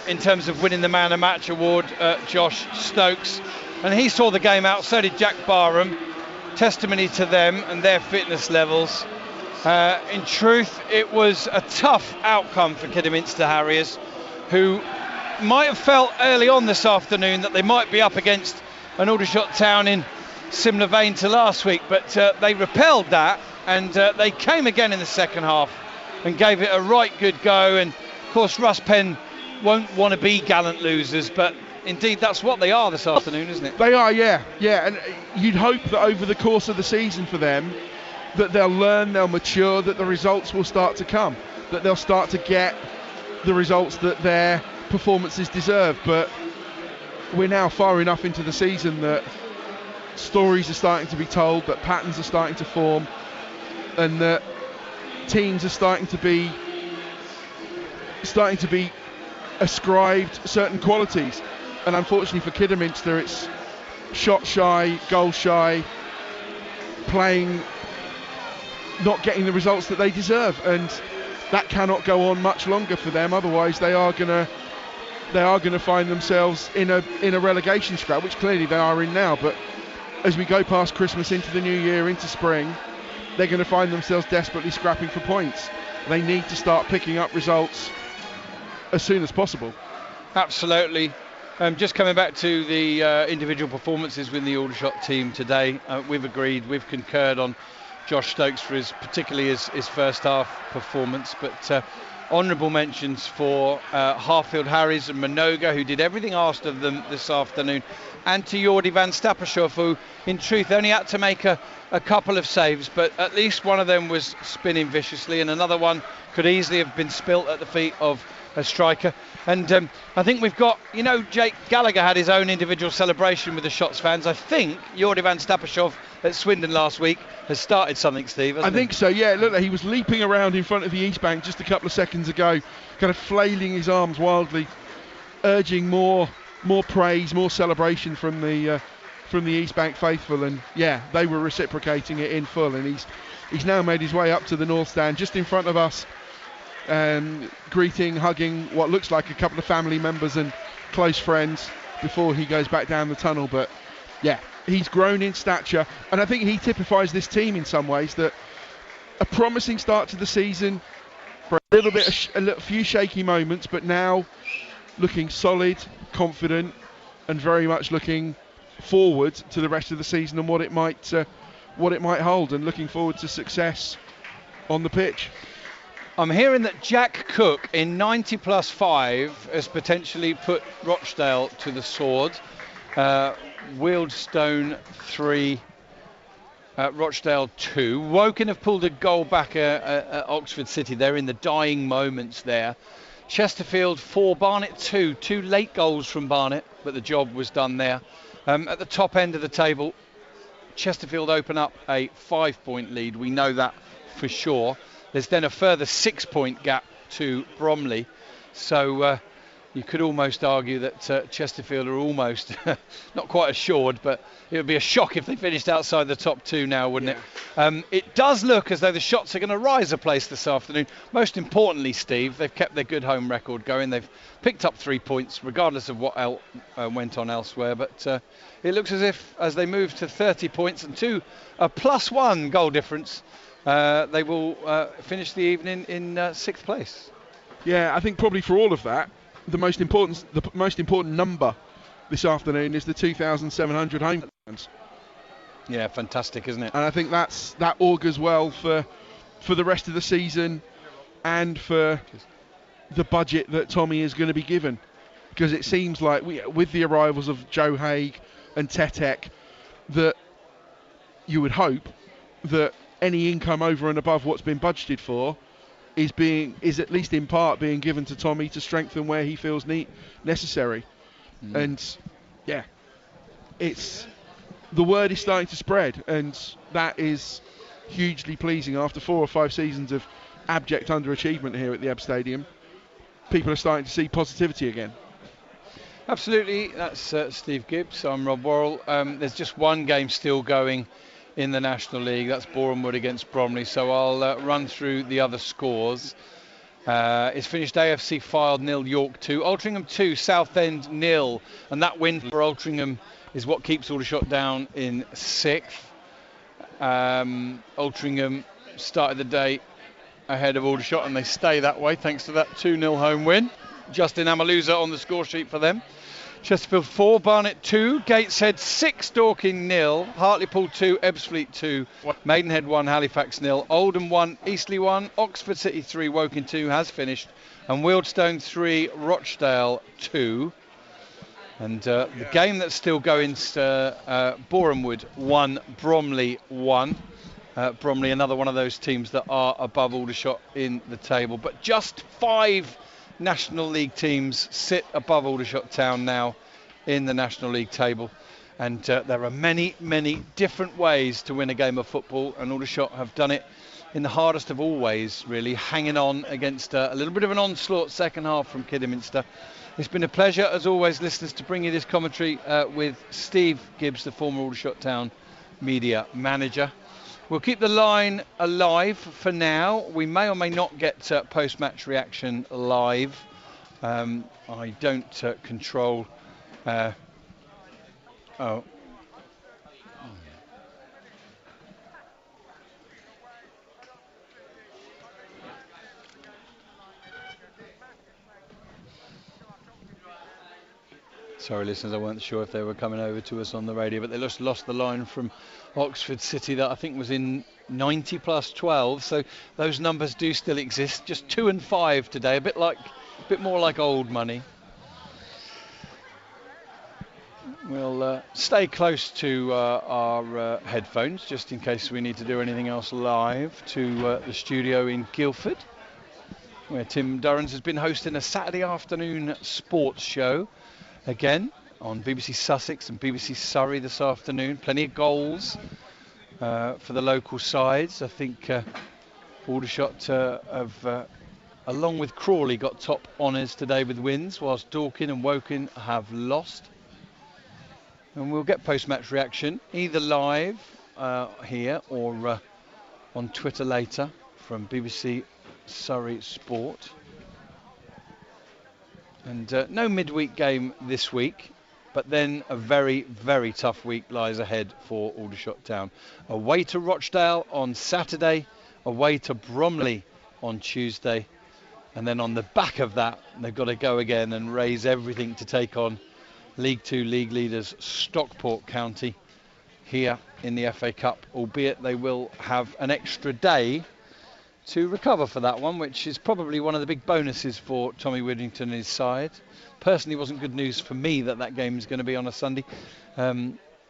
in terms of winning the man of the match award, Josh Stokes. And he saw the game out, so did Jack Barham. Testimony to them and their fitness levels. In truth, it was a tough outcome for Kidderminster Harriers, who might have felt early on this afternoon that they might be up against an Aldershot Town in similar vein to last week, but they repelled that, and they came again in the second half and gave it a right good go. And of course Russ Penn won't want to be gallant losers, but indeed that's what they are this afternoon, isn't it? They are, yeah, and you'd hope that over the course of the season for them, that they'll learn, they'll mature, that the results will start to come, that they'll start to get the results that their performances deserve. But we're now far enough into the season that stories are starting to be told, that patterns are starting to form, and that teams are starting to be ascribed certain qualities. And unfortunately for Kidderminster, it's shot shy, goal shy, playing, not getting the results that they deserve, and that cannot go on much longer for them. Otherwise, they are going to find themselves in a relegation scrap, which clearly they are in now. But as we go past Christmas, into the new year, into spring, they're going to find themselves desperately scrapping for points. They need to start picking up results as soon as possible. Absolutely. Just coming back to the individual performances with the Aldershot team today, we've concurred on Josh Stokes for particularly his first half performance, but honourable mentions for Harfield Harriers and Minoga, who did everything asked of them this afternoon, and to Jordi van Stappershoff, who in truth only had to make a couple of saves, but at least one of them was spinning viciously, and another one could easily have been spilt at the feet of a striker. And I think we've got, Jake Gallagher had his own individual celebration with the Shots fans. I think Jordi van Stappershoff at Swindon last week has started something, Steve, hasn't he? I think so, yeah. Look, he was leaping around in front of the East Bank just a couple of seconds ago, kind of flailing his arms wildly, urging more praise, more celebration from the East Bank faithful, and yeah, they were reciprocating it in full. And he's now made his way up to the North Stand, just in front of us, greeting, hugging what looks like a couple of family members and close friends before he goes back down the tunnel. But yeah, he's grown in stature, and I think he typifies this team in some ways. That a promising start to the season, for a few shaky moments, but now looking solid, confident, and very much looking forward to the rest of the season and what it might hold, and looking forward to success on the pitch. I'm hearing that Jack Cook in 90 plus 5 has potentially put Rochdale to the sword. Wealdstone 3, Rochdale 2. Woking have pulled a goal back at Oxford City. They're in the dying moments there. Chesterfield 4, Barnet 2. 2 late goals from Barnet, but the job was done there. At the top end of the table, Chesterfield open up a 5-point lead. We know that for sure. There's then a further 6-point gap to Bromley. So you could almost argue that Chesterfield are almost, not quite assured, but it would be a shock if they finished outside the top 2 now, wouldn't it? It does look as though the Shots are going to rise a place this afternoon. Most importantly, Steve, they've kept their good home record going. They've picked up 3 points, regardless of what went on elsewhere. But it looks as if, as they move to 30 points and to a +1 goal difference, they will finish the evening in 6th place. Yeah, I think probably for all of that, the most important number this afternoon is the 2,700 home fans. Yeah, fantastic, isn't it? And I think that augurs well for the rest of the season and for the budget that Tommy is going to be given, because it seems like with the arrivals of Joe Haig and Tetek, that you would hope that any income over and above what's been budgeted for is at least in part being given to Tommy to strengthen where he feels necessary. And yeah, the word is starting to spread, and that is hugely pleasing. After 4 or 5 seasons of abject underachievement here at the Ebb Stadium, people are starting to see positivity again. Absolutely. That's Steve Gibbs. I'm Rob Worrell. There's just one game still going in the National League. That's Borehamwood against Bromley. So I'll run through the other scores. It's finished AFC Fylde 0, York 2, Altrincham 2, Southend 0, and that win for Altrincham is what keeps Aldershot down in 6th. Altrincham started the day ahead of Aldershot, and they stay that way thanks to that 2-0 home win. Justin Amaluza on the score sheet for them. Chesterfield 4, Barnet 2, Gateshead 6, Dorking 0, Hartlepool 2, Ebbsfleet 2, Maidenhead 1, Halifax 0, Oldham 1, Eastleigh 1, Oxford City 3, Woking 2 has finished, and Wealdstone 3, Rochdale 2. And the game that's still going, Borehamwood 1, Bromley 1. Bromley, another one of those teams that are above Aldershot in the table, but just 5 National League teams sit above Aldershot Town now in the National League table. And there are many, many different ways to win a game of football, and Aldershot have done it in the hardest of all ways, really, hanging on against a little bit of an onslaught second half from Kidderminster. It's been a pleasure, as always, listeners, to bring you this commentary with Steve Gibbs, the former Aldershot Town media manager. We'll keep the line alive for now. We may or may not get post-match reaction live. I don't control... Sorry, listeners, I weren't sure if they were coming over to us on the radio, but they just lost the line from Oxford City that I think was in 90 plus 12. So those numbers do still exist. Just 2 and 5 today, a bit more like old money. We'll stay close to our headphones just in case we need to do anything else live to the studio in Guildford, where Tim Durrans has been hosting a Saturday afternoon sports show. Again, on BBC Sussex and BBC Surrey this afternoon. Plenty of goals for the local sides. I think Aldershot have, along with Crawley, got top honours today with wins, whilst Dorking and Woking have lost. And we'll get post-match reaction, either live here or on Twitter later from BBC Surrey Sport. And no midweek game this week, but then a very, very tough week lies ahead for Aldershot Town. Away to Rochdale on Saturday, away to Bromley on Tuesday, and then on the back of that, they've got to go again and raise everything to take on League 2 league leaders Stockport County here in the FA Cup, albeit they will have an extra day to recover for that one, which is probably one of the big bonuses for Tommy Widdington and his side. Personally, wasn't good news for me that game is going to be on a Sunday.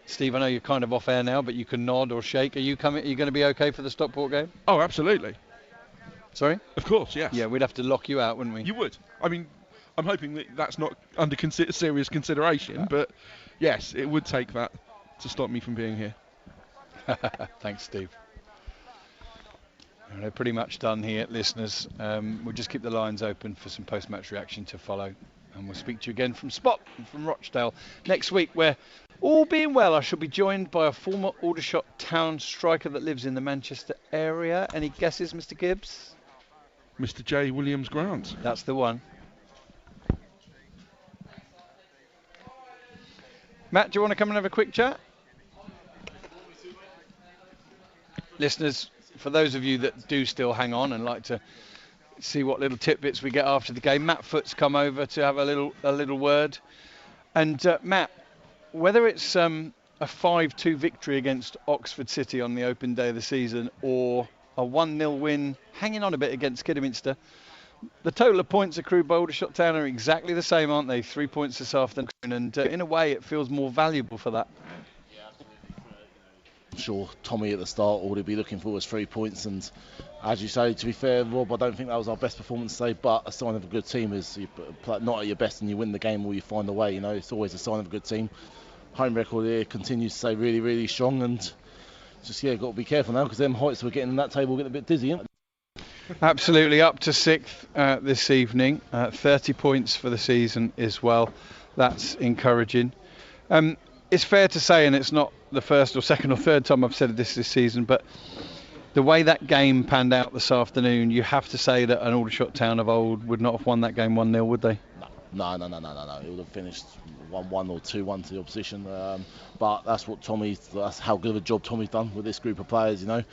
Steve, I know you're kind of off air now, but you can nod or shake. Are you going to be okay for the Stockport game? Oh, absolutely. Sorry? Of course, yes. Yeah, we'd have to lock you out, wouldn't we? You would. I mean, I'm hoping that's not under serious consideration, but yes, it would take that to stop me from being here. Thanks, Steve. They're pretty much done here, listeners. We'll just keep the lines open for some post-match reaction to follow. And we'll speak to you again from Spot and from Rochdale next week, where, all being well, I shall be joined by a former Aldershot Town striker that lives in the Manchester area. Any guesses, Mr. Gibbs? Mr. J. Williams Grant. That's the one. Matt, do you want to come and have a quick chat? Listeners, for those of you that do still hang on and like to see what little tidbits we get after the game, Matt Foot's come over to have a little word. And Matt, whether it's a 5-2 victory against Oxford City on the open day of the season or a 1-0 win, hanging on a bit against Kidderminster, the total of points accrued by Aldershot Town are exactly the same, aren't they? 3 points this afternoon, and in a way it feels more valuable for that. I'm sure Tommy at the start, all he'd be looking for was 3 points, and as you say, to be fair, Rob, I don't think that was our best performance today, but a sign of a good team is you play not at your best and you win the game or you find a way. You know, it's always a sign of a good team. Home record here continues to stay really, really strong, and just got to be careful now because them heights we're getting in that table get a bit dizzy. Absolutely, up to 6th this evening, 30 points for the season as well. That's encouraging. It's fair to say, and it's not the first or second or third time I've said this season, but the way that game panned out this afternoon, you have to say that an Aldershot Town of old would not have won that game 1-0, would they? No. It would have finished 1-1 or 2-1 to the opposition. But that's how good of a job Tommy's done with this group of players. I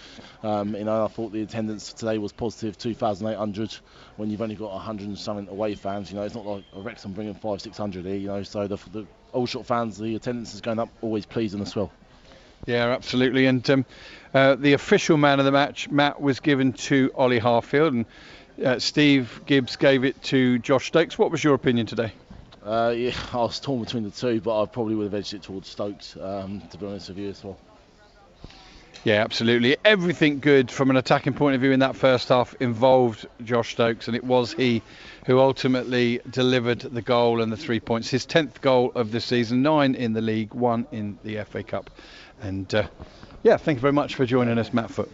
thought the attendance today was positive, 2,800. When you've only got 100 and something away fans, it's not like a Wrexham bringing 500-600 here. So the Aldershot fans, the attendance is going up, always pleasing as well. Yeah, absolutely. And the official man of the match, Matt, was given to Ollie Harfield, and Steve Gibbs gave it to Josh Stokes. What was your opinion today? I was torn between the two, but I probably would have edged it towards Stokes, to be honest with you as well. Yeah, absolutely. Everything good from an attacking point of view in that first half involved Josh Stokes, and it was he who ultimately delivered the goal and the 3 points. His 10th goal of the season, 9 in the league, 1 in the FA Cup. And yeah, thank you very much for joining us, Matt Foote.